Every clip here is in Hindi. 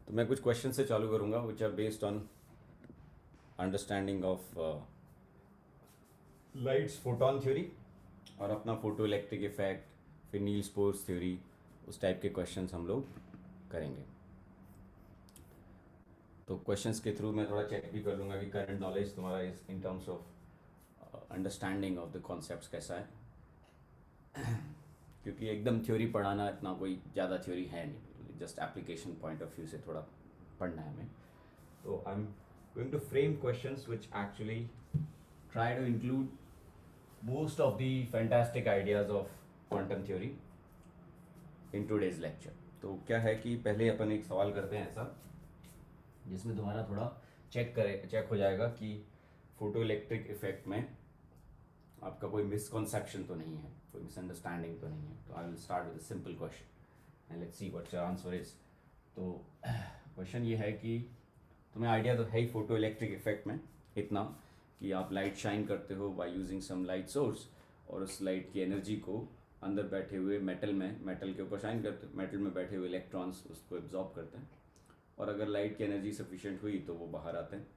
तो मैं कुछ क्वेश्चन से चालू करूँगा which are based on understanding of light's photon theory और अपना फोटो इलेक्ट्रिक इफेक्ट, फिर नील्स बोर्स थ्योरी, उस टाइप के क्वेश्चंस हम लोग करेंगे। तो क्वेश्चंस के थ्रू मैं थोड़ा चेक भी कर लूँगा कि करंट नॉलेज तुम्हारा इस in terms of understanding of the concepts कैसा है, क्योंकि एकदम थ्योरी पढ़ाना इतना कोई ज़्यादा थ्योरी है नहीं, just application point of view से थोड़ा पढ़ना है हमें। तो I am going to frame questions which actually try to include most of the fantastic ideas of quantum theory in today's lecture। तो क्या है कि पहले अपन एक सवाल करते हैं ऐसा जिसमें तुम्हारा थोड़ा चेक हो जाएगा कि फोटो इलेक्ट्रिक इफेक्ट में आपका कोई मिसकॉन्सेप्शन तो नहीं है, कोई मिसअंडरस्टैंडिंग तो नहीं है। तो I will start with simple question and let's see what your answer is. तो क्वेश्चन ये है कि तुम्हें आइडिया तो है ही फोटो इलेक्ट्रिक इफेक्ट में इतना कि आप लाइट शाइन करते हो by using some light source, और उस लाइट की एनर्जी को अंदर बैठे हुए मेटल के ऊपर शाइन करते, मेटल में बैठे हुए इलेक्ट्रॉन्स उसको एब्जॉर्ब करते हैं, और अगर लाइट की एनर्जी सफिशिएंट हुई तो वो बाहर आते हैं,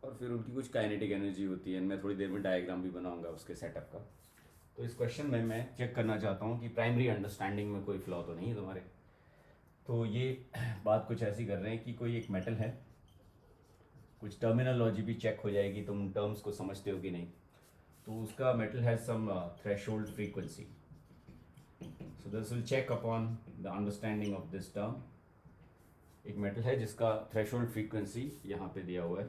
और फिर उनकी कुछ काइनेटिक एनर्जी होती है। मैं थोड़ी देर में डायग्राम भी बनाऊंगा उसके सेटअप का। तो इस क्वेश्चन में मैं चेक करना चाहता हूँ कि प्राइमरी अंडरस्टैंडिंग में कोई फ्लॉ तो नहीं है तुम्हारे। तो ये बात कुछ ऐसी कर रहे हैं कि कोई एक मेटल है, कुछ टर्मिनोलॉजी भी चेक हो जाएगी, तुम टर्म्स को समझते हो कि नहीं। तो उसका metal has some threshold frequency, so this will check upon the understanding of this term. एक मेटल है जिसका थ्रेशोल्ड फ्रीक्वेंसी यहाँ पे दिया हुआ है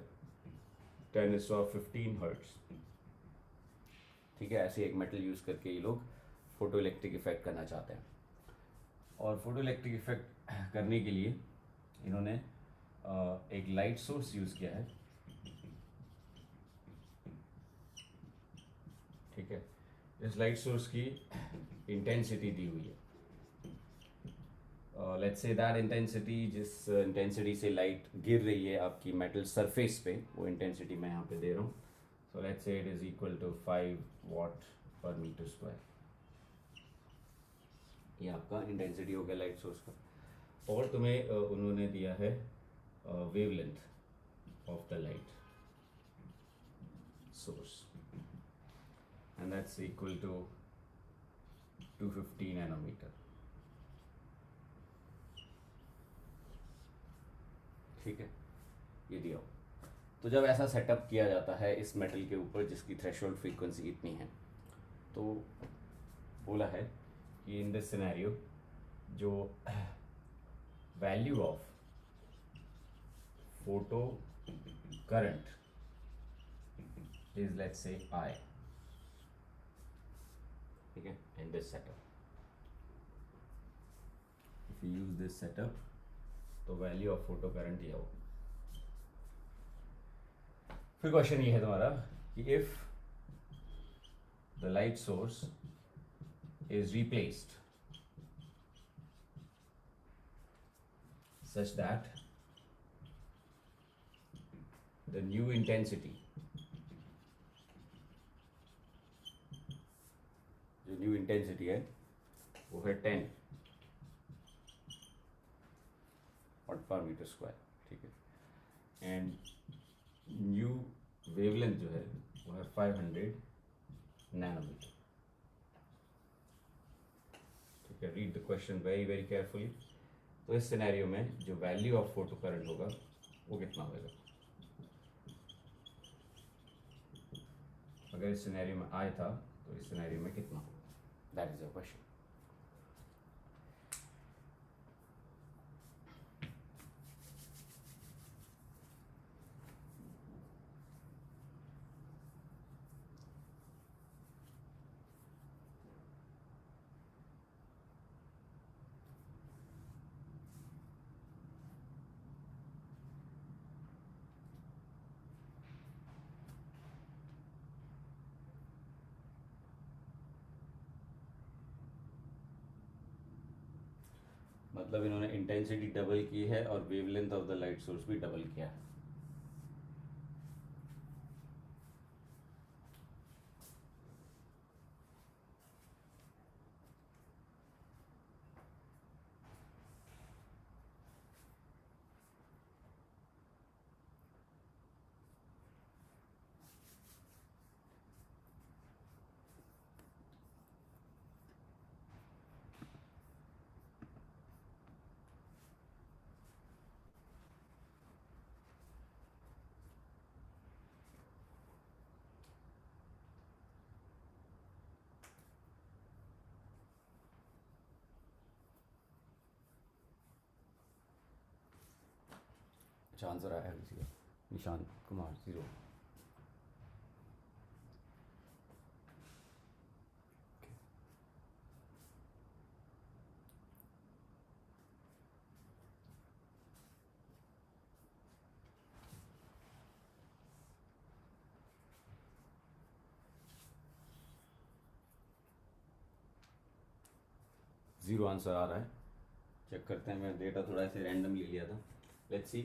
10⁻15 हर्ट्ज। ठीक है, ऐसे एक मेटल यूज़ करके ये लोग फोटो इलेक्ट्रिक इफेक्ट करना चाहते हैं। और फोटो इलेक्ट्रिक इफेक्ट करने के लिए इन्होंने एक लाइट सोर्स यूज़ किया है। ठीक है, इस लाइट सोर्स की इंटेंसिटी दी हुई है। लेट्स से दैट इंटेंसिटी, जिस इंटेंसिटी से लाइट गिर रही है आपकी मेटल सरफेस पे, वो इंटेंसिटी मैं यहाँ पे दे रहा हूँ। So let's say it is equal to 5 watt per metre square. ये आपका इंटेंसिटी हो गया लाइट सोर्स का। और तुम्हें उन्होंने दिया है wavelength of the light source, and that's equal to 250 nanometer। ठीक है, ये दिया हो। तो जब ऐसा सेटअप किया जाता है इस मेटल के ऊपर जिसकी थ्रेशोल्ड फ्रीक्वेंसी इतनी है, तो बोला है कि इन दिस सिनेरियो जो value of photo current is let's say I, ठीक है, in this setup, if you use this setup तो वैल्यू ऑफ फोटो करंट दिया हो। फिर क्वेश्चन ये है तुम्हारा कि if the light source is replaced such that the new intensity, जो न्यू इंटेंसिटी है वो है 10 वाट पर मीटर स्क्वायर। ठीक है, एंड न्यू वेवलेंथ जो है वो है 500 नैनोमीटर। ठीक है, read the question very very carefully. तो इस सिनेरियो में जो वैल्यू ऑफ फोटो करंट होगा वो कितना होगा? अगर इस सिनेरियो में आया था तो इस सिनेरियो में कितना होगा? That is your question. मतलब इन्होंने इंटेंसिटी डबल की है और wavelength of the light source भी डबल किया है। अच्छा आंसर आया किसी का, निशांत कुमार 0। 0 आंसर आ रहा है। चेक करते हैं, मैं डेटा थोड़ा ऐसे रैंडम ले लिया था। Let's see.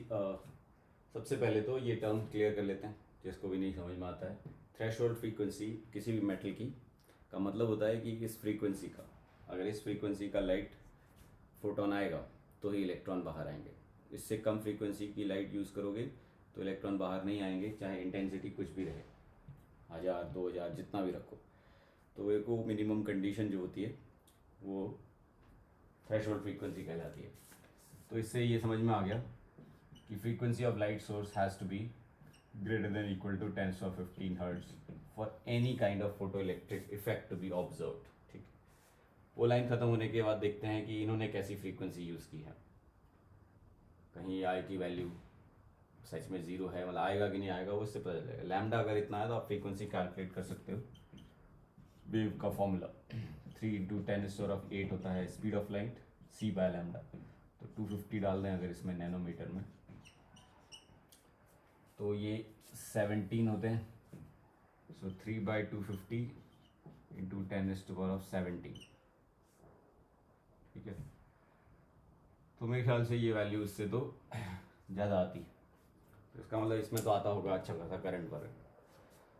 सबसे पहले तो ये टर्म क्लियर कर लेते हैं जिसको भी नहीं समझ में आता है। थ्रेशोल्ड फ्रीक्वेंसी किसी भी मेटल की का मतलब होता है कि इस फ्रीक्वेंसी का, अगर इस फ्रीक्वेंसी का लाइट फोटोन आएगा तो ही इलेक्ट्रॉन बाहर आएंगे। इससे कम फ्रीक्वेंसी की लाइट यूज़ करोगे तो इलेक्ट्रॉन बाहर नहीं आएंगे, चाहे इंटेंसिटी कुछ भी रहे, 1000 2000 जितना भी रखो। तो एक वो मिनिमम कंडीशन जो होती है वो थ्रेशोल्ड फ्रीक्वेंसी कहलाती है। तो इससे ये समझ में आ गया कि frequency of light source has to be greater than equal to 10^15 hertz for any kind of photoelectric effect to be observed। ठीक, वो लाइन ख़त्म होने के बाद देखते हैं कि इन्होंने कैसी फ्रीक्वेंसी यूज़ की है। कहीं आई की वैल्यू सच में 0 है, मतलब आएगा कि नहीं आएगा वो इससे पता चलेगा। लैम्डा अगर इतना है तो आप फ्रीक्वेंसी कैलकुलेट कर सकते हो। वेव का फॉर्मूला 3 × 10⁸ होता है स्पीड ऑफ लाइट c/λ। तो 250 डाल दें अगर इसमें नैनोमीटर में, तो ये 17 होते हैं। सो 3/250 × 10⁻17। ठीक है, तो मेरे ख्याल से ये वैल्यू इससे तो ज़्यादा आती। तो इसका मतलब इसमें तो आता होगा अच्छा खासा करंट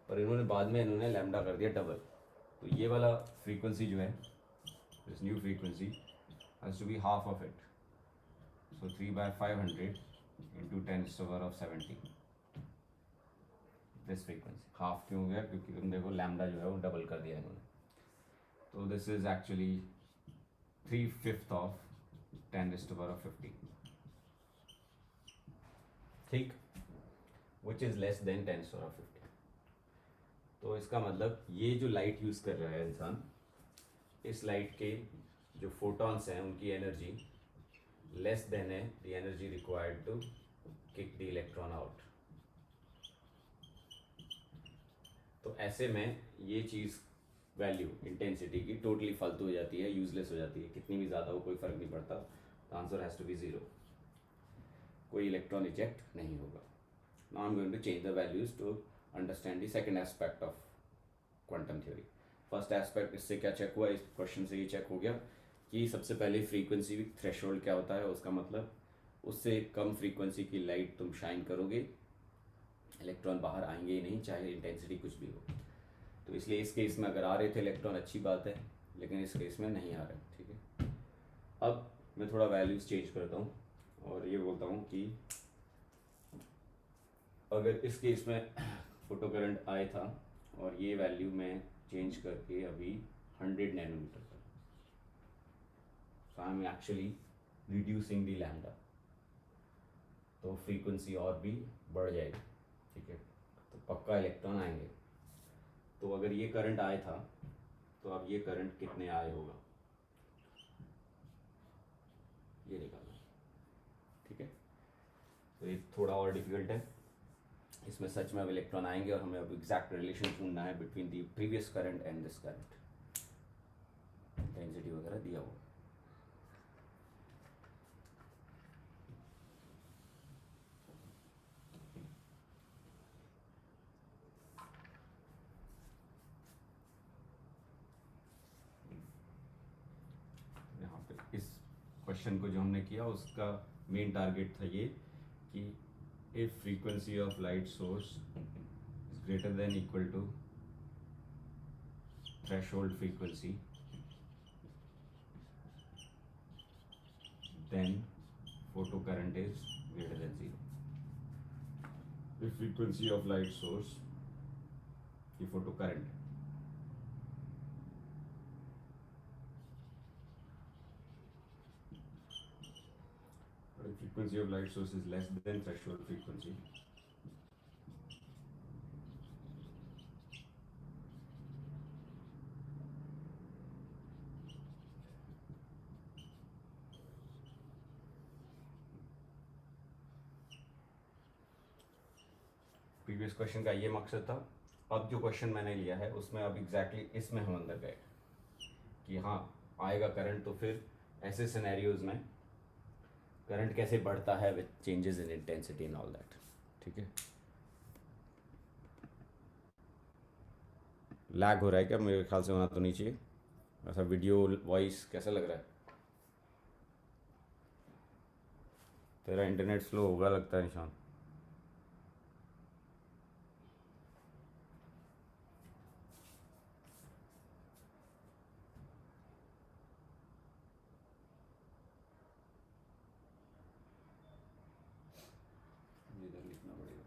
पर इन्होंने बाद में इन्होंने लैम्डा कर दिया डबल। तो ये वाला फ्रीक्वेंसी जो है, this new frequency has to be half of it. So 3/500 × 10⁻17। This frequency half क्यों हो गया, क्योंकि तुम देखो लैम्डा जो है वो डबल कर दिया इन्होंने। तो दिस इज एक्चुअली 3/5 ऑफ 10⁻50। ठीक, विच इज़ लेस देन 10⁻50। तो इसका मतलब ये जो लाइट यूज़ कर रहा है इंसान, इस लाइट के जो फोटॉन्स हैं उनकी एनर्जी लेस देन है the energy required to kick the electron out. तो ऐसे में ये चीज़ वैल्यू इंटेंसिटी की टोटली फालतू हो जाती है, यूजलेस हो जाती है। कितनी भी ज़्यादा हो कोई फ़र्क नहीं पड़ता। The answer has to be 0। कोई इलेक्ट्रॉन इजेक्ट नहीं होगा। Now I am going to change the values to understand the second aspect of quantum theory. First aspect इससे क्या चेक हुआ, इस क्वेश्चन से ये चेक हो गया कि सबसे पहले फ्रीक्वेंसी थ्रेशोल्ड क्या होता है। उसका मतलब उससे कम फ्रीक्वेंसी की लाइट तुम शाइन करोगे, इलेक्ट्रॉन बाहर आएंगे ही नहीं, चाहे इंटेंसिटी कुछ भी हो। तो इसलिए इस केस में अगर आ रहे थे इलेक्ट्रॉन अच्छी बात है, लेकिन इस केस में नहीं आ रहे। ठीक है, अब मैं थोड़ा वैल्यूज चेंज करता हूँ और ये बोलता हूँ कि अगर इस केस में फोटो करंट आया था और ये वैल्यू मैं चेंज करके अभी 100 नैनोमीटर कर, so I am actually reducing the lambda, तो फ्रीक्वेंसी और भी बढ़ जाएगी। ठीक है, तो पक्का इलेक्ट्रॉन आएंगे। तो अगर ये करंट आया था तो अब ये करंट कितने आए होगा ये निकालना। ठीक है, तो ये थोड़ा और डिफिकल्ट है। इसमें सच में अब इलेक्ट्रॉन आएंगे और हमें अब एग्जैक्ट रिलेशन ढूंढना है between the previous current and this current. Intensity वगैरह दिया हुआ। यहाँ पे इस क्वेश्चन को जो हमने किया उसका मेन टारगेट था ये कि if frequency of light source is greater than equal to threshold frequency, then photocurrent is greater than 0. If frequency of light source, the photocurrent, if frequency of light source is less than threshold frequency, previous question का ये मकसद था। अब जो क्वेश्चन मैंने लिया है उसमें अब एग्जैक्टली इसमें हम अंदर गए कि हाँ आएगा करंट, तो फिर ऐसे सिनेरियोज में करंट कैसे बढ़ता है with changes in intensity and all that. ठीक है, लैग हो रहा है क्या? मेरे ख्याल से होना तो नहीं चाहिए। ऐसा वीडियो वॉइस कैसा लग रहा है? तेरा इंटरनेट स्लो होगा लगता है निशान। इधर लिखना पड़ेगा।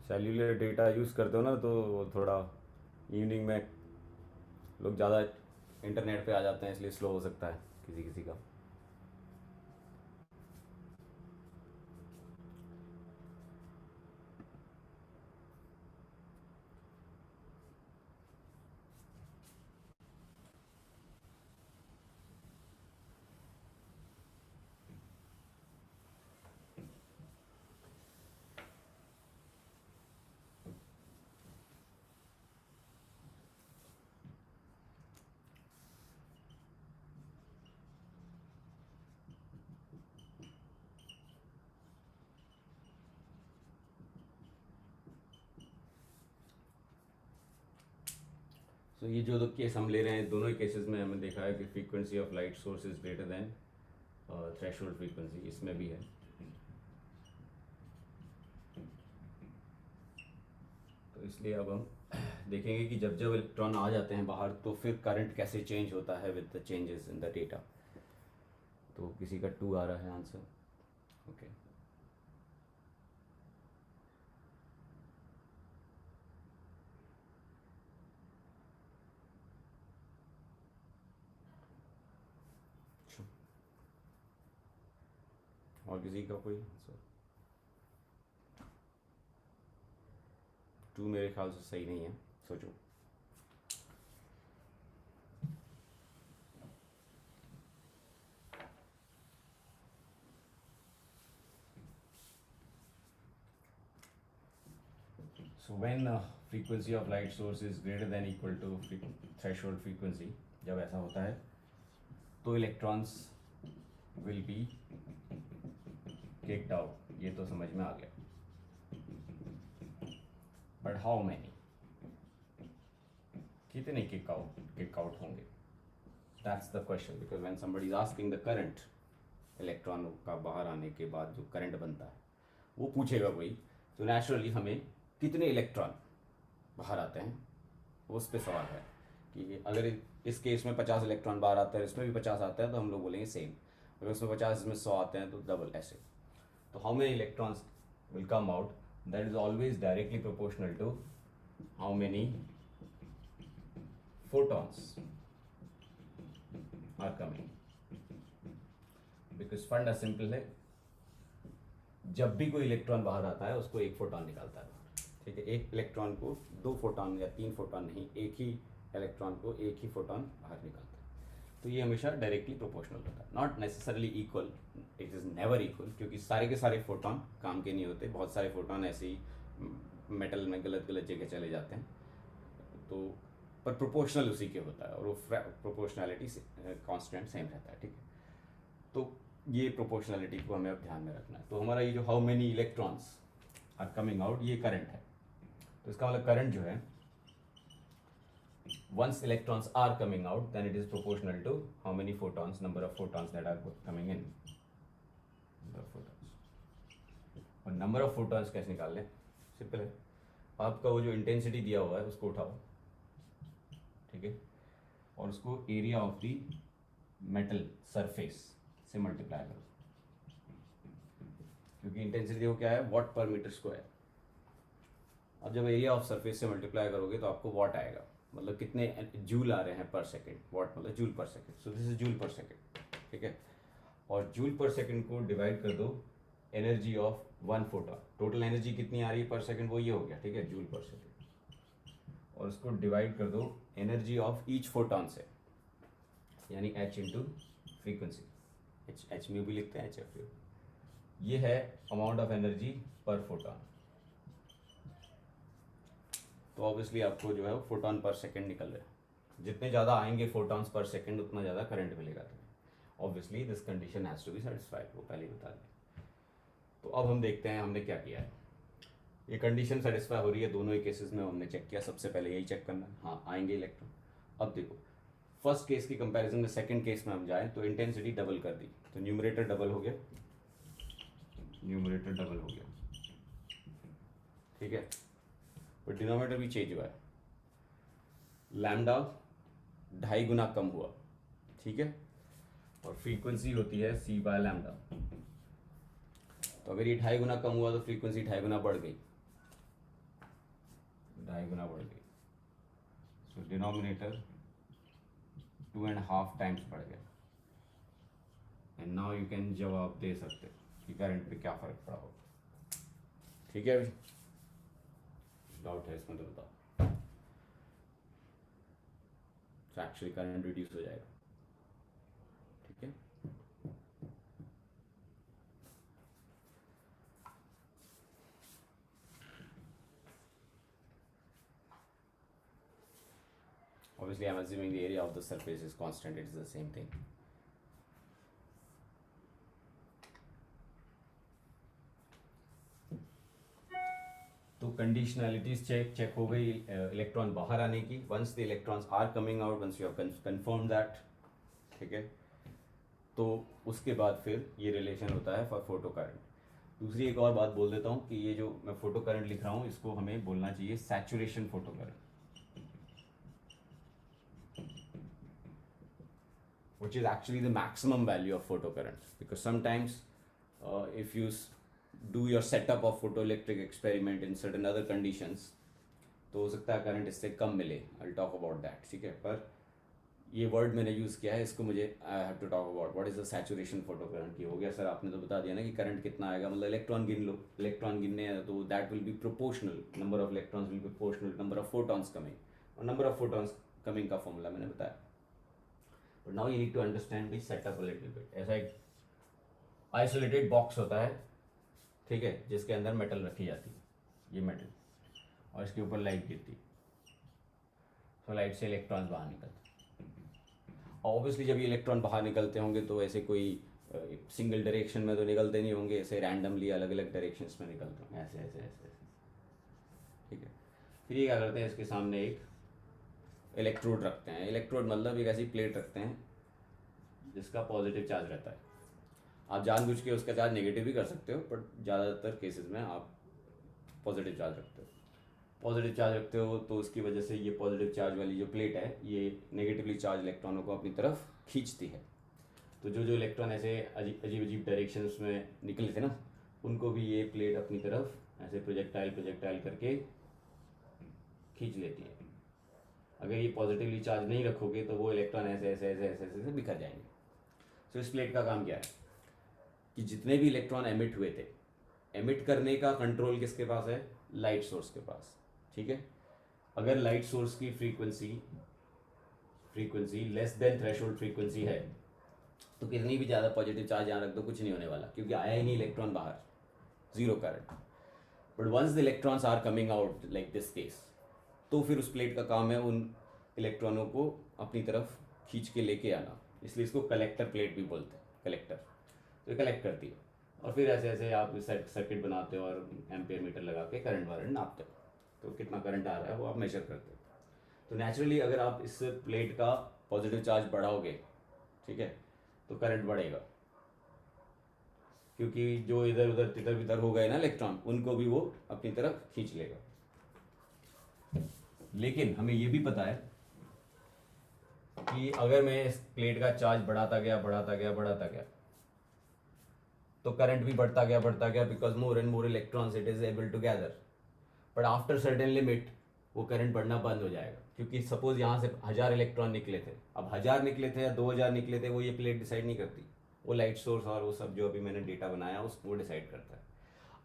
सेल्यूलर डेटा यूज़ करते हो ना, तो थोड़ा इवनिंग में लोग ज़्यादा इंटरनेट पे आ जाते हैं, इसलिए स्लो हो सकता है किसी किसी का। सो ये जो दो केस हम ले रहे हैं, दोनों ही केसेस में हमें देखा है कि frequency of light source is greater then threshold frequency, इसमें भी है। तो इसलिए अब हम देखेंगे कि जब जब इलेक्ट्रॉन आ जाते हैं बाहर, तो फिर करंट कैसे चेंज होता है with the changes in the data. तो किसी का 2 आ रहा है आंसर। ओके, और किसी का कोई आंसर? 2 मेरे ख्याल से सही नहीं है, सोचो। So when frequency of light source is greater than equal to threshold frequency, जब ऐसा होता है तो electrons will B kicked out, ये तो समझ में आ गया। बट हाउ मैनी, कितने किक आउट होंगे? That's the question, because when somebody is asking the current, electron का बाहर आने के बाद जो करंट बनता है वो पूछेगा कोई, तो नेचुरली हमें कितने इलेक्ट्रॉन बाहर आते हैं उस पर सवाल है। कि अगर इस केस में 50 इलेक्ट्रॉन बाहर आता है, इसमें भी 50 आता है, तो हम लोग बोलेंगे सेम। अगर उसमें 50, इसमें 100 आते हैं, तो डबल ऐसे। तो how many electrons will come out, that is always directly proportional to how many photons are coming, because funda simple है, जब भी कोई इलेक्ट्रॉन बाहर आता है उसको एक फोटोन निकालता है। ठीक है, एक इलेक्ट्रॉन को 2 फोटोन या 3 फोटोन नहीं, एक ही इलेक्ट्रॉन को एक ही फोटोन बाहर निकालता है। तो ये हमेशा डायरेक्टली प्रोपोर्शनल होता है, not necessarily equal, it is never equal, क्योंकि सारे के सारे फोटोन काम के नहीं होते। बहुत सारे फोटोन ऐसे ही मेटल में गलत गलत जगह चले जाते हैं, तो पर प्रोपोर्शनल उसी के होता है, और वो प्रोपोर्शनैलिटी कांस्टेंट सेम रहता है। ठीक है, तो ये प्रोपोर्शनैलिटी को हमें अब ध्यान में रखना है। तो हमारा ये जो how many electrons are coming out, ये करंट है। तो इसका मतलब करंट जो है, once electrons are coming out, then it is proportional to how many photons, number of photons that are coming in, number of photons। और number of photons कैसे निकाल लें? सिंपल है, आपका वो जो इंटेंसिटी दिया हुआ है उसको उठाओ, ठीक है, और उसको area of the metal surface से मल्टीप्लाई करो, क्योंकि इंटेंसिटी वो क्या है, वॉट पर मीटर स्क्वायर। अब जब एरिया ऑफ सरफेस से मल्टीप्लाई करोगे तो आपको वॉट आएगा, मतलब कितने जूल आ रहे हैं पर सेकेंड, वॉट मतलब जूल पर second, so this is joule पर सेकेंड, ठीक है। और जूल पर सेकेंड को डिवाइड कर दो energy of one photon, total energy कितनी आ रही है पर सेकेंड, वो ये हो गया, ठीक है, जूल पर सेकेंड, और उसको डिवाइड कर दो एनर्जी ऑफ ईच फोटोन से, यानी h इंटू फ्रीक्वेंसी, एच में भी लिखते हैं HF, ये है अमाउंट ऑफ एनर्जी पर फोटोन। तो ऑब्वियसली आपको जो है वो फोटोन पर सेकेंड निकल रहे हैं, जितने ज़्यादा आएंगे फोटॉन्स पर सेकेंड उतना ज़्यादा करंट मिलेगा तुम्हें। Obviously this condition has to be satisfied, वो पहले ही बता दें। तो अब हम देखते हैं हमने क्या किया है। ये कंडीशन सेटिस्फाई हो रही है दोनों ही केसेस में, हमने चेक किया, सबसे पहले यही चेक करना है, हाँ आएंगे इलेक्ट्रॉन। अब देखो फर्स्ट केस की कंपैरिजन में सेकंड केस में हम जाएं तो इंटेंसिटी डबल कर दी, तो न्यूमरेटर डबल हो गया, न्यूमरेटर डबल हो गया, ठीक है, और डिनोमिनेटर भी चेंज हुआ है, लैम्डा 2.5 गुना कम हुआ, ठीक है, और फ्रीक्वेंसी होती है c बाय लैम्डा। तो अगर ये 2.5 गुना कम हुआ तो फ्रीक्वेंसी 2.5 गुना बढ़ गई, 2.5 गुना बढ़ गई, सो डिनोमिनेटर 2.5 टाइम्स बढ़ गया। एंड नाउ यू कैन जवाब दे सकते कि करंट पे क्या फर्क पड़ा होगा, ठीक है। अभी डाउट है इसमें तो बताओ। तो एक्चुअली करंट रिड्यूस हो जाएगा, ठीक है। Obviously, I'm assuming the area of the surface is constant. It is the same thing. तो कंडीशनैलिटीज चेक हो गई इलेक्ट्रॉन बाहर आने की, once the electrons are coming out, once you have confirm that, ठीक है, तो उसके बाद फिर ये रिलेशन होता है फॉर फोटो करंट। दूसरी एक और बात बोल देता हूँ कि ये जो मैं फोटो करंट लिख रहा हूँ इसको हमें बोलना चाहिए saturation photo current, which is actually the maximum value of photocurrent, because sometimes if you do your setup of photoelectric experiment in certain other conditions तो हो सकता है करंट इससे कम मिले, I'll talk about that, ठीक है। पर ये वर्ड मैंने यूज़ किया है, इसको मुझे I have to talk about what is the saturation photo current. ये हो गया सर, आपने तो बता दिया ना कि करंट कितना आएगा, मतलब इलेक्ट्रॉन गिन लो, इलेक्ट्रॉन गिनने हैं तो that will be proportional, number of electrons will be proportional number of photons coming, और नंबर ऑफ फोटॉन्स कमिंग का फॉर्मूला मैंने बताया। But now you need to understand this setup a little bit. ऐसा एक आइसोलेटेड बॉक्स होता है, ठीक है, जिसके अंदर मेटल रखी जाती है, ये मेटल, और इसके ऊपर लाइट गिरती है, तो लाइट से इलेक्ट्रॉन्स बाहर निकलते हैं। ऑब्वियसली जब ये इलेक्ट्रॉन बाहर निकलते होंगे तो ऐसे कोई सिंगल डायरेक्शन में तो निकलते नहीं होंगे, ऐसे रैंडमली अलग अलग डायरेक्शंस में निकलते होंगे, ऐसे ऐसे ऐसे ऐसे, ठीक है। फिर ये क्या करते हैं, इसके सामने एक इलेक्ट्रोड रखते हैं, इलेक्ट्रोड मतलब एक ऐसी प्लेट रखते हैं जिसका पॉजिटिव चार्ज रहता है। आप जानबूझ के उसका चार्ज नेगेटिव भी कर सकते हो, बट ज़्यादातर केसेस में आप पॉजिटिव चार्ज रखते हो। पॉजिटिव चार्ज रखते हो तो उसकी वजह से ये पॉजिटिव चार्ज वाली जो प्लेट है ये नेगेटिवली चार्ज इलेक्ट्रॉनों को अपनी तरफ खींचती है। तो जो जो इलेक्ट्रॉन ऐसे अजीब अजीब डायरेक्शंस में निकले थे ना, उनको भी ये प्लेट अपनी तरफ ऐसे प्रोजेक्टाइल करके खींच लेती है। अगर ये पॉजिटिवली चार्ज नहीं रखोगे तो वो इलेक्ट्रॉन ऐसे ऐसे ऐसे ऐसे ऐसे बिखर जाएंगे। तो इस प्लेट का काम क्या है कि जितने भी इलेक्ट्रॉन एमिट हुए थे, एमिट करने का कंट्रोल किसके पास है, लाइट सोर्स के पास, ठीक है। अगर लाइट सोर्स की frequency less than threshold frequency है तो कितनी भी ज़्यादा पॉजिटिव चार्ज यहाँ रख दो, कुछ नहीं होने वाला, क्योंकि आया ही नहीं इलेक्ट्रॉन बाहर, zero current. But once the electrons are coming out like this case, तो फिर उस प्लेट का काम है उन इलेक्ट्रॉनों को अपनी तरफ खींच के लेके आना, इसलिए इसको कलेक्टर प्लेट भी बोलते हैं, कलेक्टर। तो ये कलेक्ट करती है, और फिर ऐसे ऐसे आप सर्किट बनाते हो और एम्पियर मीटर लगा के करंट वारंट नापते हो, तो कितना करंट आ रहा है वो आप मेजर करते हो। तो नेचुरली अगर आप इस प्लेट का पॉजिटिव चार्ज बढ़ाओगे, ठीक है, तो करंट बढ़ेगा, क्योंकि जो इधर उधर तितर बितर हो गए ना इलेक्ट्रॉन, उनको भी वो अपनी तरफ खींच लेगा। लेकिन हमें ये भी पता है कि अगर मैं इस प्लेट का चार्ज बढ़ाता गया तो करंट भी बढ़ता गया because more and more electrons it is able to gather. But after certain limit वो करंट बढ़ना बंद हो जाएगा, क्योंकि सपोज यहाँ से 1000 इलेक्ट्रॉन निकले थे, अब 1000 निकले थे या 2000 निकले थे वो ये प्लेट डिसाइड नहीं करती, वो लाइट सोर्स और वो सब जो अभी मैंने डेटा बनाया उसको डिसाइड करता है।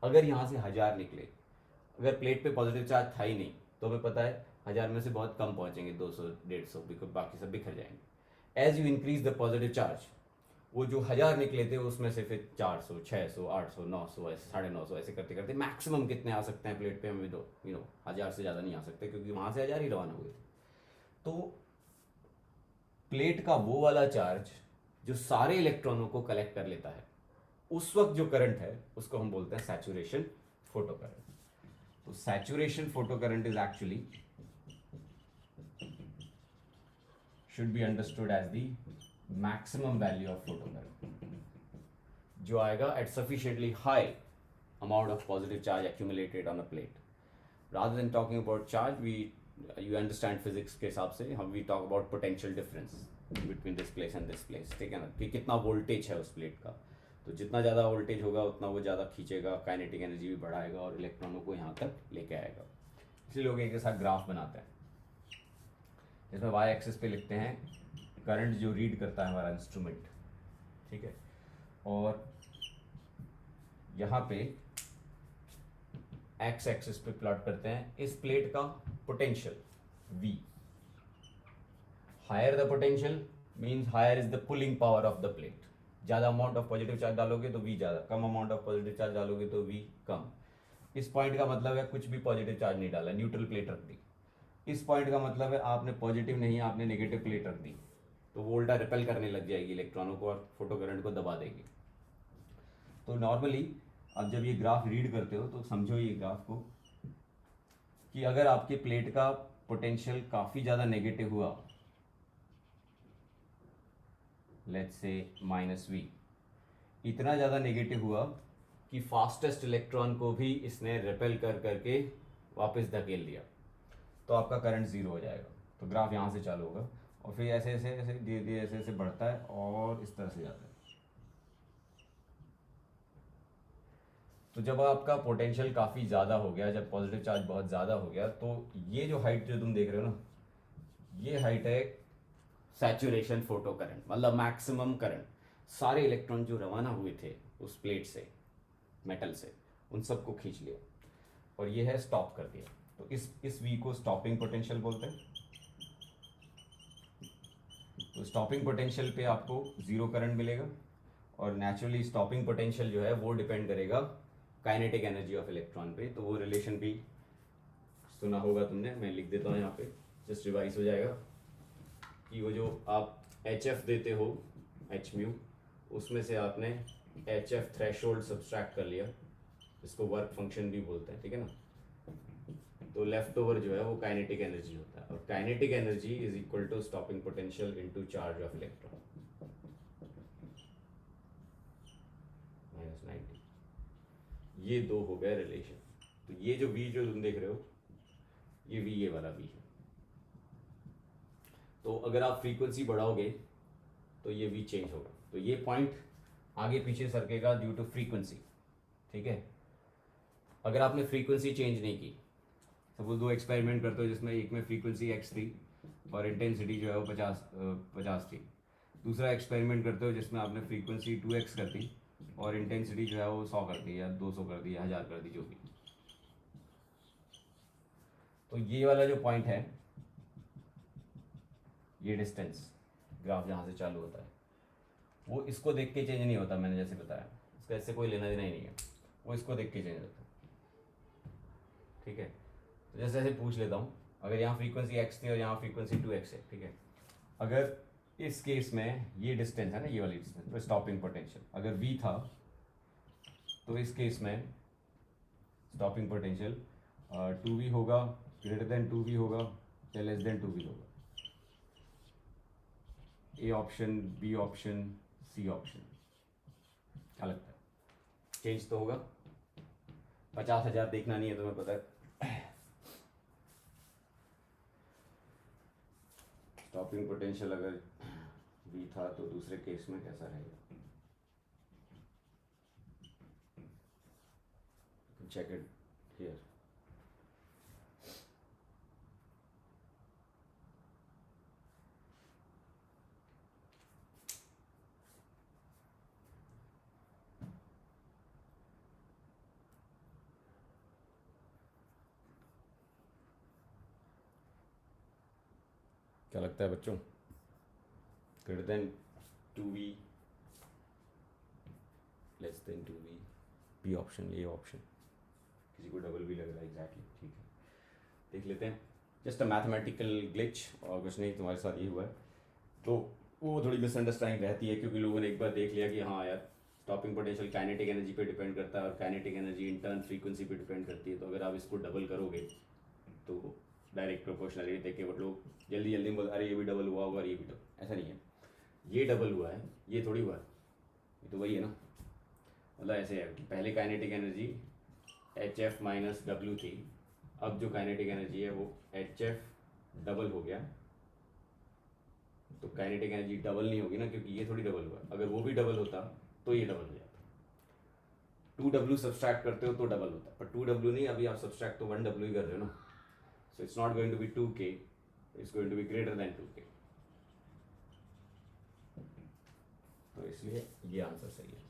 अगर यहाँ से 1000 निकले, अगर प्लेट पे पॉजिटिव चार्ज था ही नहीं तो हमें पता है 1000 में से बहुत कम पहुँचेंगे, 200 150, बिकॉज बाकी सब बिखर जाएंगे। As you increase the positive charge, वो जो 1000 निकले थे उसमें से फिर 400 600 800 900 ऐसे 950 ऐसे करते करते मैक्सिमम कितने आ सकते हैं प्लेट पे, हमें दो 1000 से ज़्यादा नहीं आ सकते, क्योंकि वहाँ से 1000 ही रवाना हुए थे। तो प्लेट का वो वाला चार्ज जो सारे इलेक्ट्रॉनों को कलेक्ट कर लेता है, उस वक्त जो करंट है उसको हम बोलते हैं सैचुरेशन फोटो करंट। तो saturation photo current is actually should be understood as the maximum value of photocurrent, जो आएगा at sufficiently high amount of positive charge accumulated on a plate. Rather than talking about charge, you understand physics के हिसाब से हम we talk about potential difference between this place and this place, ठीक है ना, कि कितना वोल्टेज है उस प्लेट का। तो जितना ज़्यादा वोल्टेज होगा उतना वो ज़्यादा खींचेगा, काइनेटिक एनर्जी भी बढ़ाएगा और इलेक्ट्रॉनों को यहाँ तक लेके आएगा। इसलिए लोग एक साथ ग्राफ बनाते हैं, इसमें वाई एक्सिस पे लिखते हैं करंट जो रीड करता है हमारा इंस्ट्रूमेंट, ठीक है, और यहाँ पे एक्स एक्सिस पे प्लॉट करते हैं इस प्लेट का potential V। Higher the potential means higher is the pulling power of the plate. ज़्यादा अमाउंट ऑफ पॉजिटिव चार्ज डालोगे तो V ज़्यादा, कम अमाउंट ऑफ पॉजिटिव चार्ज डालोगे तो V कम। इस पॉइंट का मतलब है कुछ भी पॉजिटिव चार्ज नहीं डाला, न्यूट्रल प्लेट रख दी। इस पॉइंट का मतलब है आपने पॉजिटिव नहीं, आपने नेगेटिव प्लेट रख दी, तो वो उल्टा रिपेल करने लग जाएगी इलेक्ट्रॉनों को और फोटो करंट को दबा देगी। तो नॉर्मली अब जब ये ग्राफ रीड करते हो तो समझो ये ग्राफ को कि अगर आपके प्लेट का पोटेंशियल काफ़ी ज़्यादा नेगेटिव हुआ, लेट्स से -V, इतना ज़्यादा नेगेटिव हुआ कि फास्टेस्ट इलेक्ट्रॉन को भी इसने रिपेल कर करके वापस धकेल दिया, तो आपका करंट 0 हो जाएगा। तो ग्राफ यहाँ से चालू होगा और फिर ऐसे ऐसे ऐसे धीरे धीरे ऐसे ऐसे बढ़ता है और इस तरह से जाता है। तो जब आपका पोटेंशियल काफ़ी ज़्यादा हो गया, जब पॉजिटिव चार्ज बहुत ज़्यादा हो गया, तो ये जो हाइट जो तुम देख रहे हो ना, ये हाइट है सैचुरेशन फोटो करंट, मतलब मैक्सिमम करंट। सारे इलेक्ट्रॉन जो रवाना हुए थे उस प्लेट से, मेटल से, उन सबको खींच लिया और ये है स्टॉप कर दिया। तो इस V को स्टॉपिंग पोटेंशियल बोलते हैं। तो स्टॉपिंग पोटेंशियल पे आपको 0 करंट मिलेगा और नेचुरली स्टॉपिंग पोटेंशियल जो है वो डिपेंड करेगा काइनेटिक एनर्जी ऑफ इलेक्ट्रॉन पे। तो वो रिलेशन भी सुना होगा तुमने, मैं लिख देता हूँ यहाँ पे, जस्ट रिवाइज हो जाएगा कि वो जो आप HF देते हो hµ, उसमें से आपने HF थ्रेशोल्ड सब्सट्रैक्ट कर लिया, इसको वर्क फंक्शन भी बोलते हैं, ठीक है ना। तो लेफ्ट ओवर जो है वो काइनेटिक एनर्जी होता है और kinetic energy is equal to stopping potential into charge of electron -90। ये दो हो गए रिलेशन। तो ये जो V जो तुम देख रहे हो, ये V ये वाला V है। तो अगर आप फ्रीक्वेंसी बढ़ाओगे तो ये V चेंज होगा, तो ये पॉइंट आगे पीछे सरकेगा ड्यू टू फ्रीक्वेंसी, ठीक है। अगर आपने फ्रीक्वेंसी चेंज नहीं की, सपोज 2 एक्सपेरिमेंट करते हो जिसमें एक में फ्रीक्वेंसी x थी और इंटेंसिटी जो है वो 50 थी, दूसरा एक्सपेरिमेंट करते हो जिसमें आपने फ्रीक्वेंसी 2x कर दी और इंटेंसिटी जो है वो 100 कर दी या 200 कर दी या 1000 कर दी, जो भी। तो ये वाला जो पॉइंट है, ये डिस्टेंस ग्राफ जहाँ से चालू होता है, वो इसको देख के चेंज नहीं होता, मैंने जैसे बताया, इसका इससे कोई लेना देना ही नहीं है, वो इसको देख के चेंज होता है, ठीक है। तो जैसे ऐसे पूछ लेता हूँ, अगर यहाँ फ्रीक्वेंसी x थी और यहाँ फ्रीक्वेंसी 2x है, ठीक है, अगर इस केस में ये डिस्टेंस है ना, ये वाली डिस्टेंस, तो स्टॉपिंग पोटेंशियल अगर V था, तो इस केस में स्टॉपिंग पोटेंशियल 2V होगा, ग्रेटर देन 2V होगा या लेस देन 2V होगा। A option, B option, C option, क्या लगता है चेंज तो होगा? 50,000 देखना नहीं है तुम्हें, पता है। स्टॉपिंग पोटेंशियल अगर V था तो दूसरे केस में कैसा रहेगा? Check it here. क्या लगता है बच्चों? Greater than 2V, less than 2V, B option, A option. किसी को डबल भी लग रहा है. एग्जैक्टली. ठीक है, देख लेते हैं. जस्ट अ मैथमेटिकल ग्लिच और कुछ नहीं. तुम्हारे साथ ये हुआ है तो वो थोड़ी मिसअंडरस्टैंडिंग रहती है, क्योंकि लोगों ने एक बार देख लिया कि हाँ यार स्टॉपिंग पोटेंशियल काइनेटिक एनर्जी पे डिपेंड करता है और kinetic energy in turn frequency पे डिपेंड करती है. तो अगर आप इसको डबल करोगे तो डायरेक्ट प्रोपोर्शनलिटी देख के वो लोग जल्दी जल्दी बोल अरे ये भी डबल हुआ होगा और ये भी डबल. ऐसा नहीं है. ये डबल हुआ है, ये थोड़ी हुआ है. ये तो वही है ना. मतलब ऐसे है कि पहले kinetic energy HF minus W थी. अब जो काइनेटिक एनर्जी है वो HF डबल हो गया. तो काइनेटिक एनर्जी डबल नहीं होगी ना, क्योंकि ये थोड़ी डबल हुआ. अगर वो भी डबल होता तो ये डबल हो जाता. 2W सब्सट्रैक्ट करते हो तो डबल होता, पर 2W नहीं. अभी आप सब्सट्रैक्ट तो 1W ही कर रहे हो ना. So it's not going to be 2K, it's going to be greater than 2K. तो इसलिए ये आंसर सही है.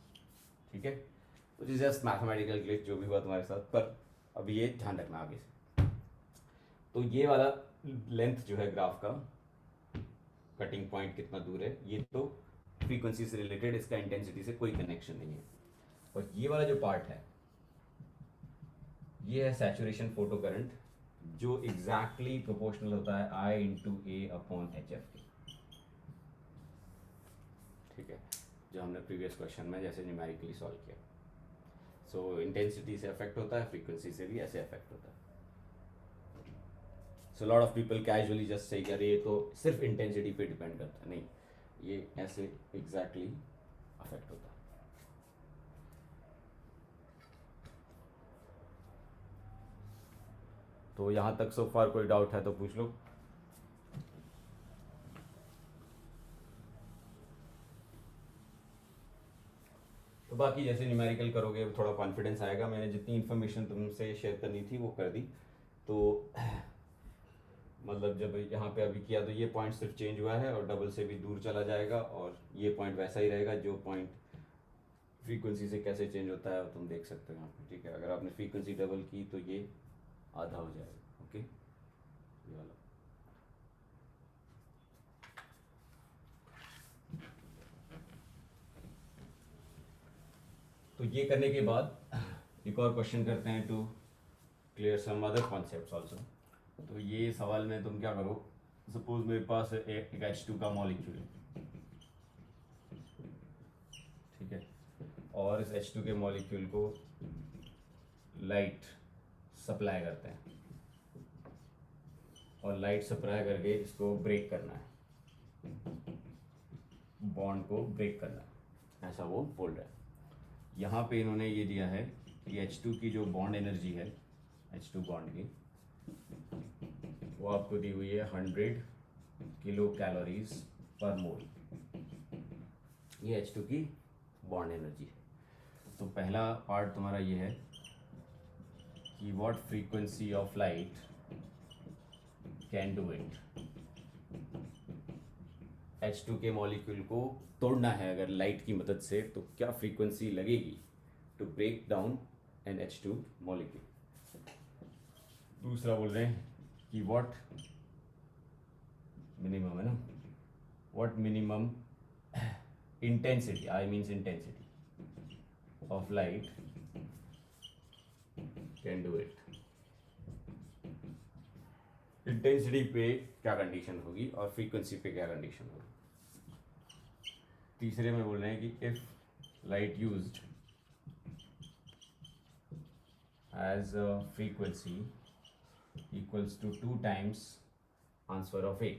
ठीक है, तो इज जस्ट मैथमेटिकल ग्लिच जो भी हुआ तुम्हारे साथ. पर अभी ये ध्यान रखना आगे से. तो ये वाला लेंथ जो है ग्राफ का, कटिंग पॉइंट कितना दूर है, ये तो फ्रीक्वेंसी से रिलेटेड, इसका इंटेंसिटी से कोई कनेक्शन नहीं है. और ये वाला जो पार्ट है ये है सैचुरेशन फोटो करंट, जो एग्जैक्टली प्रोपोर्शनल होता है I into A upon HF के. ठीक है, जो हमने प्रीवियस क्वेश्चन में जैसे न्यूमेरिकली सॉल्व किया. सो इंटेंसिटी से अफेक्ट होता है, फ्रीक्वेंसी से भी ऐसे अफेक्ट होता है. So lot of people casually just say अरे ये तो सिर्फ इंटेंसिटी पे डिपेंड करता है. नहीं, ये ऐसे एग्जैक्टली अफेक्ट होता है. तो यहाँ तक सो फार कोई डाउट है तो पूछ लो. तो बाकी जैसे न्यूमेरिकल करोगे थोड़ा कॉन्फिडेंस आएगा. मैंने जितनी इन्फॉर्मेशन तुमसे शेयर करनी थी वो कर दी. तो मतलब जब यहाँ पे अभी किया तो ये पॉइंट सिर्फ चेंज हुआ है और डबल से भी दूर चला जाएगा, और ये पॉइंट वैसा ही रहेगा. जो पॉइंट फ्रीक्वेंसी से कैसे चेंज होता है तुम देख सकते हो यहाँ पे. ठीक है, अगर आपने फ्रीक्वेंसी डबल की तो ये आधा हो जाएगा. ओके, ये वाला. तो ये करने के बाद एक और क्वेश्चन करते हैं to clear some other concepts also. तो ये सवाल में तुम क्या करो, सपोज मेरे पास एक H2 का मॉलिक्यूल है. ठीक है, और इस H2 के मॉलिक्यूल को लाइट सप्लाई करते हैं, और लाइट सप्लाई करके इसको ब्रेक करना है, बॉन्ड को ब्रेक करना है, ऐसा वो बोल रहा है. यहाँ पे इन्होंने ये दिया है कि H2 की जो बॉन्ड एनर्जी है, H2 बॉन्ड की, वो आपको दी हुई है 100 किलो कैलोरीज पर मोल. ये H2 की बॉन्ड एनर्जी है. तो पहला पार्ट तुम्हारा ये है कि what frequency of light can do it. H2 के मॉलिक्यूल को तोड़ना है अगर लाइट की मदद से, तो क्या फ्रीक्वेंसी लगेगी to break down an H2 molecule. दूसरा बोल रहे हैं कि व्हाट मिनिमम है ना, what minimum intensity, I means intensity of light can do it. Intensity पे क्या कंडीशन होगी और फ्रीक्वेंसी पे क्या कंडीशन होगी. तीसरे में बोल रहे हैं कि if light used as a frequency equals to 2 times answer of A.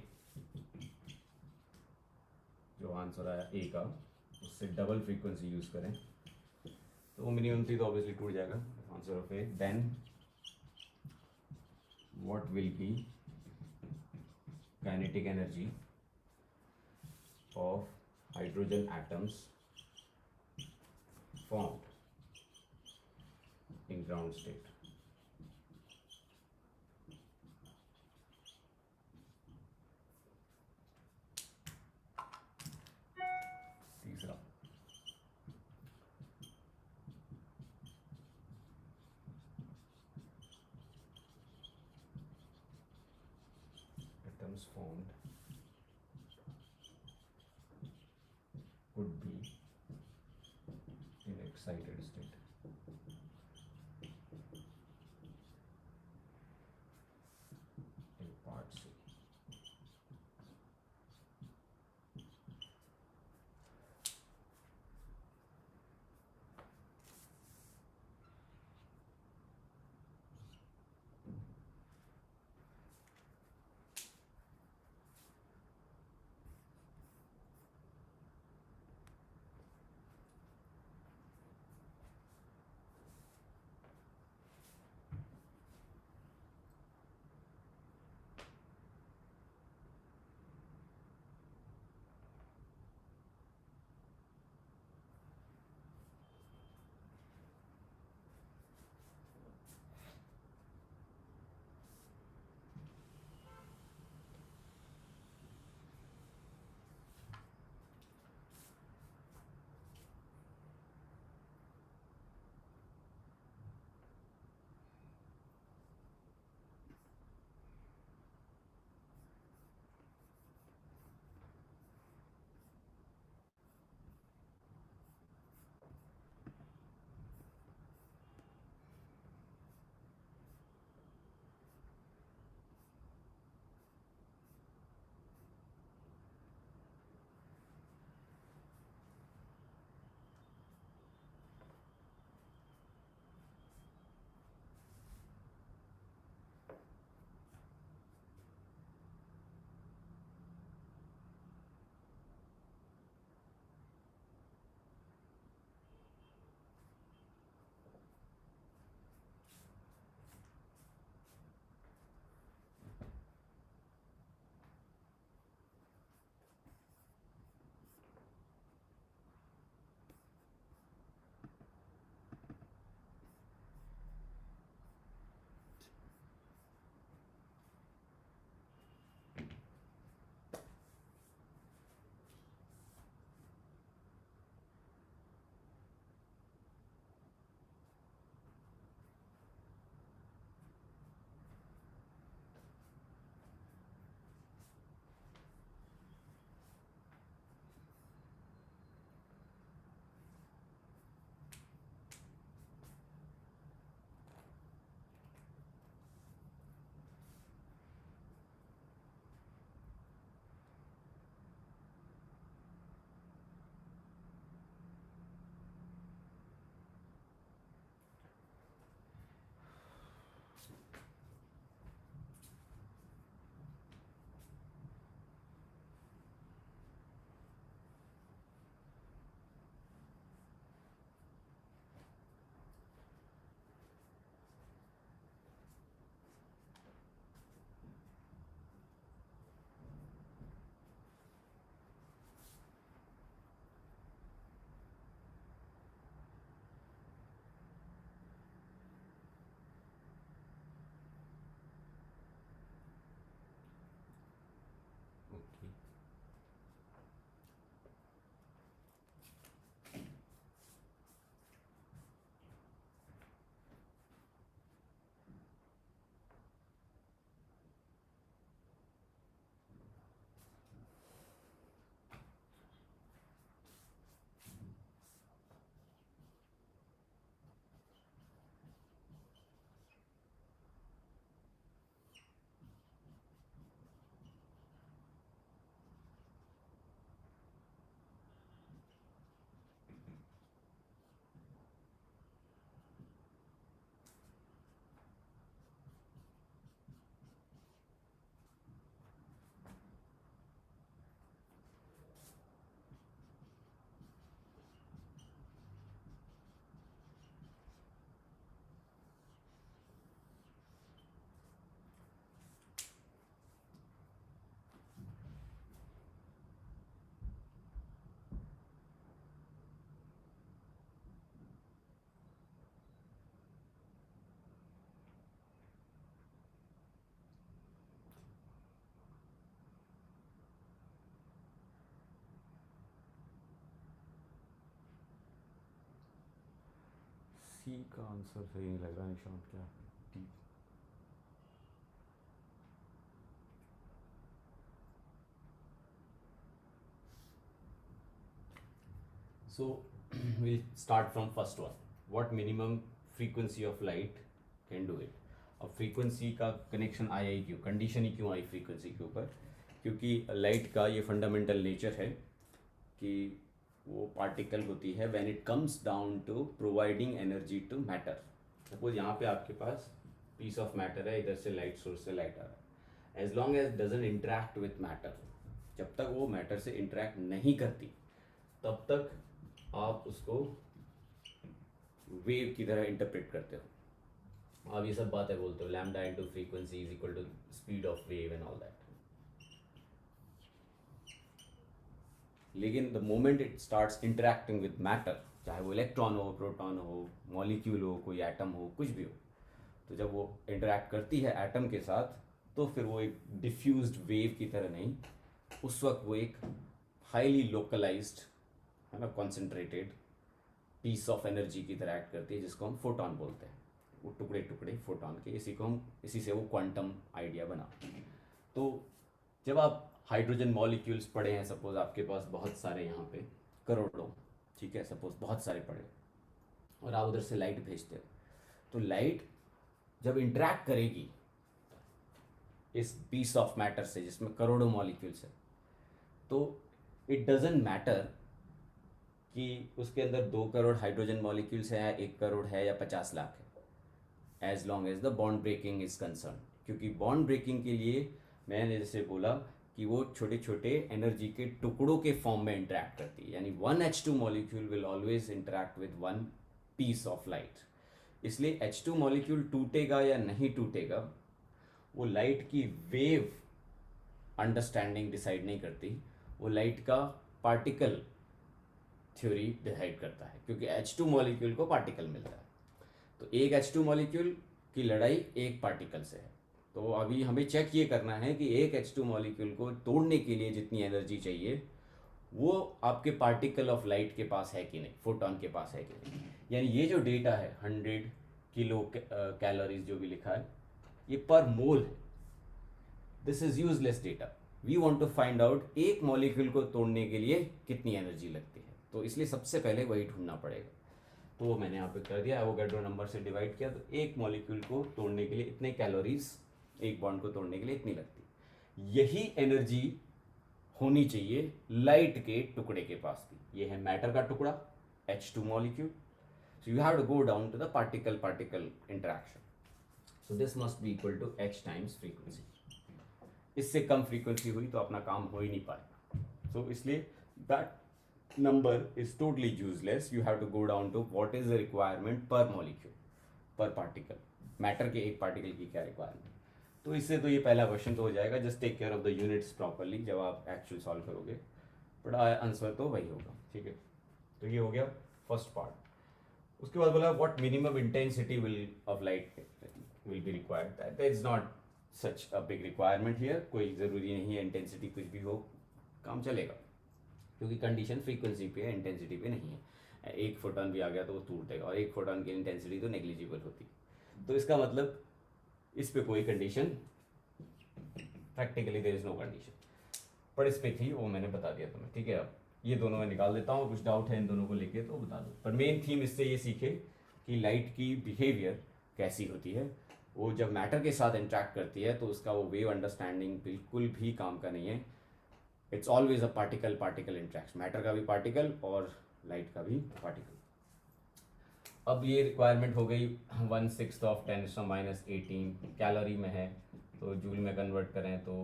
जो आंसर आया ए का, उससे डबल फ्रीक्वेंसी यूज करें तो वो मिनिमम थी तो ऑब्वियसली टूट जाएगा. Answer of A, then what will be kinetic energy of hydrogen atoms formed in ground state. तीसरा, atoms formed would be in excited state. In part C. सी का आंसर सही नहीं लग रहा निशांत, क्या D? So we'll start from first one. What minimum frequency of light can do it? अब फ्रीक्वेंसी का कनेक्शन आया ही क्यों, कंडीशन ही क्यों आई फ्रीक्वेंसी के ऊपर? क्योंकि लाइट का ये फंडामेंटल नेचर है कि वो पार्टिकल होती है when it comes down to providing energy to matter. Suppose यहाँ पे आपके पास पीस ऑफ मैटर है, इधर से लाइट सोर्स से लाइट आ रहा है. As long as doesn't interact with matter, जब तक वो मैटर से इंटरेक्ट नहीं करती तब तक आप उसको वेव की तरह इंटरप्रेट करते हो. आप ये सब बातें बोलते हो, lambda into frequency is equal to speed of wave and all that. लेकिन the moment it starts interacting with matter, चाहे वो इलेक्ट्रॉन हो, प्रोटॉन हो, मॉलिक्यूल हो, कोई एटम हो, कुछ भी हो, तो जब वो इंटरेक्ट करती है एटम के साथ तो फिर वो एक डिफ्यूज्ड वेव की तरह नहीं, उस वक्त वो एक हाईली लोकलाइज्ड, है ना, कॉन्सेंट्रेटेड पीस ऑफ एनर्जी की तरह एक्ट करती है, जिसको हम फोटॉन बोलते हैं. वो टुकड़े टुकड़े फोटॉन के, इसी से वो क्वांटम आइडिया बना. तो जब आप हाइड्रोजन मॉलिक्यूल्स पड़े हैं, सपोज आपके पास बहुत सारे यहाँ पे करोड़ों, ठीक है, सपोज बहुत सारे पड़े, और आप उधर से लाइट भेजते हो, तो लाइट जब इंटरेक्ट करेगी इस पीस ऑफ मैटर से जिसमें करोड़ों मॉलिक्यूल्स है, तो इट डजेंट मैटर कि उसके अंदर 2 करोड़ हाइड्रोजन मॉलिक्यूल्स है, 1 करोड़ है या 50 लाख है, as long as the bond breaking is concern. क्योंकि बॉन्ड ब्रेकिंग के लिए मैंने जैसे बोला कि वो छोटे छोटे एनर्जी के टुकड़ों के फॉर्म में इंटरेक्ट करती है, यानी 1H2 molecule will always interact with 1 piece of light. इसलिए H2 मॉलिक्यूल टूटेगा या नहीं टूटेगा वो लाइट की वेव अंडरस्टैंडिंग डिसाइड नहीं करती, वो लाइट का पार्टिकल थ्योरी डिसाइड करता है. क्योंकि H2 मॉलिक्यूल को पार्टिकल मिलता है, तो एक H2 मॉलिक्यूल की लड़ाई एक पार्टिकल से है. तो अभी हमें चेक ये करना है कि एक H2 मॉलिक्यूल को तोड़ने के लिए जितनी एनर्जी चाहिए वो आपके पार्टिकल ऑफ लाइट के पास है कि नहीं, फोटॉन के पास है कि नहीं. यानी ये जो डेटा है 100 किलो कैलोरीज जो भी लिखा है, ये पर मोल है. This is useless data. We want to find out एक मॉलिक्यूल को तोड़ने के लिए कितनी एनर्जी लगती है. तो इसलिए सबसे पहले वही ढूंढना पड़ेगा. तो वो मैंने यहाँ पे कर दिया, एवोगैड्रो नंबर से डिवाइड किया, तो एक मॉलिक्यूल को तोड़ने के लिए इतने कैलोरीज, एक बॉन्ड को तोड़ने के लिए इतनी लगती. यही एनर्जी होनी चाहिए लाइट के टुकड़े के पास भी. ये है मैटर का टुकड़ा H2 molecule. So you have to go down to the particle particle interaction. So this must be equal to H times frequency. इससे कम फ्रीक्वेंसी हुई तो अपना काम हो ही नहीं पाएगा. सो इसलिए that number is totally useless. You have to go down to what is the requirement per molecule, per particle. Matter के एक पार्टिकल की क्या रिक्वायरमेंट. तो इससे तो ये पहला क्वेश्चन तो हो जाएगा. Just take care of the units properly जब आप एक्चुअल सॉल्व करोगे, बट आंसर तो वही होगा. ठीक है, तो ये हो गया फर्स्ट पार्ट. उसके बाद बोला what minimum intensity will of light will be required. That is not such a big requirement here. कोई ज़रूरी नहीं है इंटेंसिटी कुछ भी हो, काम चलेगा, क्योंकि कंडीशन फ्रीक्वेंसी पे है, इंटेंसिटी पे नहीं है. एक फोटॉन भी आ गया तो वो टूटेगा, और एक फोटॉन की इंटेंसिटी तो नेग्लिजिबल होती. तो इसका मतलब इस पे कोई condition, practically there is no condition, पर इस पे थी, वो मैंने बता दिया तुम्हें. ठीक है, अब ये दोनों मैं निकाल देता हूँ. कुछ डाउट है इन दोनों को लेके तो बता दो. पर मेन थीम इससे ये सीखे कि लाइट की बिहेवियर कैसी होती है. वो जब मैटर के साथ इंटरेक्ट करती है तो उसका वो वेव अंडरस्टैंडिंग बिल्कुल भी काम का नहीं है. It's always a particle particle interaction. Matter का भी पार्टिकल और लाइट का भी पार्टिकल. अब ये रिक्वायरमेंट हो गई 1/6 ऑफ 10⁻18 कैलोरी में है, तो जूल में कन्वर्ट करें तो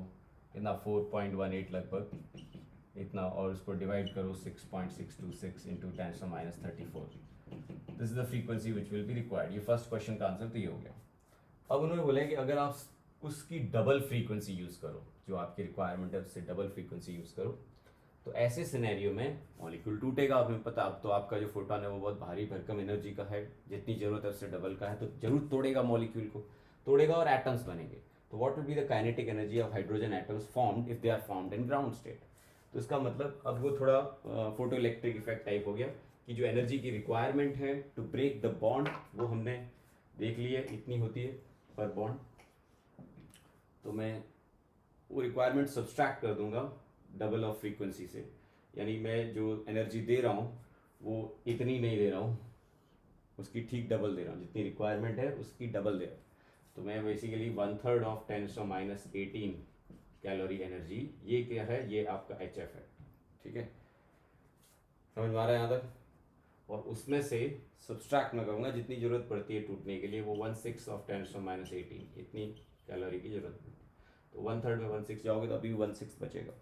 इतना 4.18 लगभग इतना, और उसको डिवाइड करो 6.626 into 10⁻34. This is the frequency which will be required. ये फर्स्ट क्वेश्चन का आंसर तो ये हो गया. अब उन्होंने बोला कि अगर आप उसकी डबल फ्रीक्वेंसी यूज़ करो, जो आपकी रिक्वायरमेंट है उससे डबल फ्रीक्वेंसी यूज़ करो, तो ऐसे सिनेरियो में मॉलिक्यूल टूटेगा. आपने पता, अब तो आपका जो फोटॉन है वो बहुत भारी भरकम एनर्जी का है, जितनी ज़रूरत है उससे डबल का है, तो जरूर तोड़ेगा, मॉलिक्यूल को तोड़ेगा और एटम्स बनेंगे. तो what will be the kinetic energy of hydrogen atoms formed if they are formed in ground state. तो इसका मतलब अब वो थोड़ा फोटो इलेक्ट्रिक इफेक्ट टाइप हो गया कि जो एनर्जी की रिक्वायरमेंट है टू ब्रेक द बॉन्ड वो हमने देख ली है, इतनी होती है पर बॉन्ड। तो मैं वो रिक्वायरमेंट सब्सट्रैक्ट कर दूंगा डबल ऑफ फ्रीक्वेंसी से, यानी मैं जो एनर्जी दे रहा हूँ वो इतनी नहीं दे रहा हूँ, उसकी ठीक डबल दे रहा हूँ, जितनी रिक्वायरमेंट है उसकी डबल दे रहा हूँ। तो मैं बेसिकली 1/3 ऑफ 10⁻18 कैलोरी एनर्जी, ये क्या है, ये आपका HF है, ठीक है, समझ में आ रहा है यहाँ तक। और उसमें से सब्सट्रैक्ट मैं करूँगा जितनी ज़रूरत पड़ती है टूटने के लिए, वो 1/6 ऑफ 10⁻18 इतनी कैलोरी की ज़रूरत पड़ती है। तो 1/3 में 1/6 जाओगे तो अभी 1/6 बचेगा।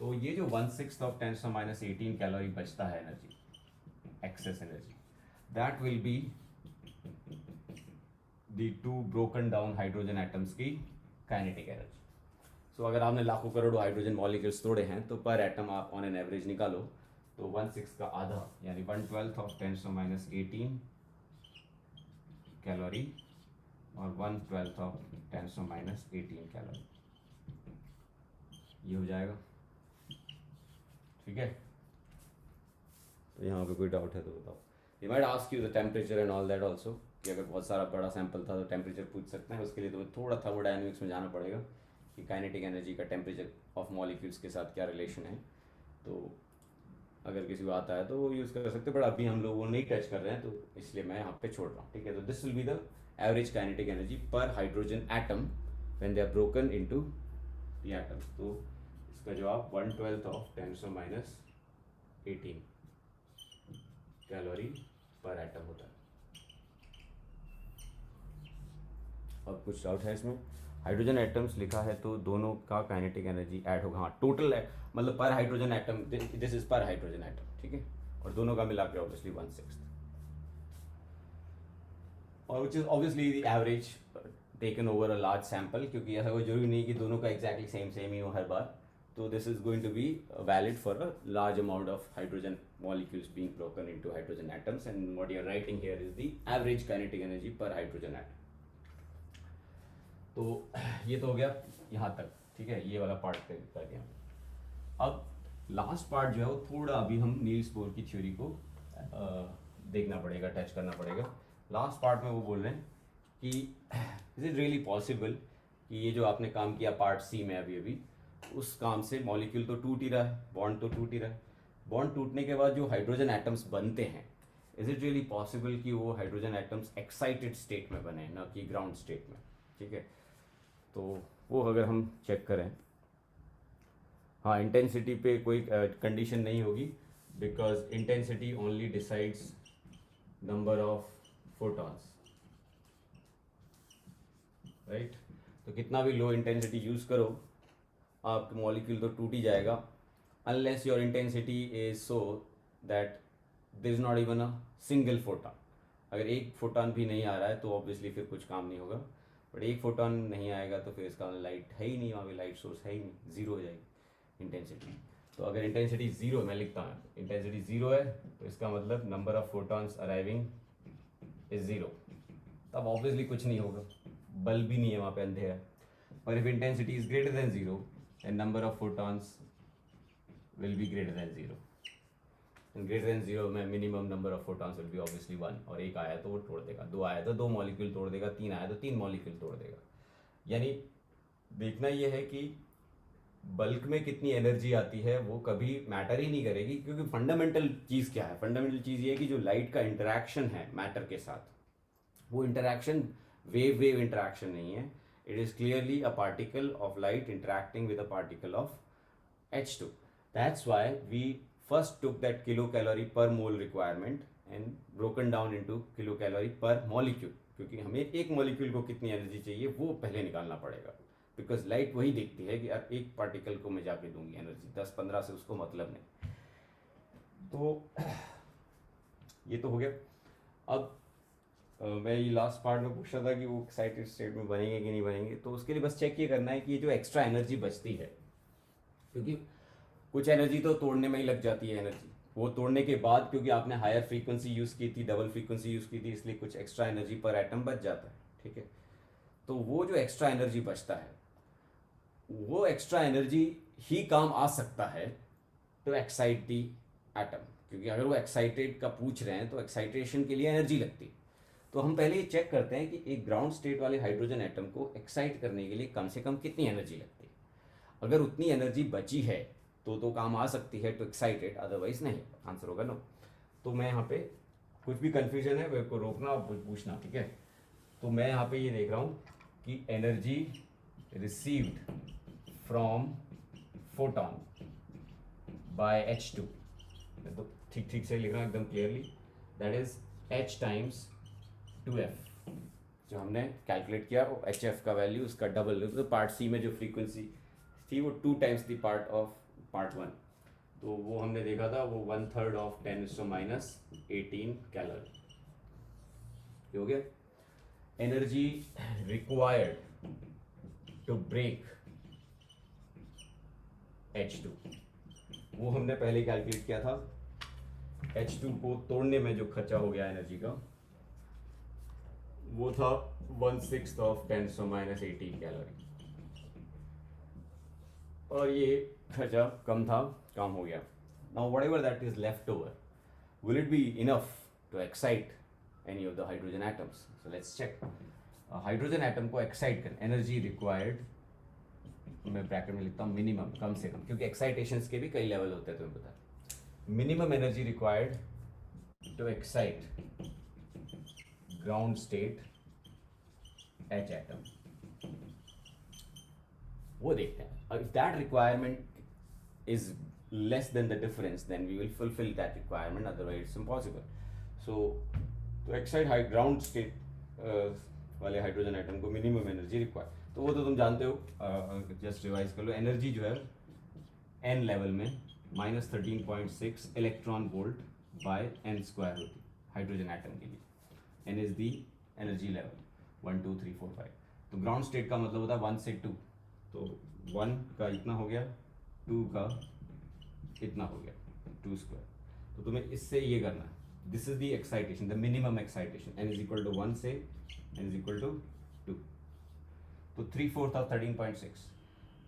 तो ये जो 1/6 ऑफ 10⁻18 कैलोरी बचता है energy, excess energy, that will be the 2 broken down hydrogen atoms की काइनेटिक एनर्जी। सो अगर आपने लाखों करोड़ों हाइड्रोजन मॉलिक्यूल्स तोड़े हैं तो पर एटम आप ऑन एन एवरेज निकालो तो 1/6 का आधा यानी 1/12 ऑफ 10⁻18 कैलोरी और 1/12 ऑफ 10⁻18 कैलोरी, ये हो जाएगा, ठीक है। तो यहाँ पे कोई डाउट है तो बताओ। ये might ask you the temperature and all that also, कि अगर बहुत सारा बड़ा सैंपल था तो टेम्परेचर पूछ सकते हैं, उसके लिए तो थोड़ा थर्मोडायनेमिक्स में जाना पड़ेगा कि काइनेटिक एनर्जी का टेम्परेचर ऑफ मॉलिक्यूल्स के साथ क्या रिलेशन है। तो अगर किसी को आता है तो वो यूज़ कर सकते हैं, बट अभी हम लोग वो नहीं टच कर रहे हैं तो इसलिए मैं यहाँ पे छोड़ रहा हूँ, ठीक है। तो this will be the average kinetic energy पर hydrogen atom when they are broken into the atoms. तो इसका जवाब 1/12 ऑफ 10⁻18 कैलोरी पर एटम होता है। और कुछ डाउट है इसमें? हाइड्रोजन एटम्स लिखा है तो दोनों का काइनेटिक एनर्जी ऐड होगा, हाँ टोटल है, मतलब पर हाइड्रोजन एटम, दिस इज पर हाइड्रोजन एटम, ठीक है, और दोनों का मिला के ऑब्वियसली 1/6, और which is obviously the average taken over a large sample, क्योंकि ऐसा कोई जरूरी नहीं कि दोनों का एग्जैक्टली सेम ही हो हर बार। तो this is going to be valid for a large amount of hydrogen molecules being broken into hydrogen atoms, and what you are writing here is the average kinetic energy per hydrogen atom. तो ये तो हो गया यहाँ तक, ठीक है, ये वाला पार्ट कर दिया। अब लास्ट पार्ट जो है वो थोड़ा अभी हम नील्स बोर की थ्योरी को देखना पड़ेगा, टच करना पड़ेगा। लास्ट पार्ट में वो बोल रहे हैं कि इज इट रियली पॉसिबल कि ये जो आपने काम किया पार्ट सी में अभी उस काम से मॉलिक्यूल तो टूट ही रहा है, बॉन्ड तो टूट ही रहा है, बॉन्ड टूटने के बाद जो हाइड्रोजन एटम्स बनते हैं, इज इट रियली पॉसिबल कि वो हाइड्रोजन एटम्स एक्साइटेड स्टेट में बने, ना कि ग्राउंड स्टेट में, ठीक है। तो वो अगर हम चेक करें, हाँ इंटेंसिटी पे कोई कंडीशन नहीं होगी, because intensity only decides number of photons, right. तो कितना भी लो इंटेंसिटी यूज़ करो आपका मॉलिक्यूल तो टूट ही जाएगा, unless your intensity is so that there is not even a single photon. अगर एक फोटॉन भी नहीं आ रहा है तो ऑब्वियसली फिर कुछ काम नहीं होगा, बट एक फोटॉन नहीं आएगा तो फिर इसका लाइट है ही नहीं, वहाँ पे लाइट सोर्स है ही नहीं, ज़ीरो हो जाएगी इंटेंसिटी। तो अगर इंटेंसिटी ज़ीरो, मैं लिखता हूँ इंटेंसिटी ज़ीरो है तो इसका मतलब number of photons arriving is zero, तब ऑब्वियसली कुछ नहीं होगा, बल्ब भी नहीं है वहाँ पे, अंधेरा है। और if intensity is greater than zero and number of photons will be greater than 0, and greater than 0 में minimum number of photons will be obviously 1, और एक आया तो वो तोड़ देगा, दो आया तो दो मॉलिक्यूल तोड़ देगा, तीन आया तो तीन मॉलिक्यूल तोड़ देगा। यानी देखना ये है कि बल्क में कितनी एनर्जी आती है वो कभी मैटर ही नहीं करेगी, क्योंकि फंडामेंटल चीज़ क्या है, फंडामेंटल चीज़ ये है कि जो लाइट का इंटरेक्शन है मैटर के साथ, वो इंटरेक्शन वेव इंटरेक्शन नहीं है, it is clearly a particle of light interacting with a particle of H2. That's why we first took that kilocalorie per mole requirement and broken down into kilocalorie per molecule, क्योंकि हमें एक मॉलिक्यूल को कितनी एनर्जी चाहिए वो पहले निकालना पड़ेगा, बिकॉज लाइट वही देखती है कि यार एक पार्टिकल को मैं जाके दूंगी एनर्जी, 10-15 से उसको मतलब नहीं। तो ये तो हो गया। अब मैं ये लास्ट पार्ट में पूछ रहा था कि वो एक्साइटेड स्टेट में बनेंगे कि नहीं बनेंगे, तो उसके लिए बस चेक ये करना है कि ये जो एक्स्ट्रा एनर्जी बचती है, क्योंकि कुछ एनर्जी तो तोड़ने में ही लग जाती है एनर्जी, वो तोड़ने के बाद क्योंकि आपने हायर फ्रीक्वेंसी यूज़ की थी, डबल फ्रीक्वेंसी यूज़ की थी, इसलिए कुछ एक्स्ट्रा एनर्जी पर एटम बच जाता है, ठीक है। तो वो जो एक्स्ट्रा एनर्जी बचता है, वो एक्स्ट्रा एनर्जी ही काम आ सकता है टू एक्साइट दी एटम, क्योंकि अगर वो एक्साइटेड का पूछ रहे हैं तो एक्साइटेशन के लिए एनर्जी लगती है। तो हम पहले ये चेक करते हैं कि एक ग्राउंड स्टेट वाले हाइड्रोजन एटम को एक्साइट करने के लिए कम से कम कितनी एनर्जी लगती है। अगर उतनी एनर्जी बची है तो काम आ सकती है टू एक्साइटेड, अदरवाइज नहीं। आंसर होगा नो। तो मैं यहाँ पे कुछ भी कन्फ्यूजन है मेरे को रोकना और पूछना, ठीक है। तो मैं यहाँ पे ये देख रहा हूँ कि energy received from photon by H2, तो ठीक ठीक से लिख रहा हूँ एकदम clearly, that is H times 2F। जो हमने कैलकुलेट किया वो HF का वैल्यू उसका डबल, तो पार्ट सी में जो फ्रीक्वेंसी थी वो 2 times the part of part 1, तो वो हमने देखा था वो 1/3 ऑफ 10⁻18 कैलोरी हो गया। Energy required to break H2 वो हमने पहले कैलकुलेट किया था। H2 को तोड़ने में जो खर्चा हो गया एनर्जी का वो था 1/6 ऑफ 10⁻18 कैलोरी, और ये खर्चा कम हो गया। Now whatever that is left over, will it be enough to excite any of the hydrogen atoms? So let's check. Hydrogen atom को एक्साइट कर एनर्जी रिक्वायर्ड, मैं ब्रैकेट में लिखता हूँ मिनिमम, कम से कम, क्योंकि एक्साइटेशंस के भी कई लेवल होते हैं तुम्हें पता है। Minimum energy required to excite ground state H atom, वो देखते हैं। If that requirement is less than the difference, then we will fulfill that requirement, otherwise it's impossible. So to excite high ground state वाले हाइड्रोजन एटम को मिनिमम एनर्जी रिक्वायर, तो वो तो तुम जानते हो, जस्ट रिवाइज कर लो। एनर्जी जो है n लेवल में -13.6 electron volt by n square होती है हाइड्रोजन एटम के लिए। n is the energy level 1 2 3 4 5, तो ग्राउंड स्टेट का मतलब होता है 1 से 2, तो 1 का इतना हो गया, 2 का इतना हो गया, 2 स्क्वायर। तो तुम्हें इससे ये करना है, this is the excitation, the minimum excitation, n is equal to 1 से n इज इक्वल टू 2, तो 3/4 of 13.6,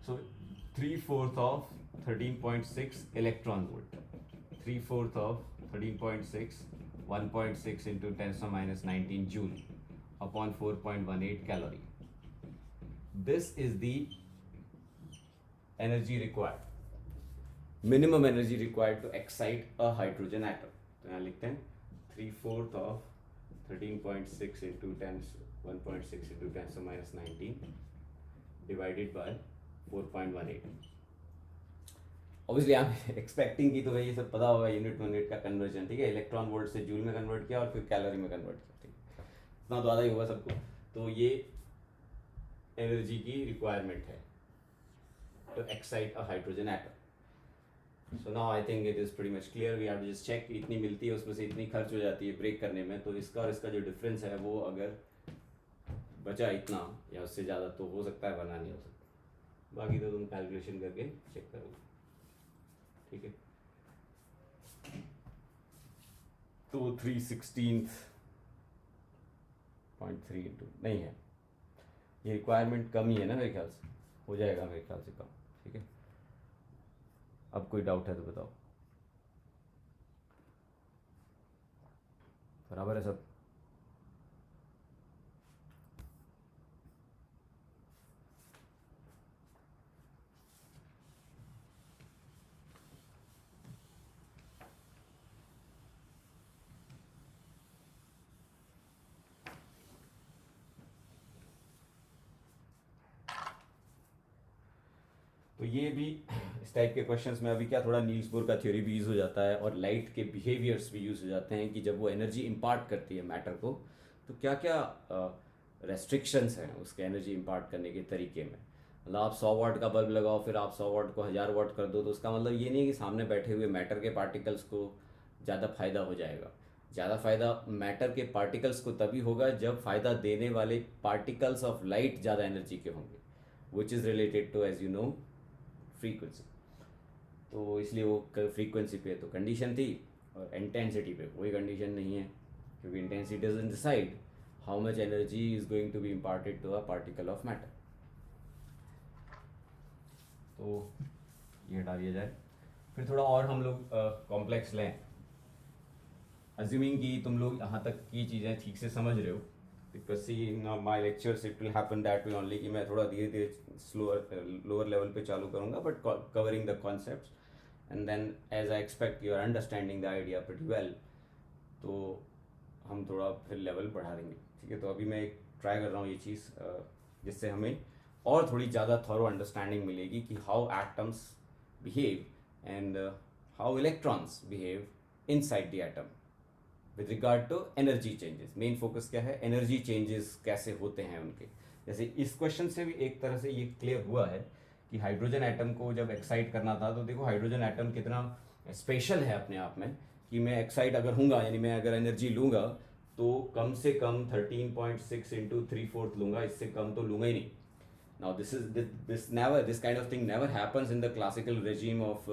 so 3/4 of 13.6 electron volt, 3/4 of 13.6 1.6 into 10⁻19 joule upon 4.18 calorie. This is the energy required, minimum energy required to excite a hydrogen atom. तो यहाँ लिखते हैं 3/4 of 13.6 into 1.6 into 10⁻19 divided by 4.18. Obviously I'm expecting कि तुम्हें ये सब पता होगा, यूनिट यूनिट का कन्वर्जन, ठीक है। इलेक्ट्रॉन वोल्ट से जूल में कन्वर्ट किया और फिर कैलोरी में कन्वर्ट किया, ठीक है, इतना तो आधा ही होगा सबको। तो ये एनर्जी की रिक्वायरमेंट है to excite a hydrogen atom. So now I think it is pretty much clear, we have to just check, इतनी मिलती है उसमें से इतनी खर्च हो जाती है ब्रेक करने में, तो इसका और इसका जो डिफरेंस है वो अगर बचा इतना या उससे ज़्यादा तो हो सकता है, वरना नहीं हो सकता। बाकी तो तुम कैलकुलेशन करके चेक करोगे, ठीक है। तो 3/16.3 इंटू नहीं है, ये रिक्वायरमेंट कम ही है ना मेरे ख्याल से, हो जाएगा मेरे ख्याल से कम, ठीक है। अब कोई डाउट है तो बताओ, बराबर है सब? तो ये भी इस टाइप के क्वेश्चंस में अभी क्या थोड़ा नील्स बोर का थ्योरी भी यूज़ हो जाता है और लाइट के बिहेवियर्स भी यूज़ हो जाते हैं कि जब वो एनर्जी इम्पार्ट करती है मैटर को, तो क्या क्या रेस्ट्रिक्शंस हैं उसके एनर्जी इम्पार्ट करने के तरीके में। मतलब आप 100 वाट का बल्ब लगाओ फिर आप 100 वाट को 1000 वाट कर दो, तो उसका मतलब ये नहीं है कि सामने बैठे हुए मैटर के पार्टिकल्स को ज़्यादा फ़ायदा हो जाएगा। ज़्यादा फ़ायदा मैटर के पार्टिकल्स को तभी होगा जब फ़ायदा देने वाले पार्टिकल्स ऑफ लाइट ज़्यादा एनर्जी के होंगे, which is related to as you know frequency. तो इसलिए वो फ्रीक्वेंसी पे तो कंडीशन थी और इंटेंसिटी पे कोई कंडीशन नहीं है, क्योंकि intensity doesn't decide how much energy is going to be imparted to a particle of matter. तो ये हटा दिया जाए। फिर थोड़ा और हम लोग कॉम्प्लेक्स लें अज्यूमिंग कि तुम लोग यहाँ तक की चीज़ें ठीक से समझ रहे हो, because see in my lectures it will happen that way only कि मैं थोड़ा धीरे धीरे स्लोअर लोअर लेवल पे चालू करूँगा, but covering the concepts, and then as I expect you are understanding the idea pretty well, तो हम थोड़ा फिर लेवल बढ़ा देंगे। ठीक है, तो अभी मैं एक ट्राई कर रहा हूँ ये चीज़, जिससे हमें और थोड़ी ज़्यादा थॉरो अंडरस्टैंडिंग मिलेगी कि how atoms behave and how electrons behave inside the atom with regard to energy changes. Main focus क्या है, एनर्जी चेंजेस कैसे होते हैं उनके। जैसे इस क्वेश्चन से भी एक तरह से ये क्लियर हुआ है कि हाइड्रोजन एटम को जब एक्साइट करना था, तो देखो हाइड्रोजन एटम कितना स्पेशल है अपने आप में, कि मैं एक्साइट अगर हूँगा, यानी मैं अगर एनर्जी लूँगा तो कम से कम 13.6 इंटू 3/4 लूँगा, इससे कम तो लूँगा ही नहीं। Now this kind of thing never happens in the classical regime of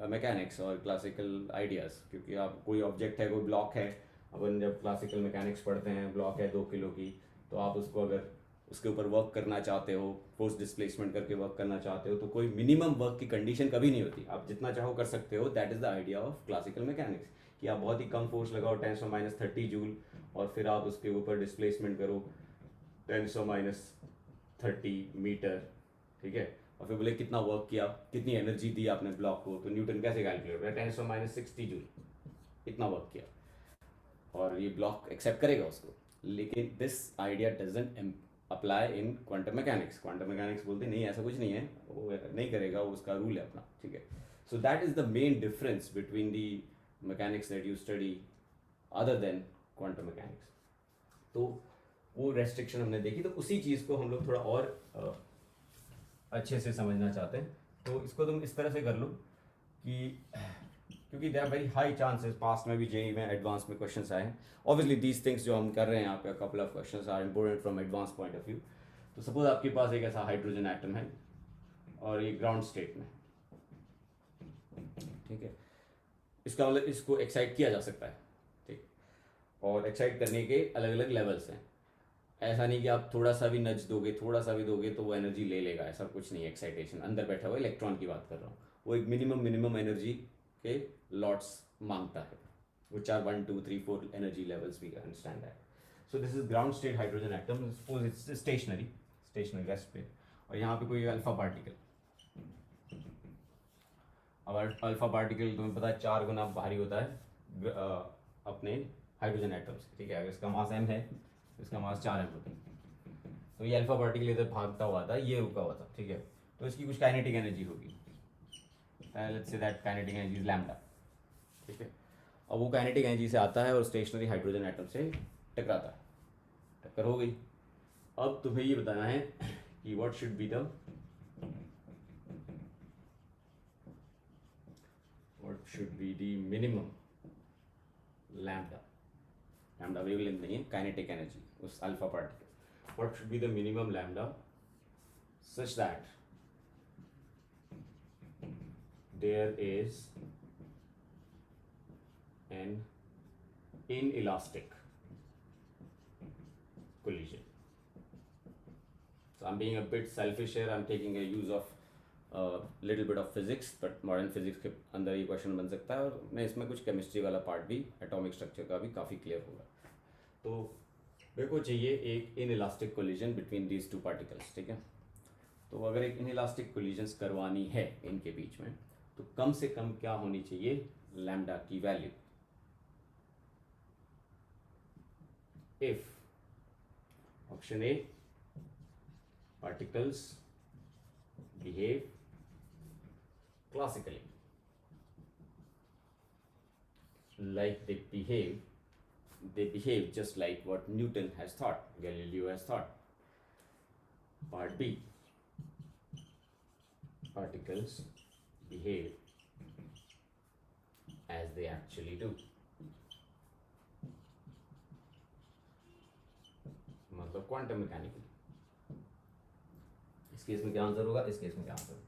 mechanics or classical ideas, क्योंकि आप कोई ऑब्जेक्ट है, कोई ब्लॉक है, अपन जब क्लासिकल मैकेनिक्स पढ़ते हैं, ब्लॉक है 2 किलो की, तो आप उसको अगर उसके ऊपर वर्क करना चाहते हो, फोर्स डिस्प्लेसमेंट करके वर्क करना चाहते हो, तो कोई मिनिमम वर्क की कंडीशन कभी नहीं होती, आप जितना चाहो कर सकते हो। That is the idea of classical mechanics, कि आप बहुत ही कम फोर्स लगाओ 10⁻³ जूल, और फिर आप उसके ऊपर डिस्प्लेसमेंट करो 10⁻³ मीटर। ठीक है, और फिर बोले कितना वर्क किया, कितनी एनर्जी दी आपने ब्लॉक को, तो न्यूटन कैसे कैलकुलेट करेगा, 10⁻60 जूल, इतना वर्क किया, और ये ब्लॉक एक्सेप्ट करेगा उसको। लेकिन this idea doesn't apply in quantum mechanics. Quantum mechanics बोलते नहीं, ऐसा कुछ नहीं है, वो नहीं करेगा, वो उसका रूल है अपना। ठीक है, so that is the main difference between the mechanics that you study other than quantum mechanics. तो वो रेस्ट्रिक्शन हमने देखी, तो उसी चीज़ को हम लोग थोड़ा और अच्छे से समझना चाहते हैं। तो इसको तुम इस तरह से कर लो कि, क्योंकि they are very high chances, past में भी जेई में एडवांस में क्वेश्चंस आए हैं। ऑब्वियसली दीज थिंग्स जो हम कर रहे हैं यहाँ पे, couple of questions are important from advance point of view. तो सपोज आपके पास एक ऐसा हाइड्रोजन एटम है और ये ग्राउंड स्टेट में, ठीक है, इसका मतलब इसको एक्साइट किया जा सकता है। ठीक, और एक्साइट करने के अलग अलग लेवल्स हैं। ऐसा नहीं कि आप थोड़ा सा भी नच दोगे, थोड़ा सा भी दोगे तो वो एनर्जी ले लेगा, ऐसा कुछ नहीं है। एक्साइटेशन अंदर बैठा हुआ इलेक्ट्रॉन की बात कर रहा हूँ, वो एक मिनिमम एनर्जी के लॉट्स मांगता है, which are 1 2 3 4 energy levels, we understand that. So this is ground state hydrogen atom, suppose it's stationary rest पे, और यहाँ पे कोई अल्फा पार्टिकल। अब अल्फा पार्टिकल तुम्हें पता है 4 गुना भारी होता है अपने हाइड्रोजन एटम से। ठीक है, अगर इसका मास m है, इसका मास 4m होता है, तो ये अल्फा पार्टिकल इधर भागता हुआ था, ये रुका हुआ था। ठीक है, तो इसकी कुछ काइनेटिक एनर्जी होगी, let's say that kinetic energy is lambda. ठीक है, अब वो काइनेटिक एनर्जी से आता है और स्टेशनरी हाइड्रोजन एटम से टकराता है, टक्कर हो गई। अब तुम्हें ये बताना है कि what should be the minimum lambda wavelength नहीं है, काइनेटिक एनर्जी उस alpha particle. What should be the minimum lambda such that there is an inelastic collision. So I'm being a bit selfish here. I'm taking a use of little bit of physics, but modern physics के अंदर ये क्वेश्चन बन सकता है, और मैं इसमें कुछ केमिस्ट्री वाला पार्ट भी, एटॉमिक स्ट्रक्चर का भी काफ़ी क्लियर होगा। तो मेरे को चाहिए एक inelastic collision between these two particles. ठीक है, तो अगर एक इनइलास्टिक कोलिजन्स करवानी है इनके बीच में, तो कम से कम क्या होनी चाहिए लैम्डा की value. If option A, particles behave classically like they behave just like what Newton has thought, Galileo has thought. Part B, particles behave as they actually do, मतलब क्वांटम मैकेनिकल। इस केस में क्या आंसर होगा, इस केस में क्या आंसर होगा?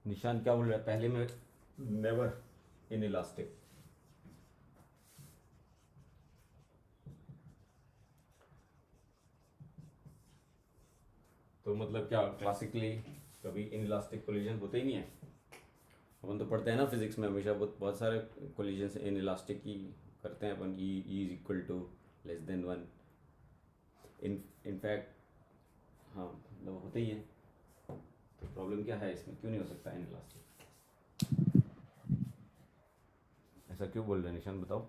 निशान क्या बोल रहा है पहले में? Never in elastic. तो मतलब क्या क्लासिकली कभी इन इलास्टिक कोलिजन होते ही नहीं है? अपन तो पढ़ते हैं ना फिजिक्स में हमेशा बहुत बहुत सारे कोलिजन इन इलास्टिक की करते हैं अपन। E is equal to less than one. In fact हाँ मतलब होते ही है। तो प्रॉब्लम क्या है इसमें, क्यों नहीं हो सकता इन इलास्टिक? ऐसा क्यों बोल रहे हैं निशान, बताओ।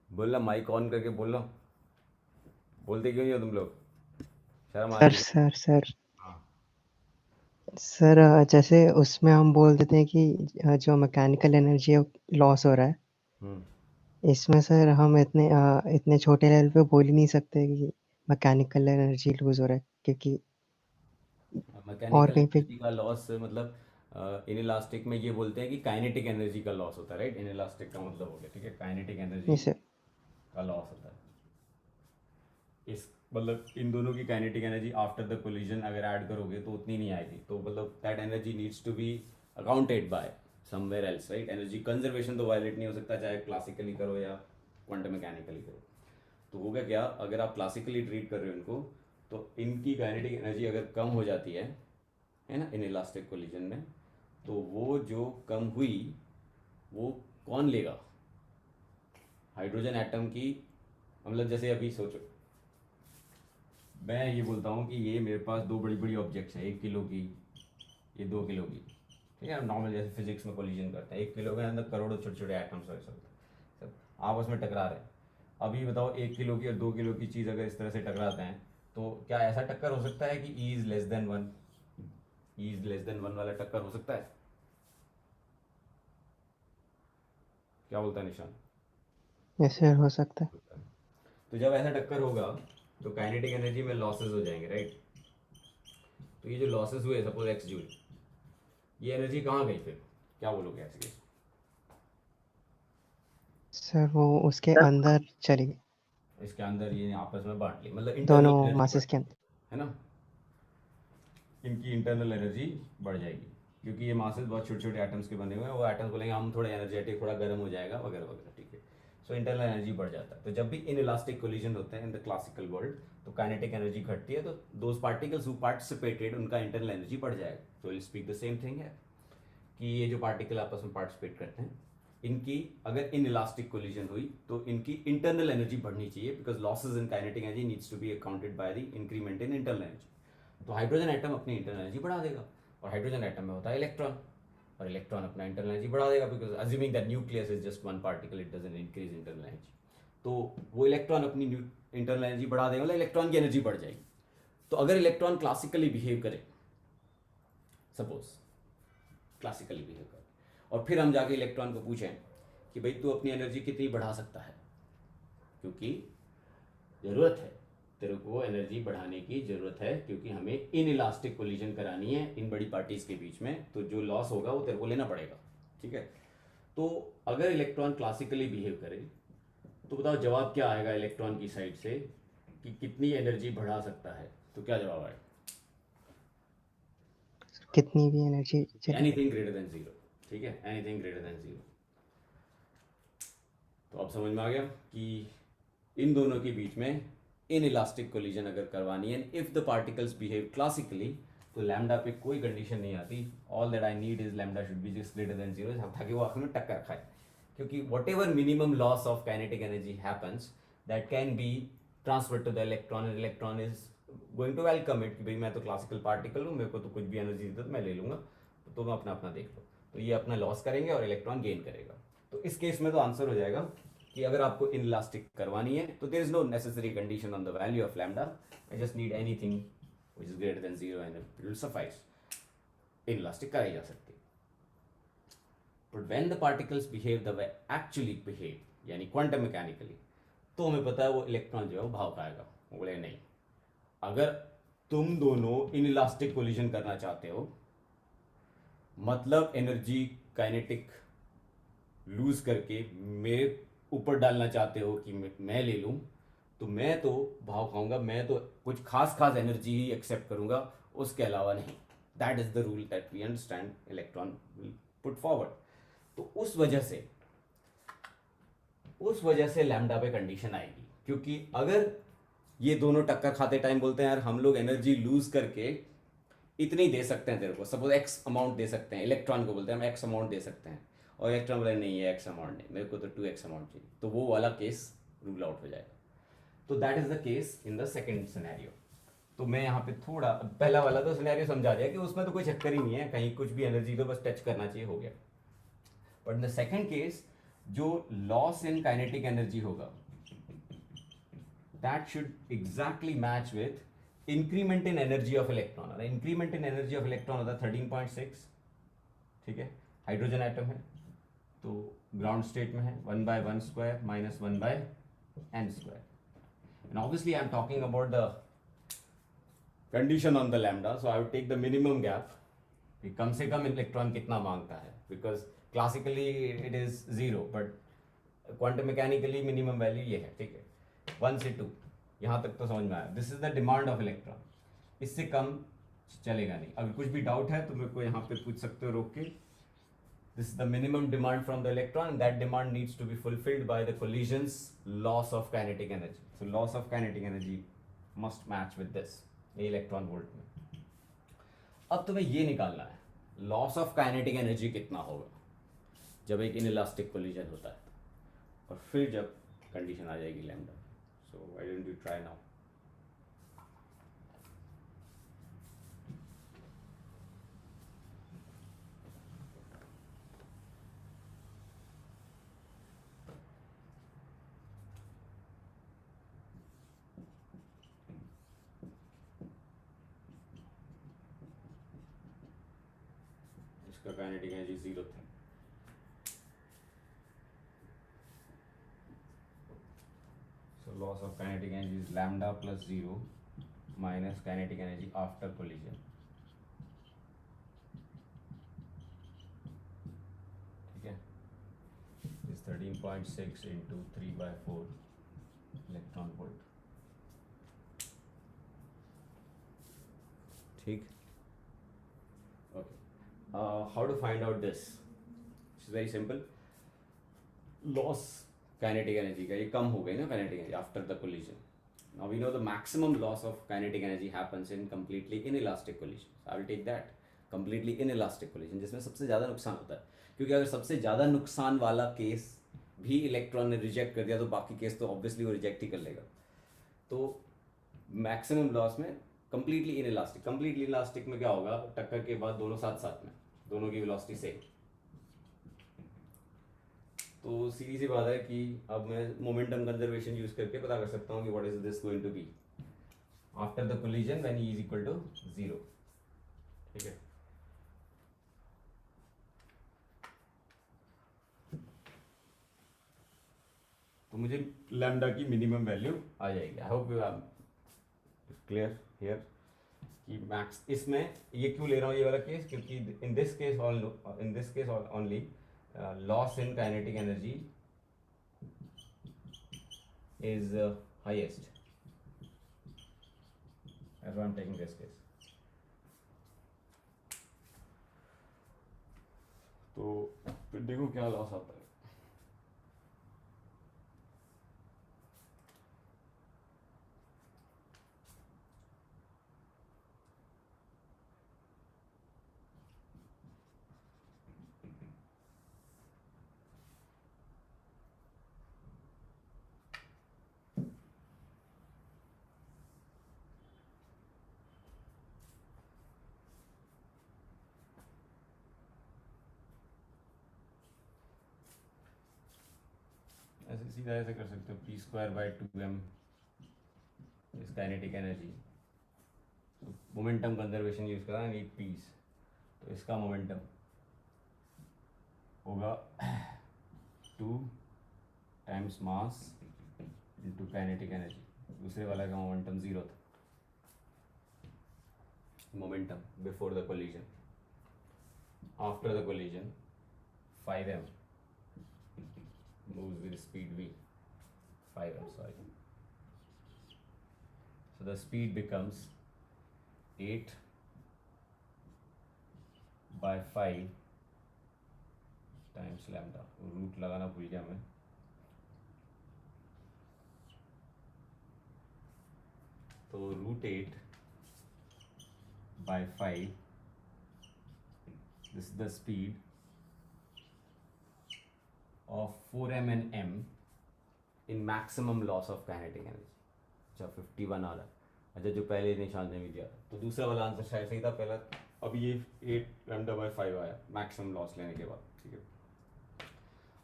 बोलना, माइक ऑन करके बोलना। बोलते क्यों नहीं हो तुम लोग? शर्म आ सर रही है? सर सर हाँ। सर जैसे उसमें हम बोल देते हैं कि जो मैकेनिकल एनर्जी है लॉस हो रहा है, हम्म। इसमें सर हम इतने छोटे लेवल पे बोल ही नहीं सकते कि मैकेनिकल एनर्जी लूज हो रहा है, क्योंकि और मैकेनिकल कहीं पे एनर्जी का लॉस मतलब इन इलास्टिक में ये बोलते हैं कि काइनेटिक एनर्जी का लॉस होता है, राइट? इन इलास्टिक का मतलब हो गया, ठीक है, काइनेटिक एनर्जी नहीं सर। का लॉस होता है। इस मतलब इन दोनों की kinetic energy after the collision अगर ऐड करोगे तो उतनी नहीं आएगी। तो मतलब that energy needs to be accounted by somewhere else, right? Energy conservation तो वायलेट नहीं हो सकता, चाहे क्लासिकली करो या क्वांटम मैकेनिकली करो। तो होगा क्या, अगर आप क्लासिकली ट्रीट कर रहे हो इनको, तो इनकी काइनेटिक एनर्जी अगर कम हो जाती है ना, इन इलास्टिक कोलिजन में, तो वो जो कम हुई वो कौन लेगा? हाइड्रोजन एटम की। मतलब जैसे अभी सोचो, मैं ये बोलता हूँ कि ये मेरे पास दो बड़ी बड़ी ऑब्जेक्ट्स हैं, 1 किलो की, ये 2 किलो की, ठीक है। नॉर्मल जैसे फिजिक्स में कोलिजन करते हैं, 1 किलो के अंदर करोड़ों छोटे छोटे एटम्स और सब आपस में टकरा रहे हैं। अभी बताओ 1 किलो की और 2 किलो की चीज़ अगर इस तरह से टकराते हैं, तो क्या ऐसा टक्कर हो सकता है कि E is less than one? E is less than one वाला टक्कर हो सकता है? क्या बोलता है निशान? ऐसे हो सकता है। तो जब ऐसा टक्कर होगा तो काइनेटिक एनर्जी में लॉसेस हो जाएंगे, राइट? तो ये जो लॉसेस हुए सपोज एक्स जूल, ये एनर्जी कहाँ गई फिर? क्या बोलोगे ऐसे केस? सर वो उसके अंदर चली गई, इसके अंदर ये आपस में बांट ली, मतलब इंटरनल दोनों एनर्जी बढ़ मासेस के अंदर। है ना? इनकी इंटरनल एनर्जी बढ़ जाएगी, क्योंकि ये मासेस बहुत छोटे छोटे एटम्स के बने हुए हैं। वो एटम्स बोलेंगे हम थोड़ा एनर्जेटिक, थोड़ा गर्म हो जाएगा वगैरह वगैरह, ठीक है। सो इंटरनल एनर्जी बढ़ जाता है। तो जब भी इन इलास्टिक कोलिजन होते हैं इन द क्लासिकल वर्ल्ड, तो काइनेटिक एनर्जी घटती है, तो दोज पार्टिकल्स हु पार्टिसिपेटेड उनका इंटरनल एनर्जी बढ़ जाएगा। तो will speak the same thing है कि ये जो पार्टिकल आपस में पार्टिसिपेट करते हैं, इनकी अगर इन इलास्टिक कोलिजन हुई तो इनकी इंटरनल एनर्जी बढ़नी चाहिए, because losses in kinetic energy needs to be accounted by the increment in internal energy. तो हाइड्रोजन एटम अपनी इंटरनल एनर्जी बढ़ा देगा, और हाइड्रोजन एटम में होता है इलेक्ट्रॉन, और इलेक्ट्रॉन अपना इंटरनल एनर्जी बढ़ा देगा, because assuming that nucleus is just one particle, it doesn't increase internal energy. तो वो इलेक्ट्रॉन अपनी इंटरनल एनर्जी बढ़ा देगा, मतलब इलेक्ट्रॉन की एनर्जी बढ़ जाएगी। तो अगर इलेक्ट्रॉन क्लासिकली बिहेव करे, सपोज क्लासिकली बिहेव करे, और फिर हम जाके इलेक्ट्रॉन को पूछें कि भाई तू अपनी एनर्जी कितनी बढ़ा सकता है, क्योंकि ज़रूरत है, तेरे को एनर्जी बढ़ाने की ज़रूरत है, क्योंकि हमें इन इलास्टिक कोलिजन करानी है इन बड़ी पार्टीज के बीच में, तो जो लॉस होगा वो तेरे को लेना पड़ेगा, ठीक है। तो अगर इलेक्ट्रॉन क्लासिकली बिहेव करे, तो बताओ जवाब क्या आएगा इलेक्ट्रॉन की साइड से कि कितनी एनर्जी बढ़ा सकता है? तो क्या जवाब आएगा? कितनी भी एनर्जी चली। एनीथिंग ग्रेटर देन जीरो, ठीक है, एनीथिंग ग्रेटर देन जीरो। तो अब समझ में आ गया कि इन दोनों के बीच में इन इलास्टिक कोलिजन अगर करवानी है, if the particles behave classically, तो लैम्डा पे कोई कंडीशन नहीं आती। All that I need is lambda should be just greater than zero, ताकि वो आखिर में टक्कर खाए। क्योंकि whatever minimum loss of kinetic energy happens, that can be transfer to the electron, and electron is going to welcome it कि भाई मैं तो क्लासिकल पार्टिकल हूँ, मेरे को तो कुछ भी एनर्जी दी तो मैं ले लूँगा, तो तुम अपना अपना देख लो। तो ये अपना लॉस करेंगे और इलेक्ट्रॉन गेन करेगा। तो इस केस में तो आंसर हो जाएगा कि अगर आपको इन इलास्टिक करवानी है, तो there is no necessary condition on the value of lambda, I just need anything which is greater than zero and it will suffice. Inelastic कराई जा सकती है। But when the particles behave the way actually behave, यानी क्वांटम मैकेनिकली, तो हमें पता है वो इलेक्ट्रॉन जो है वो भाव खाएगा। वो बोले नहीं, अगर तुम दोनों इन इलास्टिक कोलिजन करना चाहते हो, मतलब एनर्जी काइनेटिक लूज करके मेरे ऊपर डालना चाहते हो कि मैं ले लूँ, तो मैं तो भाव खाऊंगा, मैं तो कुछ खास खास एनर्जी ही एक्सेप्ट करूंगा, उसके अलावा नहीं. That is the rule that we understand electron will put forward. तो उस वजह से लैम्डा पे कंडीशन आएगी, क्योंकि अगर ये दोनों टक्कर खाते टाइम बोलते हैं यार हम लोग एनर्जी लूज करके इतनी दे सकते हैं तेरे को, सपोज एक्स अमाउंट दे सकते हैं, इलेक्ट्रॉन को बोलते हैं हम एक्स अमाउंट दे सकते हैं, और इलेक्ट्रॉन बोले नहीं है एक्स अमाउंट नहीं, मेरे को तो 2x अमाउंट चाहिए, तो वो वाला केस रूल आउट हो जाएगा. तो that is the case in the second scenario. तो मैं यहाँ पे थोड़ा पहला वाला तो सिनेरियो समझा दिया कि उसमें तो कोई चक्कर ही नहीं है, कहीं कुछ भी एनर्जी तो बस टच करना चाहिए, हो गया. But in the second case जो लॉस इन काइनेटिक एनर्जी होगा that should exactly match with increment in energy of electron. और increment in energy of electron होता है 13.6. ठीक है, हाइड्रोजन एटम है तो ग्राउंड स्टेट में है 1/1 square minus 1/n square. And obviously I am talking about the condition on the lambda, so I would take the minimum gap कि कम से कम इलेक्ट्रॉन कितना मांगता है, because classically it is 0 but quantum mechanically minimum value ये है. ठीक है, 1 से 2, यहाँ तक तो समझ में आया. This is the demand of electron, इससे कम चलेगा नहीं. अगर कुछ भी डाउट है तो मेरे को यहाँ पे पूछ सकते हो रोक के. This is the minimum demand from the electron and that demand needs to be fulfilled by the collisions loss of kinetic energy. So loss of kinetic energy must match with this, ये इलेक्ट्रॉन वोल्ट में. अब तुम्हें ये निकालना है लॉस ऑफ काइनेटिक एनर्जी कितना होगा जब एक इनइलास्टिक कोलिजन होता है, और फिर जब कंडीशन आ जाएगी lambda. So why don't you try now? इसका काइनेटिक एनर्जी 0 था. So loss of kinetic energy is lambda plus 0 minus kinetic energy after collision. ठीक है, is 13.6 into 3/4 electron volt. ठीक. Okay. How to find out this? It's very simple. Loss kinetic energy का ये कम हो गई ना, kinetic energy after the collision. Now we know the maximum loss of kinetic energy happens in completely inelastic collision. I will take that completely inelastic collision, जिसमें सबसे ज़्यादा नुकसान होता है, क्योंकि अगर सबसे ज़्यादा नुकसान वाला केस भी इलेक्ट्रॉन ने रिजेक्ट कर दिया तो बाकी केस तो ऑब्वियसली वो रिजेक्ट ही कर लेगा. तो मैक्सिमम लॉस में कंप्लीटली इनइलास्टिक में क्या होगा, टक्कर के बाद दोनों साथ साथ में, दोनों की वेलोसिटी सेम. तो सीधी सी बात है कि अब मैं मोमेंटम कंजर्वेशन यूज करके पता कर सकता हूँ कि what is this going to be after the collision when E is equal to 0. ठीक है, तो मुझे लैम्डा की मिनिमम वैल्यू आ जाएगी. I hope you are clear here कि मैक्स. इसमें ये क्यों ले रहा हूँ ये वाला केस, क्योंकि in this case only loss in kinetic energy is highest as I'm taking this case. तो फिर देखो क्या लॉस आता है. ऐसे सीधा ऐसे कर सकते हो, p²/2m is kinetic energy. Momentum conservation use करा, नीड पीस, तो इसका मोमेंटम होगा 2 times mass into kinetic energy. दूसरे वाला का मोमेंटम 0 था, momentum before the collision. after the collision 5m moves with speed v, 5m, sorry. So the speed becomes 8 by 5 times lambda. Root लगाना भूल गया मैं. तो √8 by 5, this is the speed of 4m and m in maximum loss of kinetic energy. अच्छा 51 आ रहा है. अच्छा जो पहले निशान ने भी दिया था, तो दूसरा वाला आंसर शायद सही था पहला. अब ये 8 लैम्डा बाय 5 आया मैक्सिमम लॉस लेने के बाद. ठीक है,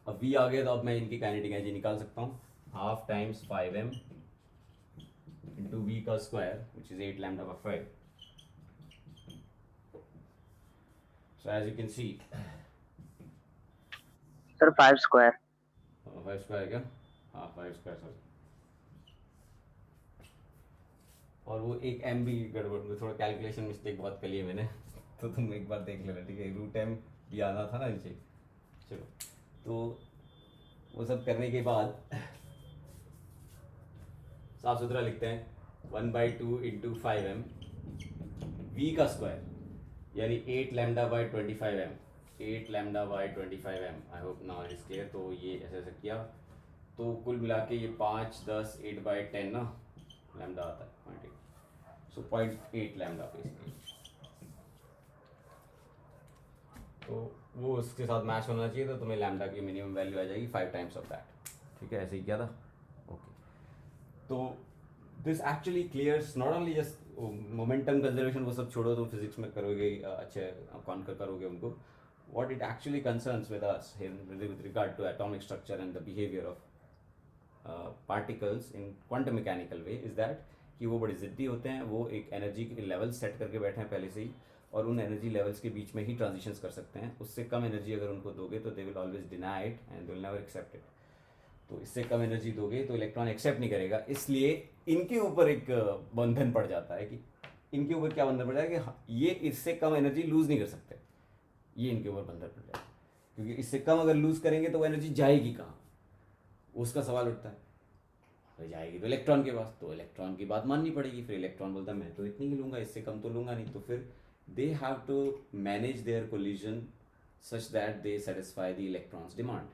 अब v आ गया, तो अब मैं इनकी काइनेटिक एनर्जी निकाल सकता हूँ. Half times 5m into v का square which is 8 lambda by 5. So as you can see, sir 5 square. 5 square क्या? हाँ 5 स्क्वायर सॉरी. और वो एक m भी गड़बड़, थोड़ा कैलकुलेशन मिस्टेक बहुत कर लिए मैंने. तो तुम एक बार देख लेना, ठीक है. √m भी आना था ना नीचे. चलो, तो वो सब करने के बाद साफ सुथरा लिखते हैं 1/2 इंटू 5m v का स्क्वायर यानी 8 lambda by 25m. 8 lambda by 25m. I hope now is clear. तो ये ऐसे ऐसे किया, तो कुल मिला के ये 5 10 8/10 ना लैम्डा आता है 0.8. सो 0.8 लैम्डा बेसिकली. तो वो उसके साथ मैच होना चाहिए, तो तुम्हें लैम्डा की मिनिमम वैल्यू आ जाएगी 5 टाइम्स ऑफ दैट. ठीक है, ऐसे ही किया था. ओके, तो this actually clears not only just momentum conservation, वो सब छोड़ो, तुम फिजिक्स में करोगे अच्छे कॉन्कर करोगे उनको. What it actually concerns with us with regard to atomic structure and the behaviour of particles in quantum mechanical way is that कि वो बड़े ज़िद्दी होते हैं. वो एक एनर्जी के लेवल सेट करके बैठे हैं पहले से ही, और उन एनर्जी लेवल्स के बीच में ही ट्रांजिशंस कर सकते हैं. उससे कम एनर्जी अगर उनको दोगे तो they will always deny it and they will never accept it. तो इससे कम एनर्जी दोगे तो इलेक्ट्रॉन एक्सेप्ट नहीं करेगा. इसलिए इनके ऊपर एक बंधन पड़ जाता है कि इनके ऊपर क्या बंधन पड़ जाएगा कि ये इससे कम एनर्जी लूज नहीं कर सकते. ये इनके ऊपर बंधन पड़ जाएगा, क्योंकि इससे कम अगर लूज करेंगे तो वो एनर्जी जाएगी कहाँ, उसका सवाल उठता है. तो जाएगी तो इलेक्ट्रॉन के पास, तो इलेक्ट्रॉन की बात माननी पड़ेगी. फिर इलेक्ट्रॉन बोलता है मैं तो इतनी ही लूँगा, इससे कम तो लूँगा नहीं. तो फिर they have to manage their collision such that they satisfy the electron's demand.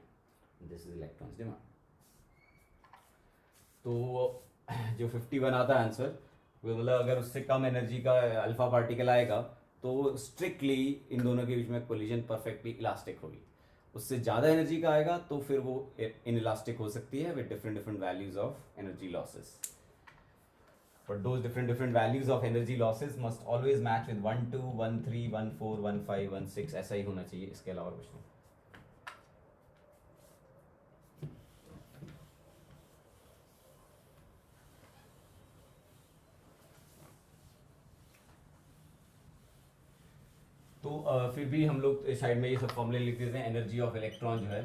This is electron's demand. तो जो 51 आता है आंसर, वो मतलब अगर उससे कम एनर्जी का अल्फा पार्टिकल आएगा तो स्ट्रिक्टली इन दोनों के बीच में कोलिजन परफेक्टली इलास्टिक होगी. उससे ज़्यादा एनर्जी का आएगा तो फिर वो इन इलास्टिक हो सकती है with different different values of energy losses. But those different different values of energy losses must always match with 1 2 1 3 1 4 1 5 1 6. ऐसा ही होना चाहिए, इसके अलावा कुछ नहीं. तो फिर भी हम लोग साइड में ये सब फॉर्मूले लिख देते हैं. एनर्जी ऑफ इलेक्ट्रॉन जो है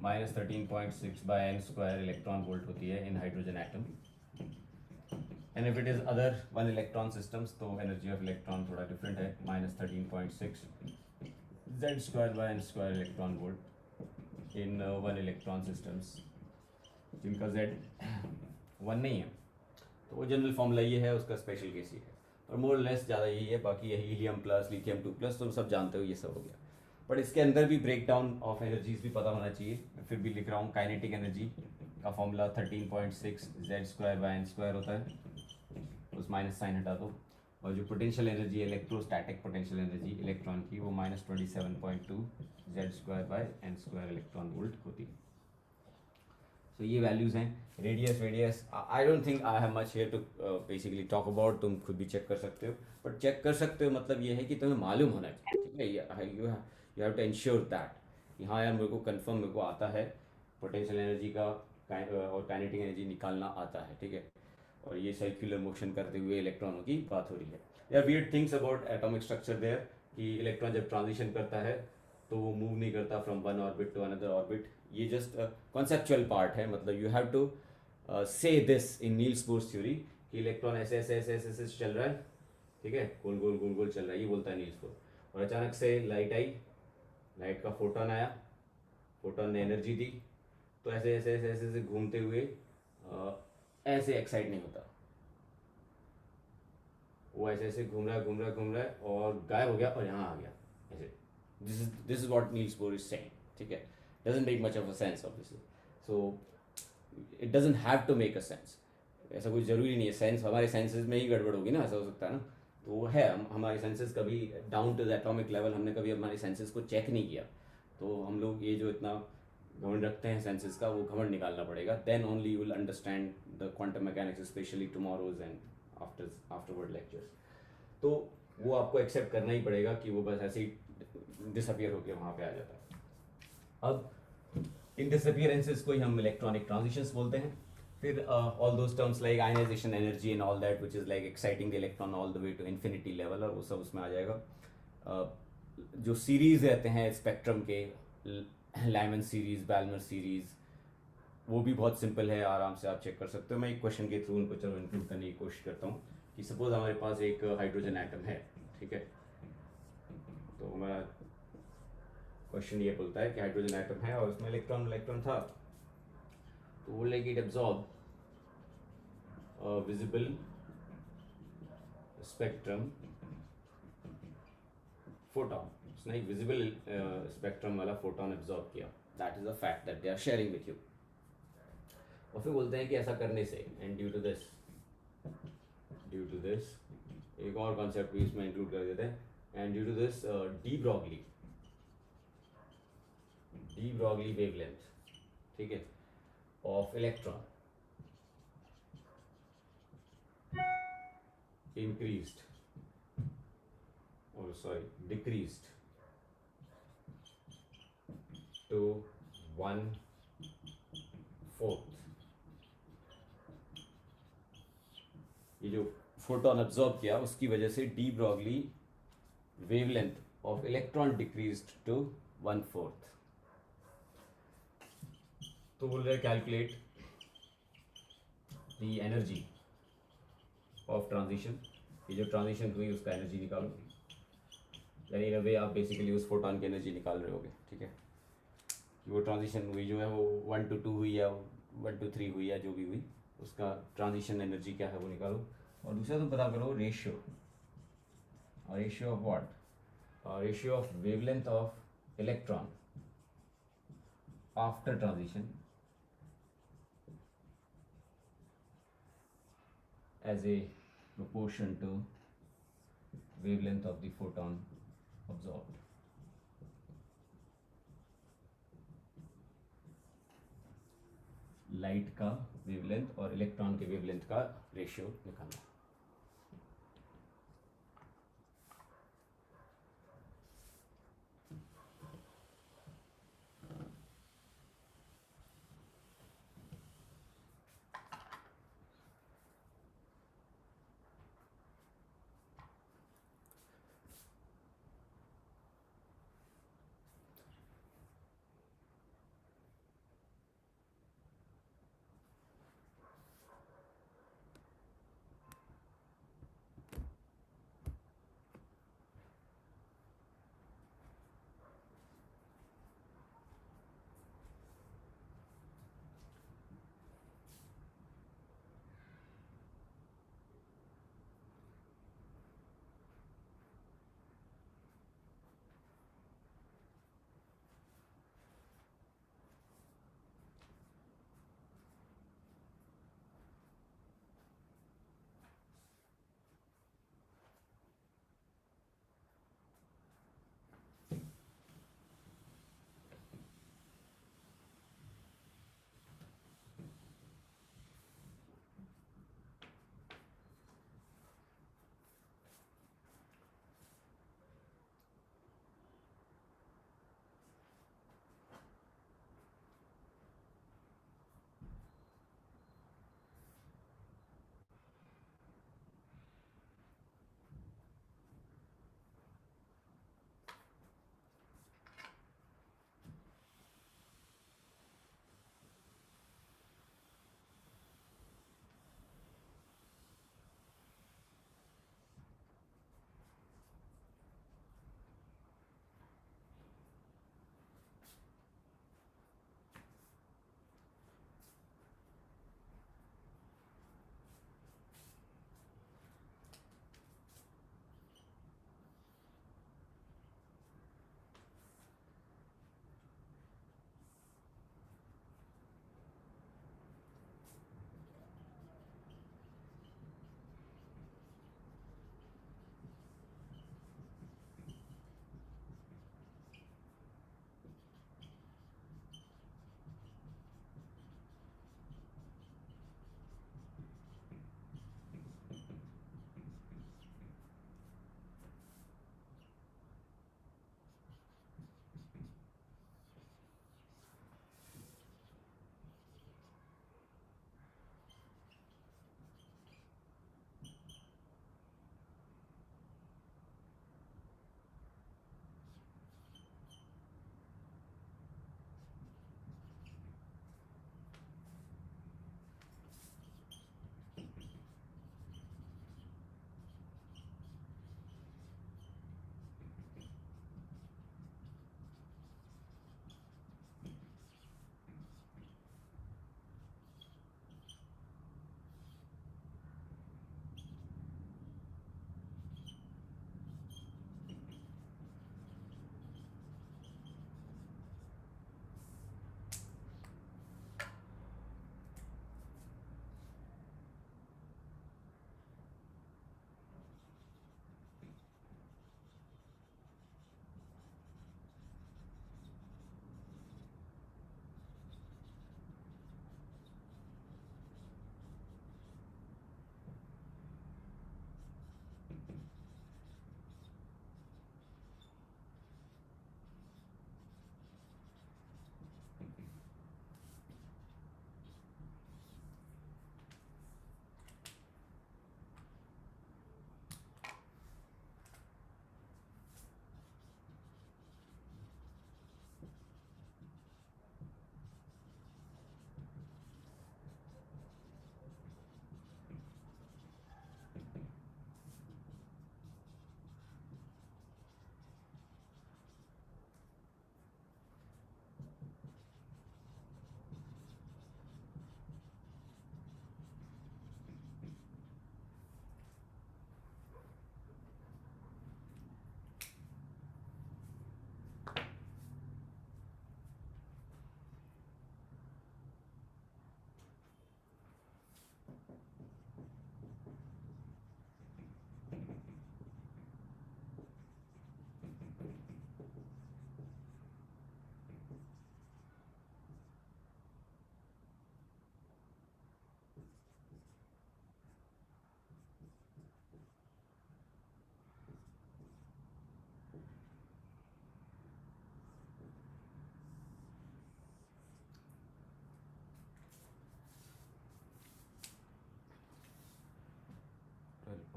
-13.6 by n square electron volt होती है in hydrogen atom. And if it is other one electron systems तो एनर्जी ऑफ इलेक्ट्रॉन थोड़ा डिफरेंट है. -13.6 z square by n square electron volt in one electron systems जिनका z 1 नहीं है. तो वो जनरल फॉर्मूला ये है, उसका स्पेशल केस ये है. और मोर लेस ज़्यादा यही है. बाकी यही हीलियम प्लस लिथियम 2+ तो सब जानते हो, ये सब हो गया. बट इसके अंदर भी ब्रेक डाउन ऑफ एनर्जीज भी पता होना चाहिए. मैं फिर भी लिख रहा हूँ. काइनेटिक एनर्जी का formula 13.6 z square by n square होता है. उस माइनस साइन हटा दो. और जो पोटेंशियल एनर्जी है, इलेक्ट्रोस्टैटिक पोटेंशियल एनर्जी इलेक्ट्रॉन की, वो -27.2 z square by n square electron volt होती है. तो ये वैल्यूज़ हैं. Radius I don't think I have much here to basically talk about. तुम खुद भी चेक कर सकते हो. बट चेक कर सकते हो मतलब ये है कि तुम्हें मालूम होना चाहिए. ठीक है, you have to ensure that कि हाँ यार मेरे को कंफर्म मेरे को आता है पोटेंशियल एनर्जी का और काइनेटिक एनर्जी निकालना आता है. ठीक है, और ये सर्कुलर मोशन करते हुए इलेक्ट्रॉनों की बात हो रही है. There are weird things about atomic structure there कि इलेक्ट्रॉन जब ट्रांजिशन करता है तो वो मूव नहीं करता from one orbit to another orbit. ये जस्ट कॉन्सेप्चुअल पार्ट है. मतलब you have to say this in Niels Bohr's theory कि इलेक्ट्रॉन ऐसे ऐसे ऐसे ऐसे ऐसे चल रहा है. ठीक है, गोल गोल गोल गोल चल रहा है, ये बोलता है नील्स बोर. और अचानक से लाइट आई लाइट का फोटोन आया, फोटोन ने एनर्जी दी, तो ऐसे ऐसे ऐसे ऐसे ऐसे घूमते हुए ऐसे एक्साइट नहीं होता, वो ऐसे ऐसे घूम रहा है घूम रहा है घूम रहा है और गायब हो गया और यहाँ आ गया ऐसे. This is what Niels Bohr is saying. ठीक है, doesn't make much of a sense obviously. So it doesn't have to make a sense. ऐसा कोई ज़रूरी नहीं है सेंस हमारे सेंसेस में ही गड़बड़ होगी ना, ऐसा हो सकता है ना. तो वो है हमारे सेंसेस कभी down to the atomic level हमने कभी हमारे सेंसेस को चेक नहीं किया. तो हम लोग ये जो इतना घमंड रखते हैं सेंसेस का, वो घमंड निकालना पड़ेगा. Then only you will understand the quantum mechanics, specially tomorrow's and afterward lectures. तो वो आपको एक्सेप्ट करना ही पड़ेगा कि वो बस ऐसे ही डिसअपियर होकर वहाँ पे आ जाता है. अब इन डिसअपियरेंसेस को ही हम इलेक्ट्रॉनिक ट्रांजिशंस बोलते हैं. फिर all those terms like ionisation energy and all that which is like exciting the electron all the way to infinity level, और वो सब उसमें आ जाएगा. जो सीरीज़ रहते हैं स्पेक्ट्रम के, लाइमन सीरीज़, बैल्मर सीरीज़, वो भी बहुत सिंपल है, आराम से आप चेक कर सकते हो. मैं एक क्वेश्चन के थ्रू उनको चलो इंक्लूड करने की कोशिश करता हूँ कि सपोज हमारे पास एक हाइड्रोजन एटम है. ठीक है, तो हमारा क्वेश्चन ये बोलता है कि हाइड्रोजन एटम है और उसमें इलेक्ट्रॉन इलेक्ट्रॉन था, तो वो like it absorb visible spectrum photon. उसने एक विजिबल स्पेक्ट्रम वाला फोटोन एब्जॉर्ब किया. That is a fact that they are sharing with you. और फिर बोलते हैं कि ऐसा करने से एंड ड्यू टू दिस एक और कॉन्सेप्ट भी इसमें इंक्लूड कर देते हैं. And due to this de Broglie wavelength, ठीक है, of electron increased or sorry decreased to 1/4. ये जो फोटोन अब्जॉर्ब किया उसकी वजह से de Broglie wavelength of electron decreased to 1/4. तो बोल रहे calculate the energy of transition. ये जो ट्रांजिशन हुई उसका एनर्जी निकालो. यानी इन वे आप बेसिकली उस फोटोन की एनर्जी निकाल रहे होगे. ठीक है, कि वो ट्रांजिशन हुई जो है वो 1 to 2 हुई या 1 to 3 हुई या जो भी हुई, उसका ट्रांजिशन एनर्जी क्या है वो निकालो. और दूसरा तुम पता करो ratio of what, ratio of wavelength of electron after transition as a proportion to wavelength of the photon absorbed. Light का वेवलेंथ और इलेक्ट्रॉन के वेवलेंथ का रेशियो निकालना.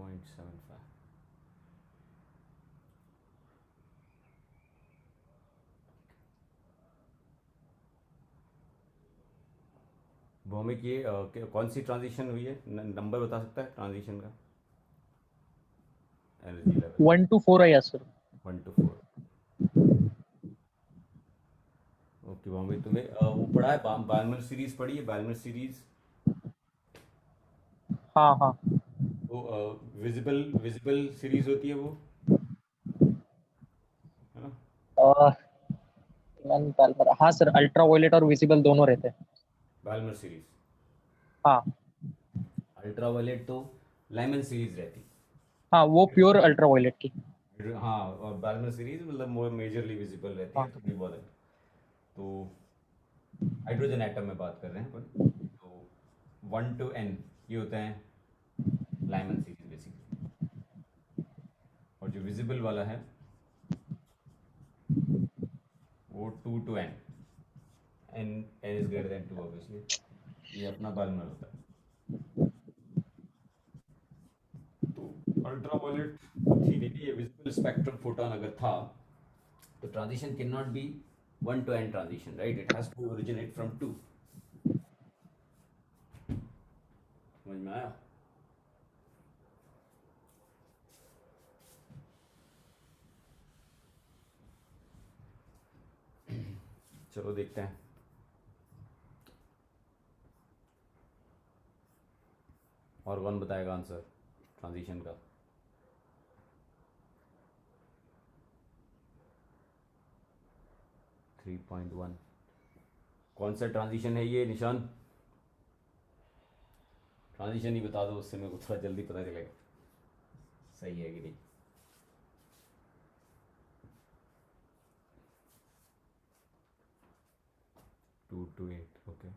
3.75. भौमिक ये कौन सी ट्रांजिशन हुई है, नंबर बता सकता है ट्रांजिशन का, एनर्जी लेवल? 1 to 4 आया सर। 1 to 4. ओके भौमिक, तुम्हें वो पढ़ा है, बाल्मर सीरीज पढ़ी है, बाल्मर सीरीज? हाँ हाँ वो विजिबल विजिबल सीरीज होती है वो, है ना? हाँ सर, अल्ट्रा वायलेट और विजिबल दोनों रहते हैं। Balmer series. हाँ अल्ट्रा वायलेट तो लाइमन सीरीज रहती। हाँ, वो प्योर अल्ट्रा वायलेट की। हाँ, और बाल्मर सीरीज मतलब मोर मेजरली विजिबल रहती है, हाँ। थोड़ी बहुत है। तो हाइड्रोजन एटम में बात कर रहे हैं अपन। तो 1 to n ये होता है लाइमन सीरीज बेसिकली, और जो विजिबल वाला है वो 2 to n, n is greater than 2 obviously, ये अपना बाल्मर होता है। तो अल्ट्रा वायलेट तो थी नहीं, ये विजिबल स्पेक्ट्रम फोटोन अगर था तो transition can not be 1 to n transition, right? It has to originate from 2. समझ में आया? चलो देखते हैं। और कौन बताएगा आंसर ट्रांजिशन का? थ्री पॉइंट वन कौन सा ट्रांजिशन है ये निशान? ट्रांजिशन ही बता दो, उससे मेरे को थोड़ा जल्दी पता चलेगा सही है कि नहीं। Two two eight, okay.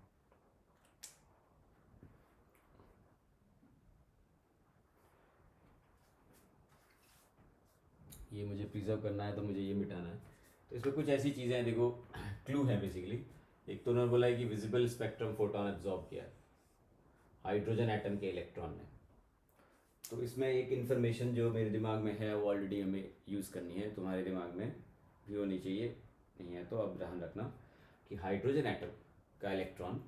ये मुझे प्रिजर्व करना है तो मुझे ये मिटाना है। तो इसमें कुछ ऐसी चीज़ें हैं, देखो क्लू है बेसिकली। एक तो उन्होंने बोला है कि विजिबल स्पेक्ट्रम फोटोन एब्जॉर्ब किया है हाइड्रोजन एटम के इलेक्ट्रॉन ने। तो इसमें एक इन्फॉर्मेशन जो मेरे दिमाग में है वो ऑलरेडी हमें यूज़ करनी है, तुम्हारे दिमाग में भी होनी चाहिए, नहीं है तो अब ध्यान रखना कि हाइड्रोजन एटम का इलेक्ट्रॉन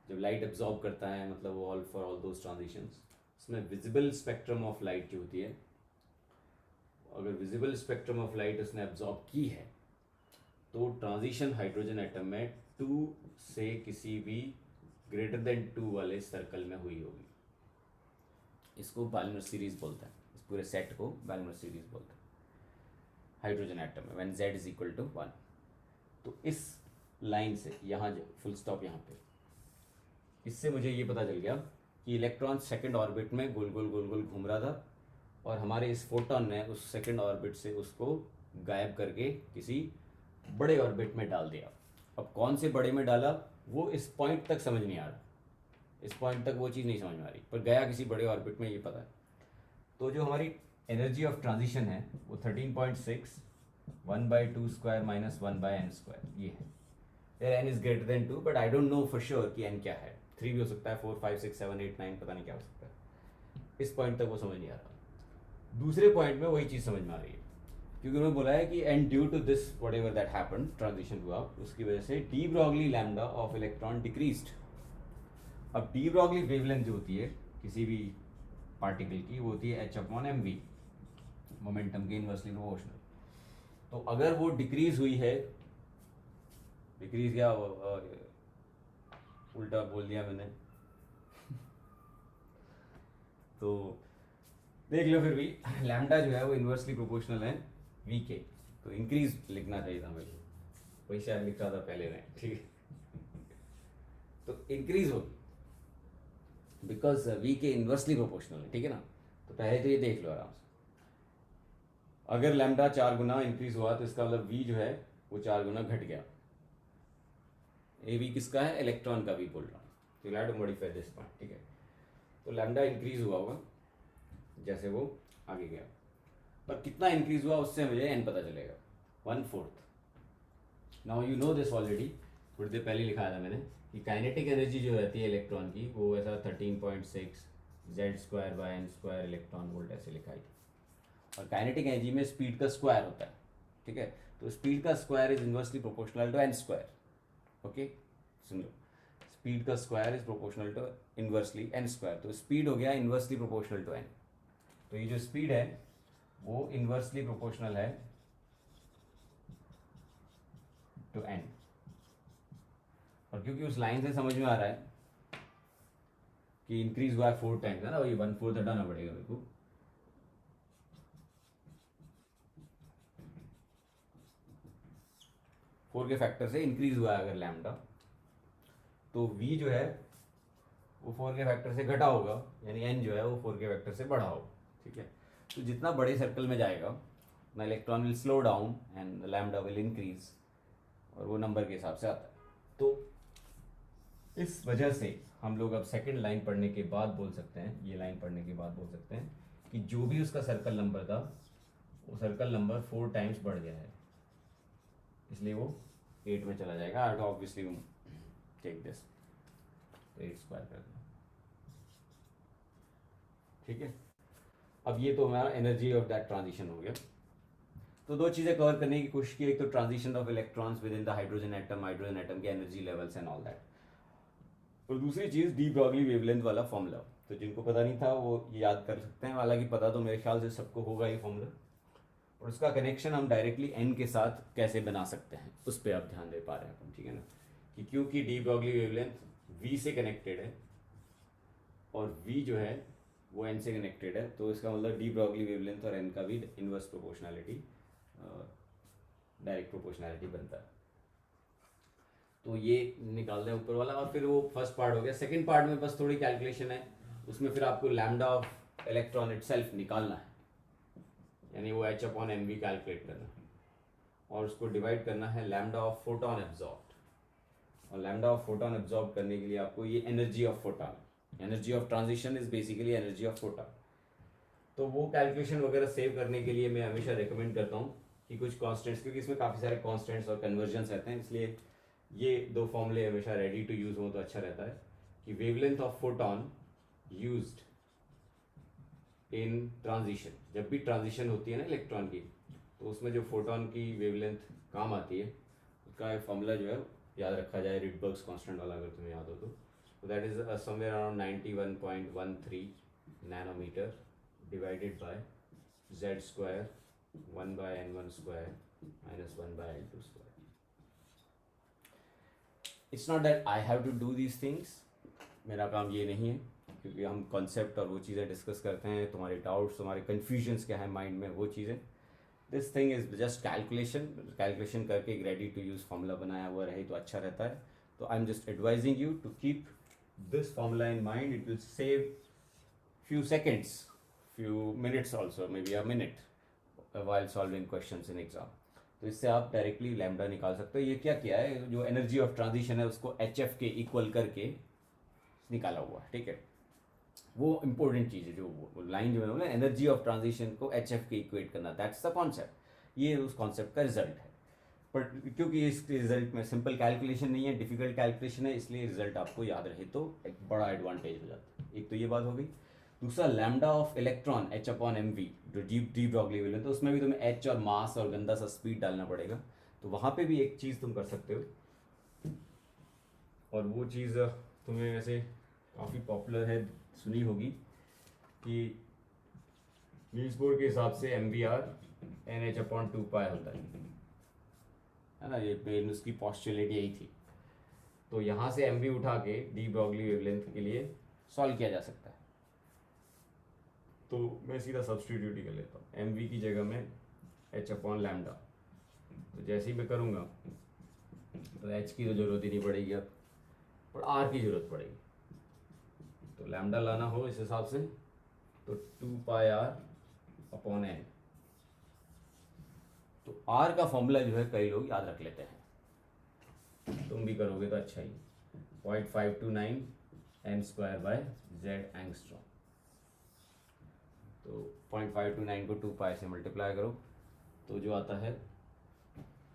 जब लाइट एब्जॉर्ब करता है, मतलब वो all for all those transitions, उसमें विजिबल स्पेक्ट्रम ऑफ लाइट जो होती है, अगर विजिबल स्पेक्ट्रम ऑफ लाइट उसने एब्जॉर्ब की है तो ट्रांजिशन हाइड्रोजन एटम में 2 से किसी भी ग्रेटर देन 2 वाले सर्कल में हुई होगी। इसको बाल्मर सीरीज बोलता है, इस पूरे सेट को बाल्मर सीरीज बोलता है हाइड्रोजन एटम में, when z is equal to 1। तो इस लाइन से यहाँ जो फुल स्टॉप यहाँ पे, इससे मुझे ये पता चल गया कि इलेक्ट्रॉन सेकंड ऑर्बिट में गोल गोल गोल गोल घूम रहा था, और हमारे इस फोटोन ने उस सेकंड ऑर्बिट से उसको गायब करके किसी बड़े ऑर्बिट में डाल दिया। अब कौन से बड़े में डाला वो इस पॉइंट तक समझ नहीं आ रहा, इस पॉइंट तक वो चीज़ नहीं समझ में आ रही, पर गया किसी बड़े ऑर्बिट में, ये पता है। तो जो हमारी एनर्जी ऑफ ट्रांजिशन है वो 13.6 1/2 स्क्वायर माइनस 1/n स्क्वायर ये है। यार n is greater then 2, but I don't know for sure कि n क्या है। 3 भी हो सकता है, 4 5 6 7 8 9 पता नहीं क्या हो सकता है। इस पॉइंट तक वो समझ नहीं आ रहा। दूसरे पॉइंट में वही चीज़ समझ में आ रही है, क्योंकि उन्होंने बोला है कि and due to this whatever that happen, transition हुआ, उसकी वजह से de Broglie lambda of electron decreased. अब डी ब्रॉगली वेवलेंथ जो होती है किसी भी पार्टिकल की, वो होती है h/mv, मोमेंटम के इनवर्सली प्रोपोर्शनल। तो अगर वो डिक्रीज हुई है, डिक्रीज क्या उल्टा बोल दिया मैंने तो देख लो, फिर भी लैम्डा जो है वो इन्वर्सली प्रोपोर्शनल है वी के, तो इंक्रीज लिखना चाहिए था मुझे, वही शायद लिख रहा था पहले में, ठीक है। तो इंक्रीज होगी बिकॉज वी के इन्वर्सली प्रोपोर्शनल है, ठीक है ना। तो पहले तो ये देख लो आराम से, अगर लैम्डा 4 गुना इंक्रीज हुआ तो इसका मतलब वी जो है वो 4 गुना घट गया। ए वी किसका है? इलेक्ट्रॉन का वी बोल रहा हूँ, तो you have to modify this part, ठीक है। तो लैम्डा इंक्रीज हुआ होगा जैसे वो आगे गया, पर कितना इंक्रीज हुआ उससे मुझे n पता चलेगा, 1/4। Now you know this already, थोड़ी देर पहले लिखाया था मैंने कि काइनेटिक एनर्जी जो रहती है इलेक्ट्रॉन की वो ऐसा 13.6 Z square by N square electron volt ऐसे लिखाई थी। और काइनेटिक एनर्जी में स्पीड का स्क्वायर होता है, ठीक है। तो स्पीड का square is inversely proportional to N square. Okay, सुन लो, स्पीड का square is proportional to inversely N square. तो स्पीड हो गया इन्वर्सली प्रोपोर्शनल टू एन। तो ये जो स्पीड है वो इन्वर्सली प्रोपोर्शनल है टू एन। और क्योंकि उस लाइन से समझ में आ रहा है कि इंक्रीज हुआ है 4 टाइम्स, है ना, वही 1/4 हटाना पड़ेगा मेरे को। फोर के फैक्टर से इंक्रीज हुआ है अगर लैम्डा, तो v जो है वो 4 के फैक्टर से घटा होगा, यानी n जो है वो 4 के फैक्टर से बढ़ा होगा, ठीक है। तो जितना बड़े सर्कल में जाएगा ना, electron will slow down and lambda will increase, और वो नंबर के हिसाब से आता है। तो इस वजह से हम लोग अब सेकंड लाइन पढ़ने के बाद बोल सकते हैं, ये लाइन पढ़ने के बाद बोल सकते हैं कि जो भी उसका सर्कल नंबर था वो सर्कल नंबर 4 टाइम्स बढ़ गया है, इसलिए वो 8 में चला जाएगा। और ऑब्वियसली टेक दिस 8 स्क्वायर कर दें, ठीक है। अब ये तो हमारा एनर्जी ऑफ दैट ट्रांजिशन हो गया। तो दो चीज़ें कवर करने की कोशिश की, एक तो transition of electrons within the hydrogen atom के energy levels and all that, और दूसरी चीज़ डी ब्रॉगली वेवलेंथ वाला फॉर्मूला। तो जिनको पता नहीं था वो याद कर सकते हैं, हालांकि पता तो मेरे ख्याल से सबको होगा ये फॉर्मूला। और उसका कनेक्शन हम डायरेक्टली एन के साथ कैसे बना सकते हैं उस पर आप ध्यान दे पा रहे हैं अपन, ठीक है ना, कि क्योंकि डी ब्रॉगली वेवलेंथ वी से कनेक्टेड है और वी जो है वो एन से कनेक्टेड है, तो इसका मतलब डी ब्रॉगली वेवलेंथ और एन का भी इनवर्स प्रोपोर्शनैलिटी, डायरेक्ट प्रोपोर्शनैलिटी बनता है। तो ये निकाल दें ऊपर वाला, और फिर वो फर्स्ट पार्ट हो गया। सेकंड पार्ट में बस थोड़ी कैलकुलेशन है, उसमें फिर आपको लैम्डा ऑफ इलेक्ट्रॉन इटसेल्फ निकालना है, यानी वो h/mv कैलकुलेट करना है, और उसको डिवाइड करना है लैम्डा ऑफ फोटोन एब्जॉर्ब्ड। और लैम्डा ऑफ फोटोन एब्जॉर्ब करने के लिए आपको ये energy of photon, energy of transition is basically energy of photon. तो वो कैलकुलेशन वगैरह सेव करने के लिए मैं हमेशा रिकमेंड करता हूँ कि कुछ कॉन्स्टेंट्स, क्योंकि इसमें काफ़ी सारे कॉन्स्टेंट्स और कन्वर्जन्स रहते हैं, इसलिए ये दो फॉर्मूले हमेशा रेडी टू यूज़ हो तो अच्छा रहता है कि wavelength of photon used in transition, जब भी ट्रांजिशन होती है ना इलेक्ट्रॉन की, तो उसमें जो फोटोन की वेवलेंथ काम आती है उसका एक फॉर्मूला जो है याद रखा जाए, रिडबर्ग्स कांस्टेंट वाला, अगर तुम्हें याद हो तो that is somewhere around 91.13 nanometer divided by z square 1/n1 square minus 1/n2 square. It's not that I have to do these things, मेरा काम ये नहीं है, क्योंकि हम कॉन्सेप्ट और वो चीज़ें डिस्कस करते हैं, तुम्हारे डाउट्स, तुम्हारे कन्फ्यूजन्स क्या है माइंड में, वो चीज़ें। This thing is just calculation करके एक रेडी टू यूज़ फार्मूला बनाया हुआ रहे तो अच्छा रहता है। तो I am just advising you to keep this formula in mind, it will save few seconds, few minutes also, maybe a minute while solving questions in exam। तो इससे आप डायरेक्टली लैम्डा निकाल सकते हो। ये क्या किया है, जो एनर्जी ऑफ ट्रांजिशन है उसको HF के इक्वल करके निकाला हुआ है, ठीक है। वो इंपॉर्टेंट चीज़ है, जो लाइन जो है ना, एनर्जी ऑफ ट्रांजिशन को HF के इक्वेट करना, दैट्स द कॉन्सेप्ट। ये उस कॉन्सेप्ट का रिजल्ट है, बट क्योंकि इस रिजल्ट में सिंपल कैलकुलेशन नहीं है, डिफिकल्ट कैलकुलेशन है, इसलिए रिजल्ट आपको याद रहे तो एक बड़ा एडवांटेज हो जाता है। एक तो ये बात हो गई। दूसरा लैम्डा ऑफ इलेक्ट्रॉन h/mv जो डी ब्रॉगली वेवलेंथ, तो उसमें भी तुम्हें h और मास और गंदा सा स्पीड डालना पड़ेगा। तो वहाँ पे भी एक चीज़ तुम कर सकते हो, और वो चीज़ तुम्हें वैसे काफ़ी पॉपुलर है, सुनी होगी, कि नील्स बोर के हिसाब से MVR NH/2π होता है ना, ये मेन उसकी पॉस्टुलेट यही थी। तो यहाँ से MV उठा के डी ब्रॉगली वेवलेंथ के लिए सॉल्व किया जा सकता है। तो मैं सीधा सब्सटीट्यूट ही कर लेता हूँ, MV की जगह में h/λ। तो जैसे ही मैं करूँगा तो h की तो ज़रूरत ही नहीं पड़ेगी अब, और r की ज़रूरत पड़ेगी। तो लैम्डा लाना हो इस हिसाब से तो 2πr/n। तो r का फॉर्मूला जो है कई लोग याद रख लेते हैं, तुम भी करोगे तो अच्छा ही, 0.529 n²/z एंगस्ट्रॉम। तो 0.529 को 2π से मल्टीप्लाई करो तो जो आता है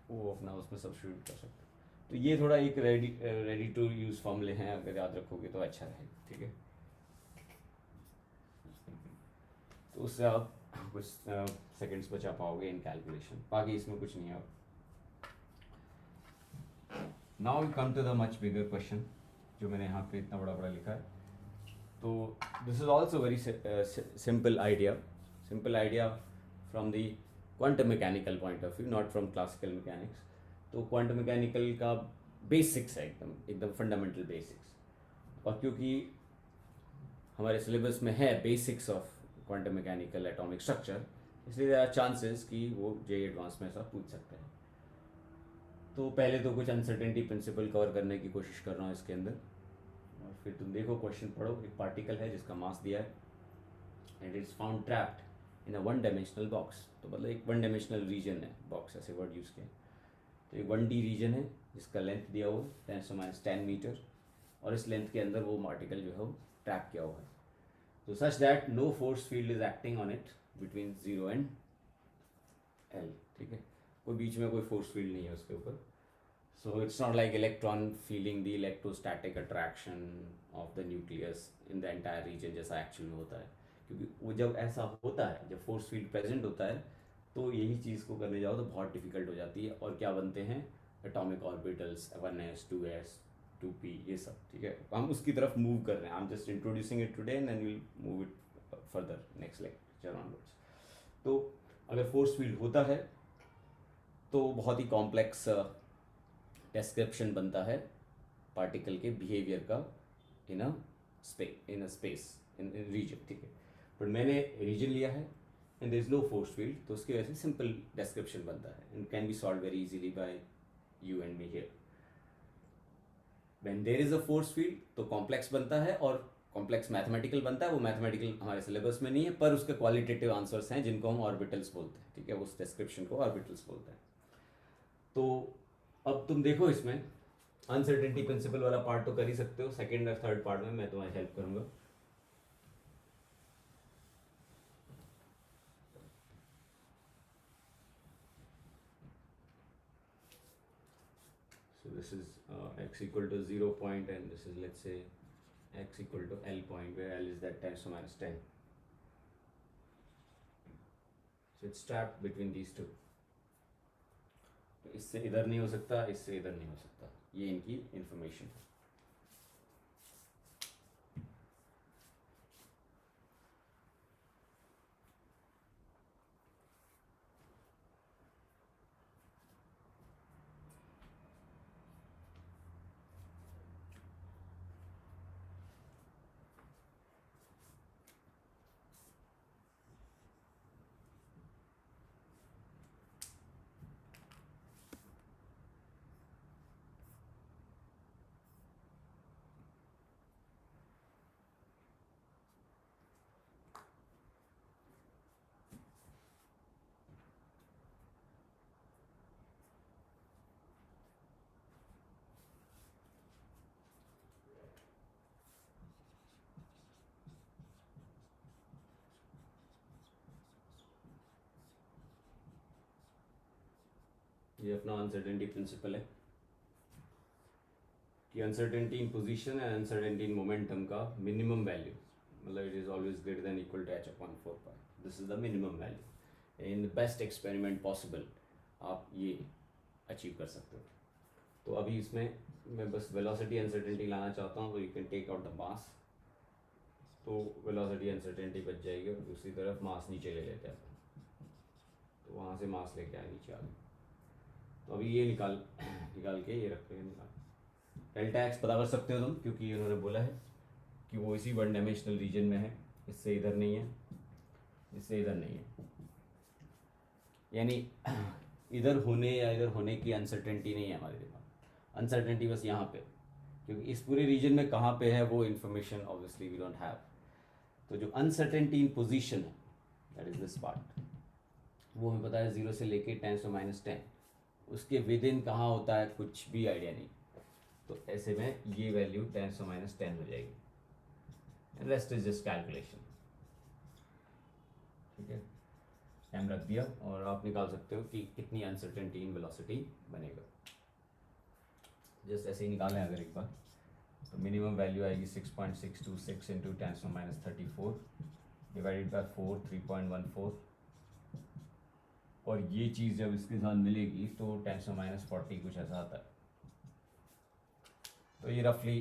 वो अपना उसमें सब्स्टिट्यूट कर सकते हो। तो ये थोड़ा एक रेडी टू यूज़ फॉर्मूले हैं, अगर याद रखोगे तो अच्छा रहेगा, ठीक है। तो उससे आप कुछ सेकंड्स बचा पाओगे इन कैलकुलेशन, बाकी इसमें कुछ नहीं है। Now we come to the much bigger question जो मैंने यहाँ पे इतना बड़ा बड़ा लिखा है। तो this is also very simple idea from the quantum mechanical point of view, not from classical mechanics. तो क्वांटम मैकेनिकल का बेसिक्स है, एकदम फंडामेंटल बेसिक्स, और क्योंकि हमारे सिलेबस में है basics of quantum mechanical atomic structure, इसलिए देयर आर चांसेस कि वो जे एडवांस में ऐसा पूछ सकते हैं। तो पहले तो कुछ अनसर्टेनिटी प्रिंसिपल कवर करने की कोशिश कर रहा हूँ इसके अंदर, और फिर तुम देखो क्वेश्चन पढ़ो। एक पार्टिकल है जिसका मास दिया है and it is found trapped in a one dimensional box. तो मतलब एक वन डायमेंशनल रीजन है, बॉक्स ऐसे वर्ड यूज़ किया। तो एक 1D रीजन है जिसका लेंथ दिया हुआ है 10⁻10 मीटर, और इस लेंथ के अंदर वो पार्टिकल जो है वो ट्रैप किया हुआ है। तो such that no force field is acting on it between 0 and L, ठीक है, कोई बीच में कोई फोर्स फील्ड नहीं है उसके ऊपर। सो it's not like electron feeling the electrostatic attraction of the nucleus in the entire reason जैसा एक्चुअल में होता है, क्योंकि वो जब ऐसा होता है, जब फोर्स फील्ड प्रेजेंट होता है, तो यही चीज़ को करने जाओ तो बहुत डिफिकल्ट हो जाती है, और क्या बनते हैं atomic orbitals 1s 2s 2p, ये सब, ठीक है। हम उसकी तरफ मूव कर रहे हैं। I am just introducing it today and then will move it further next lecture onwards. तो अगर फोर्स फील्ड होता है तो बहुत ही कॉम्प्लेक्स डिस्क्रिप्शन बनता है पार्टिकल के बिहेवियर का इन अ स्पेस इन रीजन, ठीक है। पर मैंने रीजन लिया है and there is no force field, तो उसकी वजह से सिंपल डिस्क्रिप्शन बनता है and can be solve very easily by you and me here. When there is a force field तो कॉम्प्लेक्स बनता है, और कॉम्प्लेक्स मैथमेटिकल बनता है। वो मैथमेटिकल हमारे सिलेबस में नहीं है, पर उसके क्वालिटेटिव आंसर्स हैं जिनको हम ऑर्बिटल्स बोलते हैं, ठीक है, उस डिस्क्रिप्शन को ऑर्बिटल्स बोलते हैं। तो अब तुम देखो, इसमें अनसर्टेनिटी प्रिंसिपल वाला पार्ट तो कर ही सकते हो, सेकंड और थर्ड पार्ट में मैं तुम्हारी हेल्प करूंगा। So this is x equal to 0 point, and this is, let's say, x equal to L point, where L is that 10⁻10. So it's trapped between these two. तो इससे इधर नहीं हो सकता, इससे इधर नहीं हो सकता, ये इनकी इंफॉर्मेशन है। ये अपना अनसर्टेनिटी प्रिंसिपल है कि uncertainty in position and uncertainty in momentum का मिनिमम वैल्यू, मतलब it is always greater than equal to h/4π। This is the minimum value in the best experiment possible, आप ये अचीव कर सकते हो। तो अभी इसमें मैं बस वेलोसिटी अनसर्टेनिटी लाना चाहता हूँ, तो you can take out the mass. तो वेलोसिटी अनसर्टेनिटी बच जाएगी, और दूसरी तरफ मास नीचे ले लेते हैं, तो वहाँ से मास लेके आए नीचे आ गए। तो अभी ये निकाल के ये रखते हैं, डेल्टा एक्स पता कर सकते हो तुम, क्योंकि उन्होंने बोला है कि वो इसी वन डायमेंशनल रीजन में है, इससे इधर नहीं है, इससे इधर नहीं है, यानी इधर होने या इधर होने की अनसर्टेनिटी नहीं है हमारे दिमाग। अनसर्टेनिटी बस यहाँ पे, क्योंकि इस पूरे रीजन में कहाँ पे है वो information obviously we don't have. तो जो अनसर्टेनिटी इन पोजीशन है, दैट इज दिस पार्ट, वो हमें पता है 0 से लेके 10⁻10, उसके विद इन कहाँ होता है कुछ भी आइडिया नहीं। तो ऐसे में ये वैल्यू 10⁻10 हो जाएगी, रेस्ट इज जस्ट कैलकुलेशन, ठीक है। टाइम रख दिया, और आप निकाल सकते हो कि कितनी अनसर्टेनिटी इन वेलोसिटी बनेगा। जस्ट ऐसे ही निकालें अगर एक बार, तो मिनिमम वैल्यू आएगी 6.626 इंटू 10⁻34 डिवाइडेड बाय 4 3.14, और ये चीज़ जब इसके साथ मिलेगी तो 10⁻40 कुछ ऐसा आता है। तो ये रफली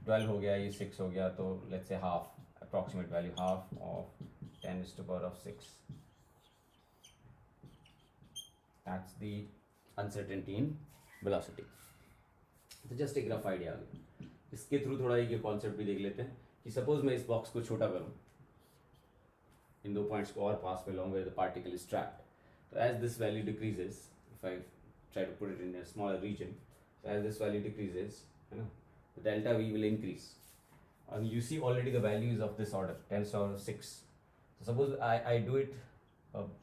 12 हो गया, ये 6 हो गया, तो let's say half, approximate value half of 10⁻6। That's the uncertainty in velocity. तो जस्ट एक रफ आइडिया आ गया। इसके थ्रू थोड़ा ये कॉन्सेप्ट भी देख लेते हैं कि सपोज मैं इस बॉक्स को छोटा करूँ, इन दो पॉइंट्स को और पास में लाऊं where the particle is trapped. So as this value decreases, if I try to put it in a smaller region, so as this value decreases, you know, the delta V will increase. And you see already the value is of this order, 10⁻6. So suppose I do it,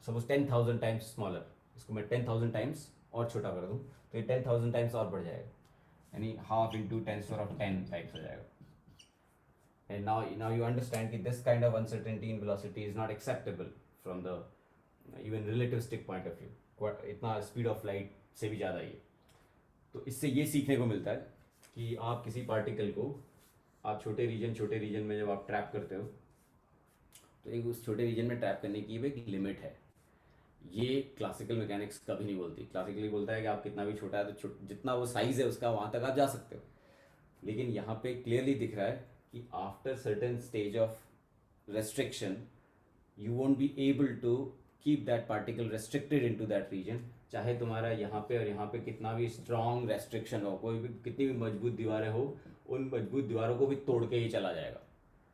suppose 10,000 times smaller. इसको मैं 10,000 times और छोटा कर दूँ तो ये 10,000 times और बढ़ जाएगा, यानी हाफ इंटू 10⁻10 टाइप्स हो जाएगा। And now you understand that this kind of uncertainty in velocity is not acceptable from the even relativistic point of view. इतना speed of light से भी ज़्यादा ही है। तो इससे ये सीखने को मिलता है कि आप किसी पार्टिकल को आप छोटे रीजन में जब आप ट्रैप करते हो तो एक उस छोटे रीजन में ट्रैप करने की भी एक लिमिट है। ये क्लासिकल मैकेनिक्स कभी नहीं बोलती। क्लासिकली बोलता है कि आप कितना भी छोटा है तो जितना वो साइज़ है उसका वहाँ तक आप जा सकते हो, लेकिन यहाँ पे क्लियरली दिख रहा है कि after certain stage of restriction you won't be able to keep that particle restricted into that region, चाहे तुम्हारा यहाँ पे और यहाँ पे कितना भी स्ट्रॉन्ग रेस्ट्रिक्शन हो, कोई भी कितनी भी मजबूत दीवारें हो, उन मजबूत दीवारों को भी तोड़ के ही चला जाएगा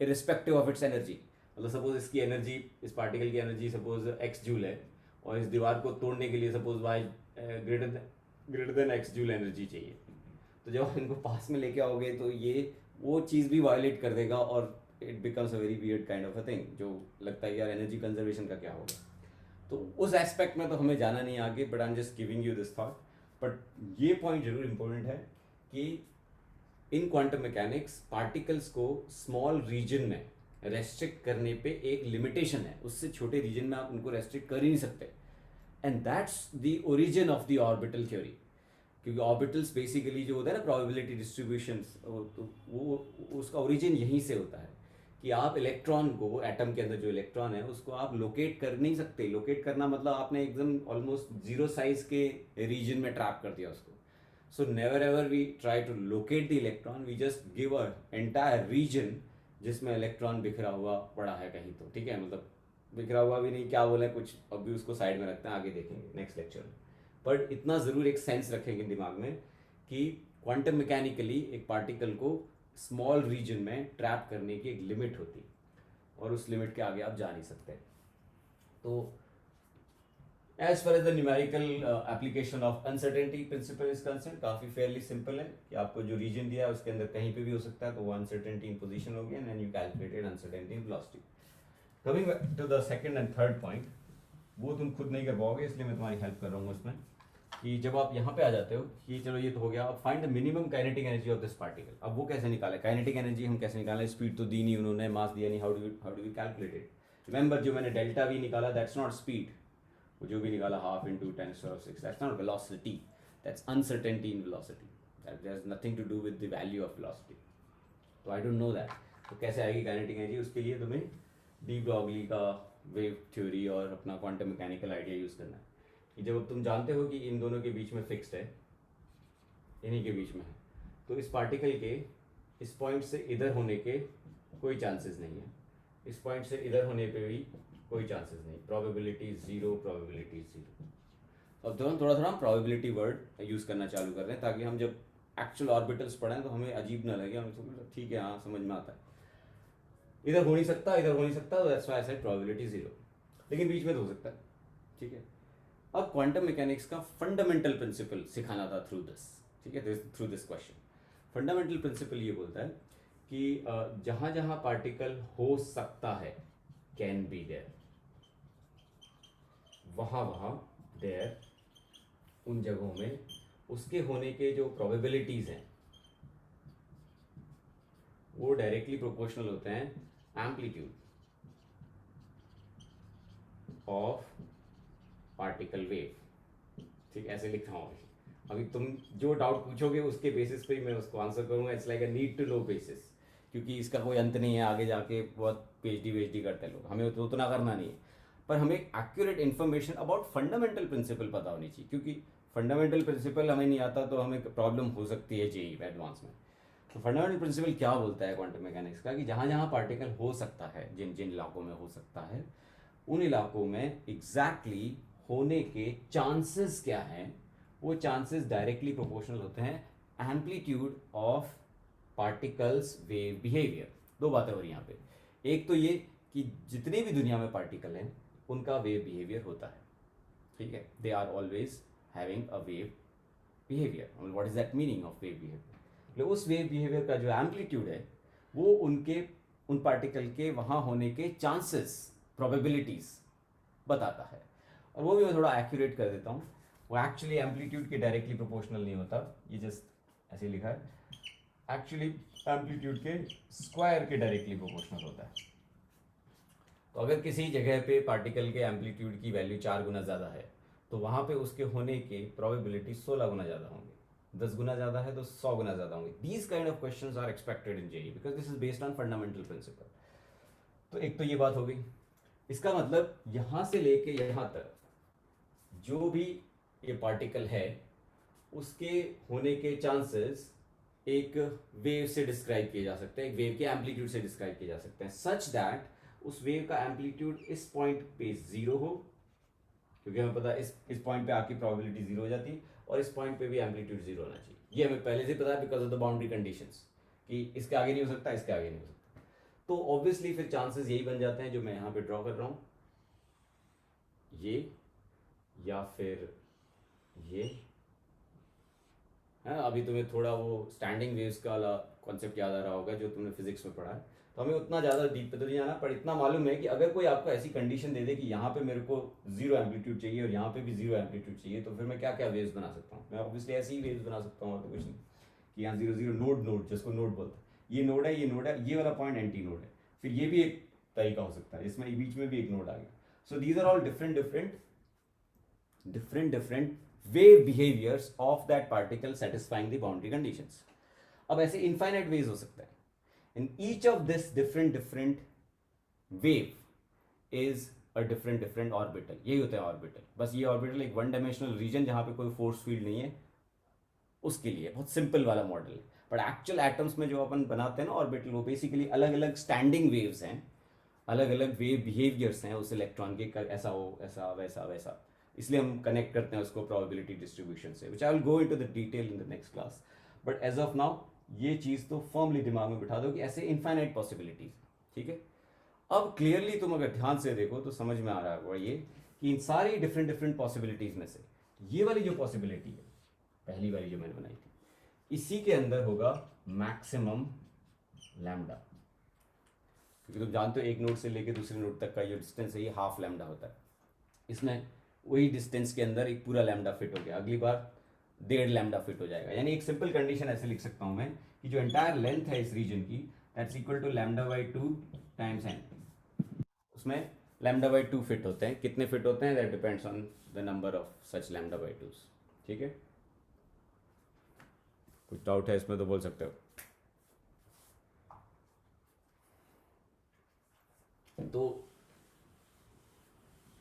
इरिस्पेक्टिव ऑफ इट्स एनर्जी। मतलब सपोज इसकी एनर्जी, इस पार्टिकल की एनर्जी सपोज x जूल है और इस दीवार को तोड़ने के लिए suppose y greater than x joule energy चाहिए, तो जब आप इनको पास में लेके आओगे तो ये वो चीज़ भी वायलेट कर देगा और it becomes a very weird kind of a thing, जो लगता है यार एनर्जी कंजर्वेशन का क्या होगा। तो उस एस्पेक्ट में तो हमें जाना नहीं आगे, but I am just giving you this thought. But ये पॉइंट जरूर इंपॉर्टेंट है कि इन क्वांटम मैकेनिक्स पार्टिकल्स को स्मॉल रीजन में रेस्ट्रिक्ट करने पे एक लिमिटेशन है, उससे छोटे रीजन में आप उनको रेस्ट्रिक्ट कर ही नहीं सकते। And that's the origin of the orbital theory, क्योंकि ऑर्बिटल्स बेसिकली जो होता है ना प्रोबेबिलिटी डिस्ट्रीब्यूशंस, तो वो उसका ओरिजिन यहीं से होता है कि आप इलेक्ट्रॉन को, एटम के अंदर जो इलेक्ट्रॉन है उसको आप लोकेट कर नहीं सकते। लोकेट करना मतलब आपने एकदम ऑलमोस्ट जीरो साइज के रीजन में ट्रैप कर दिया उसको। So never ever we try to locate the electron, we just give a entire region जिसमें इलेक्ट्रॉन बिखरा हुआ पड़ा है कहीं, तो ठीक है, मतलब बिखरा हुआ भी नहीं, क्या बोले कुछ, अभी उसको साइड में रखते हैं, आगे देखेंगे नेक्स्ट लेक्चर में। बट इतना ज़रूर एक सेंस रखेंगे दिमाग में कि क्वांटम मैकेनिकली एक पार्टिकल को स्मॉल रीजन में ट्रैप करने की एक लिमिट होती है और उस लिमिट के आगे आप जा नहीं सकते। तो as far as the numerical application of uncertainty principle is concern, काफ़ी फेयरली सिंपल है कि आपको जो रीजन दिया है उसके अंदर कहीं पे भी हो सकता है, तो वो अनसर्टेनिटी इन पोजीशन होगी and you calculated uncertainty in velocity. Coming to the second and third point, वो तुम खुद नहीं कर पाओगे, इसलिए मैं तुम्हारी हेल्प कर रहा हूँ उसमें, कि जब आप यहाँ पे आ जाते हो कि चलो ये तो हो गया, अब find the minimum kinetic energy of this particle. अब वो कैसे निकाले काइनेटिक एनर्जी, हम कैसे निकालें, स्पीड तो दी नहीं उन्होंने, मास दिया नहीं, how do we calculate it. Remember जो मैंने डेल्टा वी निकाला, दैट्स नॉट स्पीड, वो जो भी निकाला half into 10⁻⁶, that's not velocity, that's uncertainty in velocity, that has nothing to do with the value of velocity. तो आई डोंट नो दैट, तो कैसे आएगी काइनेटिक एनर्जी, उसके लिए तुम्हें डी ब्रॉगली का वेव थ्योरी और अपना क्वांटम मैकेनिकल आइडिया यूज़ करना है कि जब तुम जानते हो कि इन दोनों के बीच में फिक्स्ड है, इन्हीं के बीच में है, तो इस पार्टिकल के इस पॉइंट से इधर होने के कोई चांसेस नहीं है, इस पॉइंट से इधर होने पे भी कोई चांसेस नहीं, प्रोबेबिलिटी ज़ीरो, प्रोबेबिलिटी ज़ीरो। अब थोड़ा थोड़ा हम प्रोबेबिलिटी वर्ड यूज़ करना चालू कर रहे हैं ताकि हम जब एक्चुअल ऑर्बिटल्स पढ़ें तो हमें अजीब ना लगे, हम ठीक है हाँ समझ में आता है, इधर हो नहीं सकता, इधर हो नहीं सकता, तो that's why I said probability zero, लेकिन बीच में तो हो सकता है, ठीक है। अब क्वांटम मैकेनिक्स का फंडामेंटल प्रिंसिपल सिखाना था थ्रू दिस, ठीक है, through this question. Fundamental principle ये बोलता है कि जहाँ जहाँ पार्टिकल हो सकता है, कैन बी देयर, वहाँ वहाँ देयर, उन जगहों में उसके होने के जो प्रोबेबिलिटीज़ हैं वो डायरेक्टली प्रोपोर्शनल होते हैं एम्पलीट्यूड ऑफ पार्टिकल वेव, ठीक, ऐसे लिखा हूँ। अभी तुम जो डाउट पूछोगे उसके बेसिस पे ही मैं उसको आंसर करूँगा, it's like a need to know basis, क्योंकि इसका कोई अंत नहीं है, आगे जाके बहुत PhD करते हैं लोग, हमें तो उतना करना नहीं है, पर हमें accurate information about fundamental principle पता होनी चाहिए, क्योंकि फंडामेंटल प्रिंसिपल हमें नहीं आता तो हमें प्रॉब्लम हो सकती है जेई एडवांस में। तो फंडामेंटल प्रिंसिपल क्या बोलता है क्वांटम मैकेनिक्स का, कि जहाँ जहाँ पार्टिकल हो सकता है, जिन जिन इलाकों में हो सकता है, उन इलाकों में एग्जैक्टली होने के चांसेस क्या हैं, वो चांसेस डायरेक्टली प्रोपोर्शनल होते हैं amplitude of particles wave behaviour. दो बातें हो रही यहाँ पे, एक तो ये कि जितने भी दुनिया में पार्टिकल हैं उनका वेव बिहेवियर होता है, ठीक है, they are always having a wave behaviour. What is that meaning of wave behaviour? उस वेव बिहेवियर का जो एम्पलीट्यूड है वो उन पार्टिकल के वहाँ होने के चांसेस, प्रोबेबिलिटीज बताता है। और वो भी मैं थोड़ा एक्यूरेट कर देता हूँ, वो एक्चुअली एम्पलीट्यूड के डायरेक्टली प्रोपोर्शनल नहीं होता, ये जस्ट ऐसे लिखा है, एक्चुअली एम्पलीट्यूड के स्क्वायर के डायरेक्टली प्रोपोर्शनल होता है। तो अगर किसी जगह पे पार्टिकल के एम्पलीट्यूड की वैल्यू 4 गुना ज़्यादा है तो वहाँ पे उसके होने के प्रोबेबिलिटी 16 गुना ज़्यादा होंगे, 10 गुना ज़्यादा है तो 100 गुना ज़्यादा होंगे। These kind of questions are expected in JEE because this is based on fundamental principle. तो एक तो ये बात हो गई, इसका मतलब यहाँ से लेके यहाँ तक जो भी ये पार्टिकल है उसके होने के चांसेस एक वेव से डिस्क्राइब किए जा सकते हैं, एक वेव के एम्पलीट्यूड से डिस्क्राइब किए जा सकते हैं, सच दैट उस वेव का एम्पलीट्यूड इस पॉइंट पे 0 हो, क्योंकि हमें पता है इस पॉइंट पे आपकी प्रोबेबिलिटी 0 हो जाती है, और इस पॉइंट पे भी एम्पलीट्यूड 0 होना चाहिए। ये हमें पहले से पता है because of the boundary conditions कि इसके आगे नहीं हो सकता, इसके आगे नहीं हो सकता। तो ऑब्वियसली फिर चांसेस यही बन जाते हैं जो मैं यहाँ पे ड्रॉ कर रहा हूँ, ये या फिर ये है। अभी तुम्हें थोड़ा वो स्टैंडिंग वेव्स का कॉन्सेप्ट याद आ रहा होगा जो तुमने फिजिक्स में पढ़ा है, तो हमें उतना ज़्यादा डीप पे तो नहीं जाना, पर इतना मालूम है कि अगर कोई आपको ऐसी कंडीशन दे दे कि यहाँ पे मेरे को 0 एम्पलीट्यूड चाहिए और यहाँ पे भी 0 एम्पलीट्यूड चाहिए, तो फिर मैं क्या क्या वेव्स बना सकता हूँ? मैं ऑब्वियसली ऐसी ही वेव्स बना सकता हूँ, और तो कुछ नहीं, कि यहाँ 0 0 नोड जिसको नोड बोलते हैं, ये नोड है, ये नोड है, ये वाला पॉइंट एंटी नोड है, फिर ये भी एक तरीका हो सकता है, इसमें बीच में भी एक नोड आ गया। So these are all different wave behaviors of that particle satisfying the boundary conditions. अब ऐसे infinite ways हो सकता है, and each of this different wave is a different orbital. यही होता है ऑर्बिटल, बस ये ऑर्बिटल एक वन डायमेंशनल रीजन जहाँ पे कोई फोर्स फील्ड नहीं है उसके लिए बहुत सिंपल वाला मॉडल है। बट एक्चुअल एटम्स में जो अपन बनाते हैं ना ऑर्बिटल, वो बेसिकली अलग अलग स्टैंडिंग वेव्स हैं, अलग अलग वेव बिहेवियर्स हैं उस इलेक्ट्रॉन के, ऐसा हो, ऐसा, वैसा वैसा, इसलिए हम कनेक्ट करते हैं उसको प्रोबेबिलिटी डिस्ट्रीब्यूशन से, which I will go into the detail in the next class. But as of now ये चीज़ तो फर्मली दिमाग में बिठा दो कि ऐसे इनफाइनाइट पॉसिबिलिटीज, ठीक है। अब क्लियरली तुम अगर ध्यान से देखो तो समझ में आ रहा होगा ये कि इन सारी डिफरेंट पॉसिबिलिटीज में से ये वाली जो पॉसिबिलिटी है, पहली वाली जो मैंने बनाई थी, इसी के अंदर होगा मैक्सिमम लैम्डा, क्योंकि तुम जानते हो एक नोड से लेकर दूसरे नोड तक का जो डिस्टेंस है ये हाफ लैम्डा होता है। इसमें वही डिस्टेंस के अंदर एक पूरा लैम्डा फिट हो गया, अगली बार 1.5 लैम्डा फिट हो जाएगा। यानी एक सिंपल कंडीशन ऐसे लिख सकता हूं मैं कि जो एंटायर लेंथ है इस रीजन की, that's equal to λ/2 times n। उसमें λ/2 फिट होते हैं, कितने फिट होते हैं that depends on the number of such λ/2s, ठीक है। कुछ डाउट है इसमें तो बोल सकते हो। तो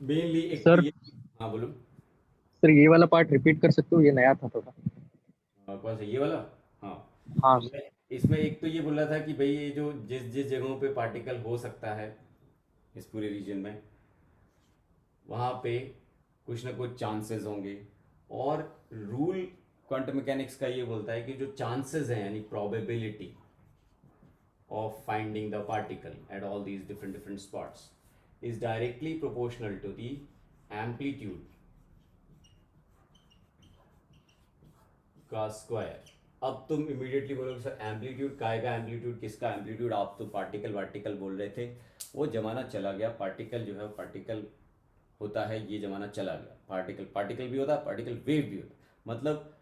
मेनली एक सर, हाँ बोलो सर ये वाला पार्ट रिपीट कर सकते हो, ये नया था थोड़ा। कौन सा, ये वाला? हाँ हाँ इसमें एक तो ये बोल रहा था कि भाई ये जो जिस जिस जगहों पे पार्टिकल हो सकता है इस पूरे रीजन में, वहाँ पे कुछ ना कुछ चांसेस होंगे, और रूल क्वांटम मैकेनिक्स का ये बोलता है कि जो चांसेस हैं यानी probability of finding the particle at all these different spots is directly proportional to the amplitude का स्क्वायर। अब तुम इमीडिएटली बोलोगे सर एम्पलीट्यूड का एम्पलीट्यूड किसका एम्पलीट्यूड? आप तो पार्टिकल बोल रहे थे, वो जमाना चला गया। पार्टिकल जो है पार्टिकल होता है, ये जमाना चला गया। पार्टिकल भी होता है, पार्टिकल वेव भी होता है। मतलब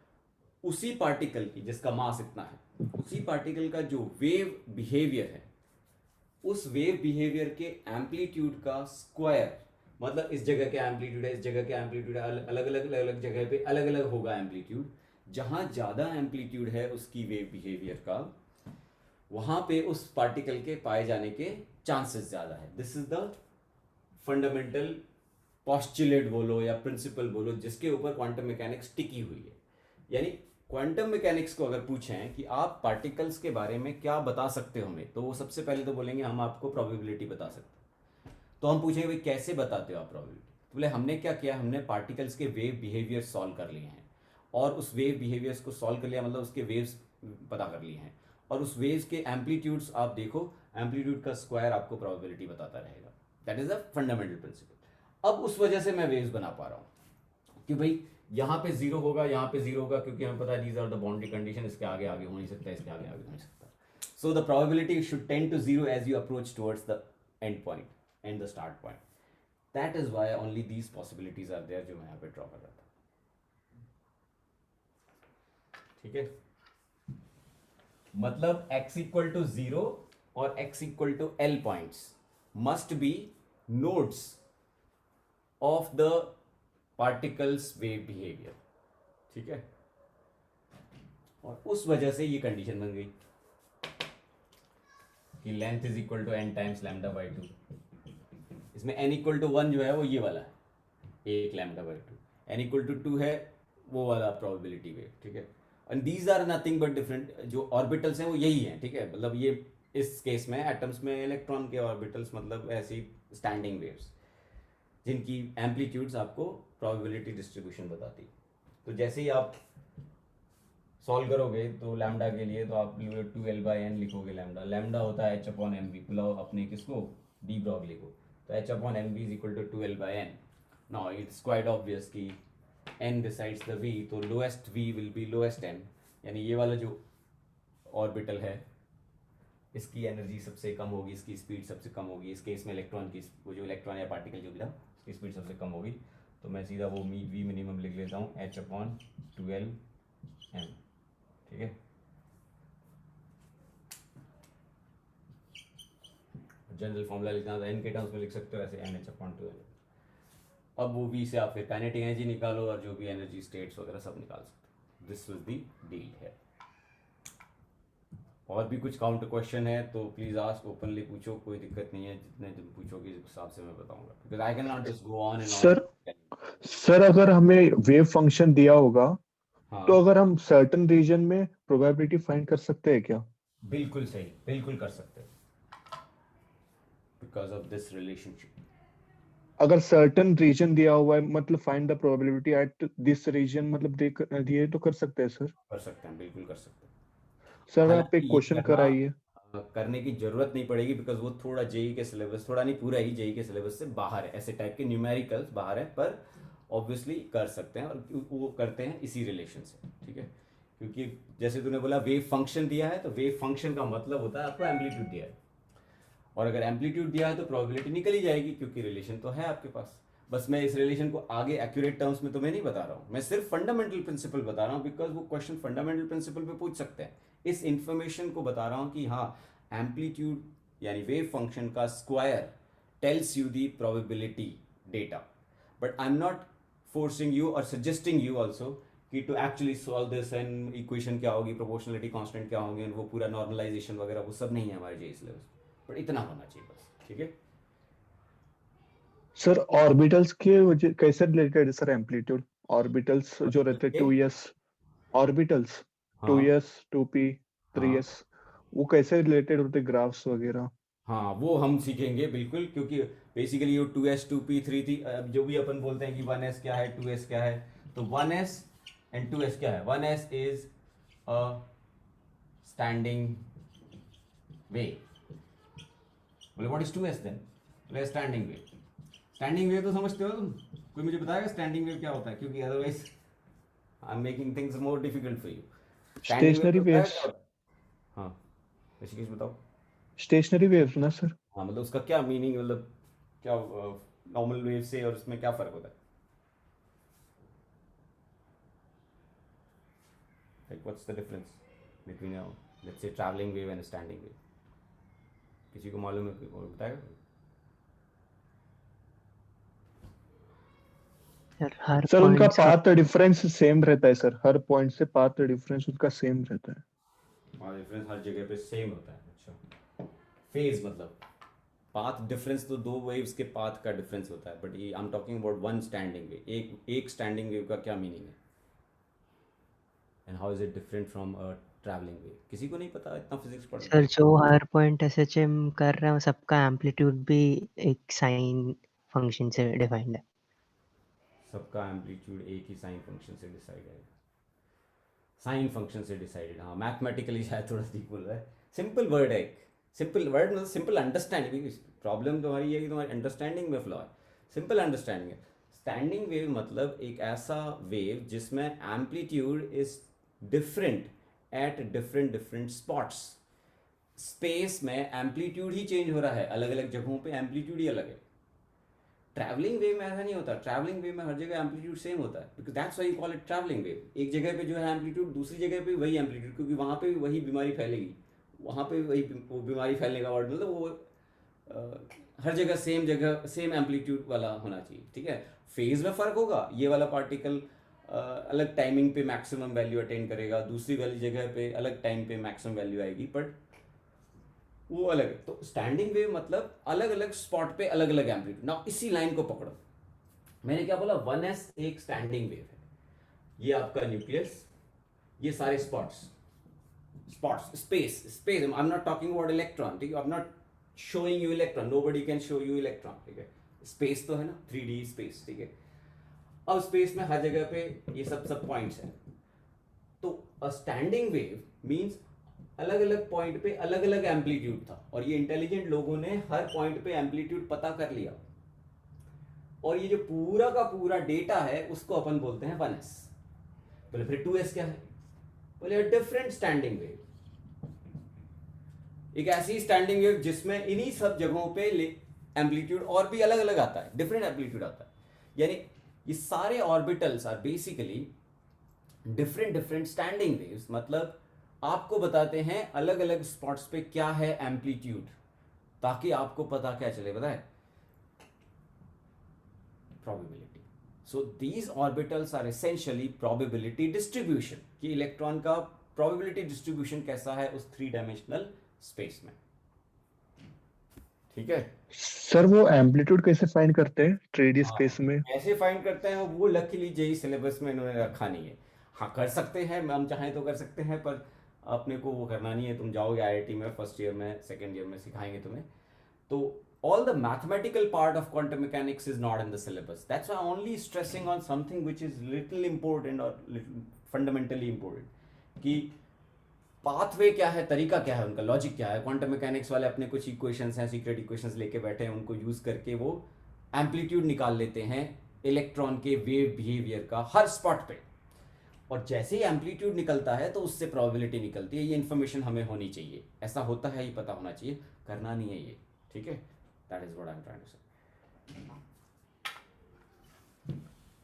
उसी पार्टिकल की जिसका मास इतना है, उसी पार्टिकल का जो वेव बिहेवियर है, उस वेव बिहेवियर के एम्पलीट्यूड का स्क्वायर, मतलब इस जगह का एम्पलीट्यूड है, इस जगह का एम्पलीट्यूड है, अलग अलग जगह पे अलग अलग होगा एम्पलीट्यूड। जहाँ ज़्यादा एम्पलीट्यूड है उसकी वेव बिहेवियर का, वहाँ पे उस पार्टिकल के पाए जाने के चांसेस ज़्यादा है। This is the fundamental postulate बोलो या प्रिंसिपल बोलो जिसके ऊपर क्वांटम मैकेनिक्स टिकी हुई है। यानी क्वांटम मैकेनिक्स को अगर पूछें कि आप पार्टिकल्स के बारे में क्या बता सकते हो हमें, तो वो सबसे पहले तो बोलेंगे हम आपको प्रोबेबिलिटी बता सकते हैं। तो हम पूछेंगे भाई कैसे बताते हो आप प्रोबेबिलिटी, तो बोले हमने क्या किया, हमने पार्टिकल्स के वेव बिहेवियर सॉल्व कर लिए हैं और उस वेव बिहेवियर्स को सॉल्व कर लिया, मतलब उसके वेव्स पता कर लिए हैं और उस वेव्स के एम्पलीट्यूड्स आप देखो, एम्पलीट्यूड का स्क्वायर आपको प्रोबेबिलिटी बताता रहेगा। That is a fundamental principle. अब उस वजह से मैं वेव्स बना पा रहा हूँ कि भाई यहाँ पे जीरो होगा, यहाँ पे जीरो होगा, क्योंकि हमें पता है these are the boundary condition, इसके आगे आगे हो नहीं सकता, इसके आगे आगे हो नहीं सकता। So the probability should tend to zero as you approach towards the end point and the start point. That is why only these possibilities are there, जो मैं यहाँ पे ड्रॉ कर रहा था। ठीक है, मतलब x इक्वल टू 0 और x equal to l points must be nodes of the particles wave behaviour. ठीक है, और उस वजह से ये कंडीशन बन गई कि length is equal to n times lambda by 2। इसमें n इक्वल टू 1 जो है वो ये वाला है, 1 lambda by 2, n equal to 2 है वो वाला प्रोबेबिलिटी वेव। ठीक है, and these are nothing but different, जो ऑर्बिटल्स हैं वो यही हैं। ठीक है, मतलब ये इस केस में एटम्स में इलेक्ट्रॉन के ऑर्बिटल्स, मतलब ऐसी स्टैंडिंग वेव्स जिनकी एम्पलीट्यूड्स आपको प्रोबेबिलिटी डिस्ट्रीब्यूशन बताती। तो जैसे ही आप सॉल्व करोगे तो लैम्डा के लिए तो आप 2l/n लिखोगे। लैम्डा लैम्डा होता है h/mv, बुलाओ अपने किसको, डी ब्रॉगली को, तो h/mv is equal to 2l/n। Now it's quite obvious कि n डिसाइड्स द v, तो lowest v will be lowest n, यानी ये वाला जो ऑर्बिटल है इसकी एनर्जी सबसे कम होगी, इसकी स्पीड सबसे कम होगी। इस केस में इलेक्ट्रॉन की, वो जो इलेक्ट्रॉन या पार्टिकल जो भी था उसकी स्पीड सबसे कम होगी। तो मैं सीधा वो वी मिनिमम लिख लेता हूँ h/2l m। ठीक है, जनरल फॉर्मूला लिखना था n के टर्म्स में लिख सकते हो ऐसे NH/2l। अब वो v से आप फिर काइनेटिक एनर्जी निकालो और जो भी एनर्जी स्टेट्स वगैरह सब निकाल सकते हो। दिस वाज द डील है। और भी कुछ काउंटर क्वेश्चन है तो प्लीज आस्क, ओपनली पूछो, कोई दिक्कत नहीं है। जितने तुम पूछोगे उस हिसाब से मैं बताऊंगा, because I can not just go on and sir on. Sir अगर हमें वेव फंक्शन दिया होगा तो हाँ अगर हम सर्टेन रीजन में प्रोबेबिलिटी फाइंड कर सकते हैं क्या? बिल्कुल सही, बिल्कुल कर सकते हैं, बिकॉज ऑफ दिस रिलेशनशिप। अगर सर्टेन रीजन दिया हुआ है मतलब find the probability at this region, मतलब दिए तो कर सकते हैं सर। कर सकते हैं, बिल्कुल कर सकते हैं। सर आप हालांकि एक ये क्वेश्चन कराइए। करने की जरूरत नहीं पड़ेगी, बिकॉज वो थोड़ा जेई के सिलेबस, थोड़ा नहीं पूरा ही जेई के सिलेबस से बाहर है, ऐसे टाइप के न्यूमेरिकल्स बाहर है, पर ऑब्वियसली कर सकते हैं और वो करते हैं इसी रिलेशन से। ठीक है, क्योंकि जैसे तूने बोला वेव फंक्शन दिया है, तो वेव फंक्शन का मतलब होता है आपको एम्पलीट्यूड दिया है, और अगर एम्पलीट्यूड दिया है तो प्रोबेबिलिटी निकल ही जाएगी, क्योंकि रिलेशन तो है आपके पास। बस मैं इस रिलेशन को आगे एक्यूरेट टर्म्स में तुम्हें नहीं बता रहा हूँ, मैं सिर्फ फंडामेंटल प्रिंसिपल बता रहा हूँ, बिकॉज वो क्वेश्चन फंडामेंटल प्रिंसिपल पे पूछ सकते हैं। इस इंफॉर्मेशन को बता रहा हूँ कि हाँ, एम्पलीट्यूड यानी वेव फंक्शन का square tells you the probability data, but I am not forcing you और सजेस्टिंग यू ऑल्सो कि to actually solve this and equation क्या होगी, प्रोपोर्शनलिटी कांस्टेंट क्या होंगे, वो पूरा नॉर्मलाइजेशन वगैरह वो सब नहीं है हमारे जेई सिलेबस, बट इतना होना चाहिए बस। ठीक है, सर ऑर्बिटल्स के कैसे रिलेटेड है सर एम्पलीट्यूड? ऑर्बिटल्स जो रहते हैं 2s ऑर्बिटल्स, हाँ 2s 2p हाँ 3s, वो कैसे रिलेटेड होते ग्राफ्स वगैरह? हाँ, वो हम सीखेंगे बिल्कुल, क्योंकि बेसिकली ये 2s 2p 3t, जो भी अपन बोलते हैं कि 1s क्या है 2s क्या है, तो 1s एंड 2s क्या है। 1s is a standing wave. बोले व्हाट इज 2s देन? बोले स्टैंडिंग वेव। स्टैंडिंग वेव तो समझते हो तुम? कोई मुझे बताएगा स्टैंडिंग वेव क्या होता है, क्योंकि otherwise I am making things more difficult for you. Standing wave stationary तो बताएगा वेव्स, क्या होता है? हाँ ऋषिकेश बताओ। स्टेशनरी वेव्स ना सर? हाँ मतलब उसका क्या मीनिंग, मतलब क्या नॉर्मल वेव से और उसमें क्या फ़र्क होता है? Like what's the difference between let's say travelling wave and standing wave? किसी को मालूम है, कोई बताएगा? सर हर सर उनका पॉइंट्स का पाथ डिफरेंस सेम रहता है सर, हर पॉइंट से पाथ डिफरेंस उनका सेम रहता है। पाथ डिफरेंस हर जगह पे सेम होता है। अच्छा, फेज मतलब पाथ डिफरेंस तो दो वेव्स के पाथ का डिफरेंस होता है, बट ये आई am talking about one standing wave. एक स्टैंडिंग वेव का क्या मीनिंग है and how is it different from a travelling wave? किसी को नहीं पता, इतना फिजिक्स पढ़ सर जो हर पॉइंट एसएचएम कर रहे हैं सबका एम्पलीट्यूड भी एक साइन फंक्शन से डिफाइंड है। सबका एम्पलीट्यूड एक ही साइन फंक्शन से डिसाइड है। साइन फंक्शन से डिसाइडेड, हाँ मैथमेटिकली शायद थोड़ा ठीक बोल रहा है। सिंपल वर्ड है, सिंपल वर्ड मतलब सिंपल अंडरस्टैंडिंग। प्रॉब्लम तुम्हारी है कि तुम्हारी अंडरस्टैंडिंग में फ्लॉ है। सिंपल अंडरस्टैंडिंग है। स्टैंडिंग वेव मतलब एक ऐसा वेव जिसमें amplitude is different at different different spots. Space में एम्पलीट्यूड ही चेंज हो रहा है, अलग अलग जगहों पे एम्पलीट्यूड ही अलग है। ट्रैवलिंग वेव में ऐसा नहीं होता। ट्रैवलिंग वेव में हर जगह एम्पलीट्यूड सेम होता है, because that's why you call it travelling wave. एक जगह पे जो है एम्पलीट्यूड, दूसरी जगह पे वही एम्पलीट्यूड, क्योंकि वहाँ पे भी वही बीमारी फैलेगी, वहाँ पे भी वही वो बीमारी फैलने का वर्ड मतलब वो हर जगह सेम एम्पलीट्यूड वाला होना चाहिए। ठीक है, फेज में फ़र्क होगा। ये वाला पार्टिकल अलग टाइमिंग पे मैक्सिमम वैल्यू अटेन करेगा, दूसरी वाली जगह पे अलग टाइम पे मैक्सिमम वैल्यू आएगी, बट वो अलग है। तो स्टैंडिंग वेव मतलब अलग अलग स्पॉट पे अलग अलग एम्पलीट्यूड। ना इसी लाइन को पकड़ो, मैंने क्या बोला, 1s एक स्टैंडिंग वेव है। ये आपका न्यूक्लियस, ये सारे spots space I am not talking about electron. ठीक है, आई am not showing you electron, nobody can show you electron. ठीक है, स्पेस तो है ना, 3D स्पेस। ठीक है, अब स्पेस में हर जगह पे ये सब पॉइंट्स हैं। तो अ स्टैंडिंग वेव मींस अलग अलग पॉइंट पे अलग अलग एम्पलीट्यूड था, और ये इंटेलिजेंट लोगों ने हर पॉइंट पे एम्पलीट्यूड पता कर लिया, और ये जो पूरा का पूरा डेटा है उसको अपन बोलते हैं 1s। बोले फिर 2s क्या है? बोले डिफरेंट स्टैंडिंग वेव, एक ऐसी स्टैंडिंग वेव जिसमें इन्हीं सब जगहों पे एम्पलीट्यूड और भी अलग अलग आता है, डिफरेंट एम्पलीट्यूड आता है। यानी ये सारे orbitals are basically different different standing waves. मतलब आपको बताते हैं अलग अलग स्पॉट्स पे क्या है एम्पलीट्यूड, ताकि आपको पता क्या चले, पता है, probability. So these orbitals are essentially probability distribution, कि इलेक्ट्रॉन का प्रोबेबिलिटी डिस्ट्रीब्यूशन कैसा है उस 3 डायमेंशनल स्पेस में। ठीक है सर वो एम्पलीट्यूड कैसे फाइंड करते हैं 3D हाँ, स्पेस में? कैसे फाइंड करते हैं वो लकीली जेई सिलेबस में इन्होंने रखा नहीं है। हाँ कर सकते हैं, हम चाहें तो कर सकते हैं, पर अपने को वो करना नहीं है। तुम जाओगे आईआईटी में फर्स्ट ईयर में, सेकेंड ईयर में सिखाएंगे तुम्हें। तो all the mathematical part of quantum mechanics is not in the syllabus. That's why I'm only stressing on something which is little important or little fundamentally important, कि पाथवे क्या है, तरीका क्या है, उनका लॉजिक क्या है। क्वांटम मैकेनिक्स वाले अपने कुछ इक्वेशंस हैं, सीक्रेट इक्वेशंस लेके बैठे हैं, उनको यूज करके वो एम्पलीट्यूड निकाल लेते हैं इलेक्ट्रॉन के वेव बिहेवियर का हर स्पॉट पे, और जैसे ही एम्पलीट्यूड निकलता है तो उससे प्रोबेबिलिटी निकलती है। ये इन्फॉर्मेशन हमें होनी चाहिए, ऐसा होता है ये पता होना चाहिए, करना नहीं है ये। ठीक है, that is what I am trying to say.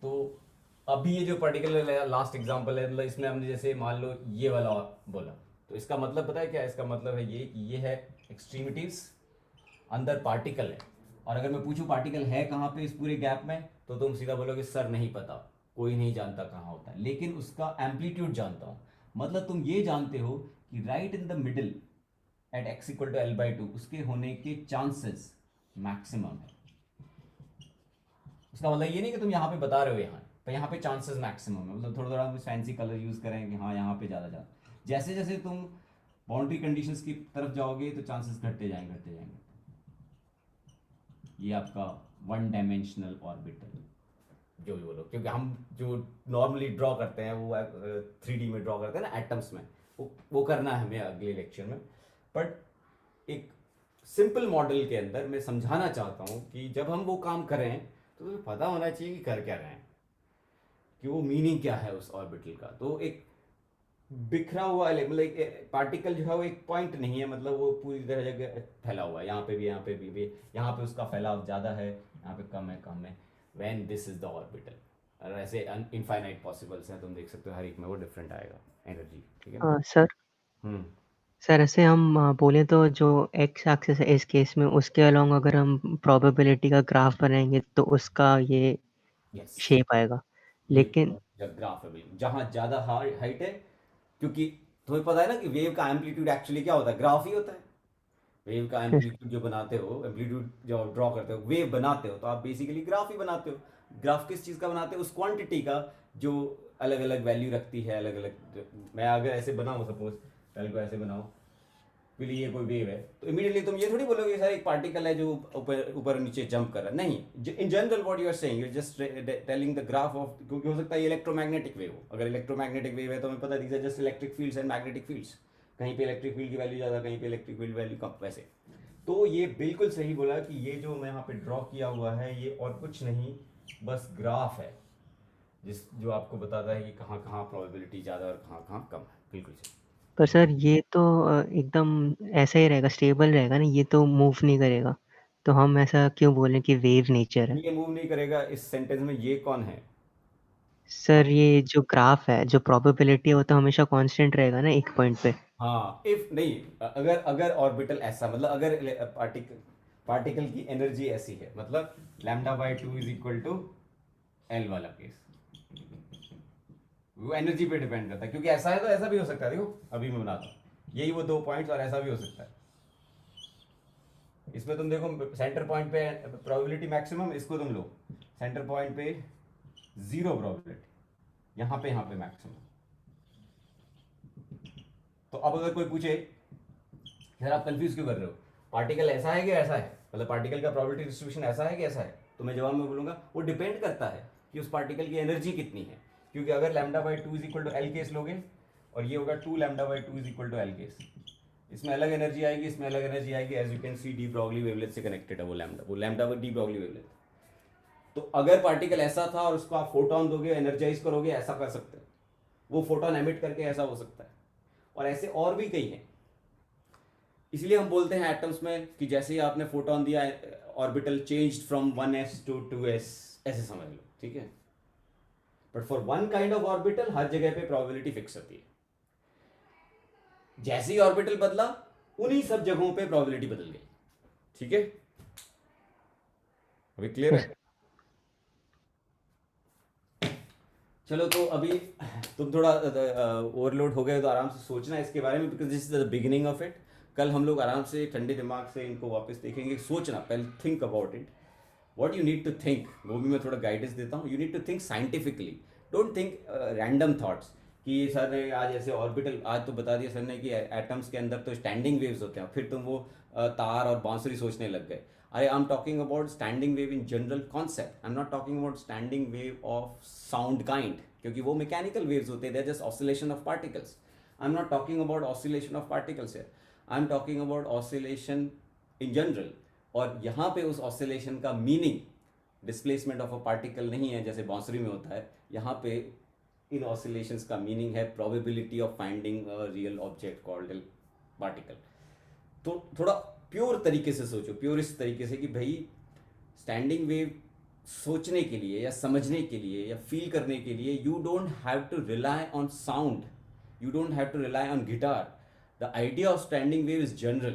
तो अभी ये जो पर्टिकुलर लास्ट एग्जांपल है, मतलब इसमें हमने जैसे मान लो ये वाला बोला, तो इसका मतलब पता है क्या है? इसका मतलब है ये है एक्सट्रीमिटीज, अंदर पार्टिकल है, और अगर मैं पूछूं पार्टिकल है कहाँ पे इस पूरे गैप में, तो तुम सीधा बोलोगे सर नहीं पता, कोई नहीं जानता कहाँ होता है, लेकिन उसका एम्पलीट्यूड जानता हूँ। मतलब तुम ये जानते हो कि right in the middle at x equal to L/2 उसके होने के चांसेस मैक्सिमम है। उसका मतलब ये नहीं कि तुम यहाँ पे बता रहे हो यहाँ पे चांसेस मैक्सिमम है, मतलब थोड़ा थोड़ा फैंसी कलर यूज करें कि हाँ यहाँ पे ज़्यादा। जैसे जैसे तुम बाउंड्री कंडीशंस की तरफ जाओगे तो चांसेस घटते जाएंगे। ये आपका 1 डायमेंशनल ऑर्बिटल जो भी बोलो, क्योंकि हम जो नॉर्मली ड्रॉ करते हैं वो 3D में ड्रॉ करते हैं ना एटम्स में, वो करना है हमें अगले लेक्चर में। बट एक सिंपल मॉडल के अंदर मैं समझाना चाहता हूँ कि जब हम वो काम करें तो तुम्हें पता होना चाहिए कि कर क्या रहे हैं, कि वो मीनिंग क्या है उस ऑर्बिटल का। तो एक बिखरा हुआ मतलब एक पार्टिकल जो है वो एक पॉइंट नहीं है, मतलब वो पूरी तरह जगह फैला हुआ है, यहाँ पे भी यहाँ पे उसका फैलाव ज़्यादा है, यहाँ पे कम है। When this is the orbital, और ऐसे इनफाइनाइट पॉसिबल्स हैं, तुम देख सकते हो हर एक में वो डिफरेंट आएगा एनर्जी। ठीक है हाँ सर, सर ऐसे हम बोले तो जो एक्स एक्सिस है इस केस में, उसके अलोंग अगर हम प्रोबेबिलिटी का ग्राफ बनाएंगे तो उसका ये यस शेप आएगा। लेकिन जब ग्राफ है जहाँ ज़्यादा हाइट है, क्योंकि तुम्हें पता है ना कि वेव का एम्पलीट्यूड एक्चुअली क्या होता है, ग्राफ ही होता है। वेव का एम्पलीट्यूड जो बनाते हो, एम्पलीट्यूड जो ड्रॉ करते हो, वेव बनाते हो, तो आप बेसिकली ग्राफ ही बनाते हो। ग्राफ किस चीज़ का बनाते हो, उस क्वांटिटी का जो अलग अलग वैल्यू रखती है, अलग अलग। मैं अगर ऐसे बनाऊँ, सपोज कल को ऐसे बनाऊँ, फिर ये कोई वेव है, तो इमीडिएटली तुम ये थोड़ी बोलोगे सर एक पार्टिकल है जो ऊपर ऊपर नीचे जंप कर रहा है। नहीं, in general what you are saying, you just telling the graph of, क्योंकि हो सकता है ये इलेक्ट्रोमैग्नेटिक वेव हो। अगर इलेक्ट्रोमैग्नेटिक वेव है तो हमें पता है just electric fields and magnetic fields, कहीं पे इलेक्ट्रिक फील्ड की वैल्यू ज़्यादा, कहीं पे इलेक्ट्रिक फील्ड वैल्यू कम। वैसे तो ये बिल्कुल सही बोला कि ये जो मैं यहाँ पे ड्रॉ किया हुआ है ये और कुछ नहीं, बस ग्राफ है जो आपको बताता है कि कहाँ कहाँ प्रोबेबिलिटी ज़्यादा और कहाँ कहाँ कम है। बिल्कुल सही। पर सर ये तो एकदम ऐसा ही रहेगा, स्टेबल रहेगा ना, ये तो मूव नहीं करेगा। तो हम ऐसा क्यों बोलें कि वेव नेचर है? ये मूव नहीं करेगा, इस सेंटेंस में ये कौन है? सर ये जो ग्राफ है, जो प्रोबेबिलिटी है वो तो हमेशा कांस्टेंट रहेगा ना एक पॉइंट पे। हाँ, इफ नहीं, अगर अगर ऑर्बिटल ऐसा, मतलब अगर पार्टिकल की एनर्जी ऐसी है, मतलब λ/2 इज इक्वल टू एल वाला केस, वो एनर्जी पे डिपेंड करता है। क्योंकि ऐसा है तो ऐसा भी हो सकता है। देखो अभी मैं बनाता हूँ, यही वो 2 पॉइंट्स, और ऐसा भी हो सकता है। इसमें तुम देखो सेंटर पॉइंट पे प्रोबेबिलिटी मैक्सिमम, इसको तुम लो सेंटर पॉइंट पे 0 प्रोबेबिलिटी, यहाँ पे मैक्सिमम। तो अब अगर कोई पूछे यार आप कंफ्यूज क्यों कर रहे हो, पार्टिकल ऐसा है कि ऐसा है, मतलब पार्टिकल का प्रोबेबिलिटी डिस्ट्रीब्यूशन ऐसा है कि ऐसा है, तो मैं जवाब में बोलूंगा वो डिपेंड करता है कि उस पार्टिकल की एनर्जी कितनी है। क्योंकि अगर λ/2 is equal to L case लोगे, और ये होगा 2 λ/2 is equal to L case, इसमें अलग एनर्जी आएगी, इसमें अलग एनर्जी आएगी। As you can see de Broglie wavelength से कनेक्टेड है वो लैम्डा डी ब्रॉगली वेवलेंथ। तो अगर पार्टिकल ऐसा था और उसको आप फोटोन दोगे, एनर्जाइज करोगे, ऐसा कर सकते हैं, वो फोटोन एमिट करके ऐसा हो सकता है। और ऐसे और भी कई हैं। इसलिए हम बोलते हैं एटम्स में कि जैसे ही आपने फोटोन दिया, orbital changed from 1s to 2s, ऐसे समझ लो, ठीक है। But for one kind of orbital हर जगह पे प्रोबेबिलिटी फिक्स होती है। जैसे ही ऑर्बिटल बदला, उन्हीं सब जगहों पे प्रोबेबिलिटी बदल गई, ठीक है। अभी क्लियर है? चलो, तो अभी तुम थोड़ा ओवरलोड हो गए, तो आराम से सोचना इसके बारे में, because this is the beginning of it. कल हम लोग आराम से ठंडे दिमाग से इनको वापस देखेंगे। सोचना पहले, think about it, what you need to think, वो भी मैं थोड़ा गाइडेंस देता हूँ। You need to think scientifically, don't think random thoughts कि सर ने आज ऐसे ऑर्बिटल, आज तो बता दिया सर ने कि एटम्स के अंदर तो स्टैंडिंग वेव्स होते हैं, फिर तुम वो तार और बांसुरी सोचने लग गए। I am talking about standing wave in general concept, I am not talking about standing wave of sound kind, क्योंकि वो मैकेनिकल वेव्स होते हैं, they are just oscillation of particles. I am not talking about oscillation of particles here, I am talking about oscillation in general. और यहाँ पे उस ऑसिलेशन का meaning displacement of a particle नहीं है जैसे बांसुरी में होता है। यहाँ पे इन ऑसिलेशंस का मीनिंग है probability of finding a real object called a particle. तो थोड़ा प्योर तरीके से सोचो, प्योरिस्ट तरीके से, कि भाई स्टैंडिंग वेव सोचने के लिए या समझने के लिए या फील करने के लिए you don't have to rely on sound, you don't have to rely on guitar. The idea of standing wave is general.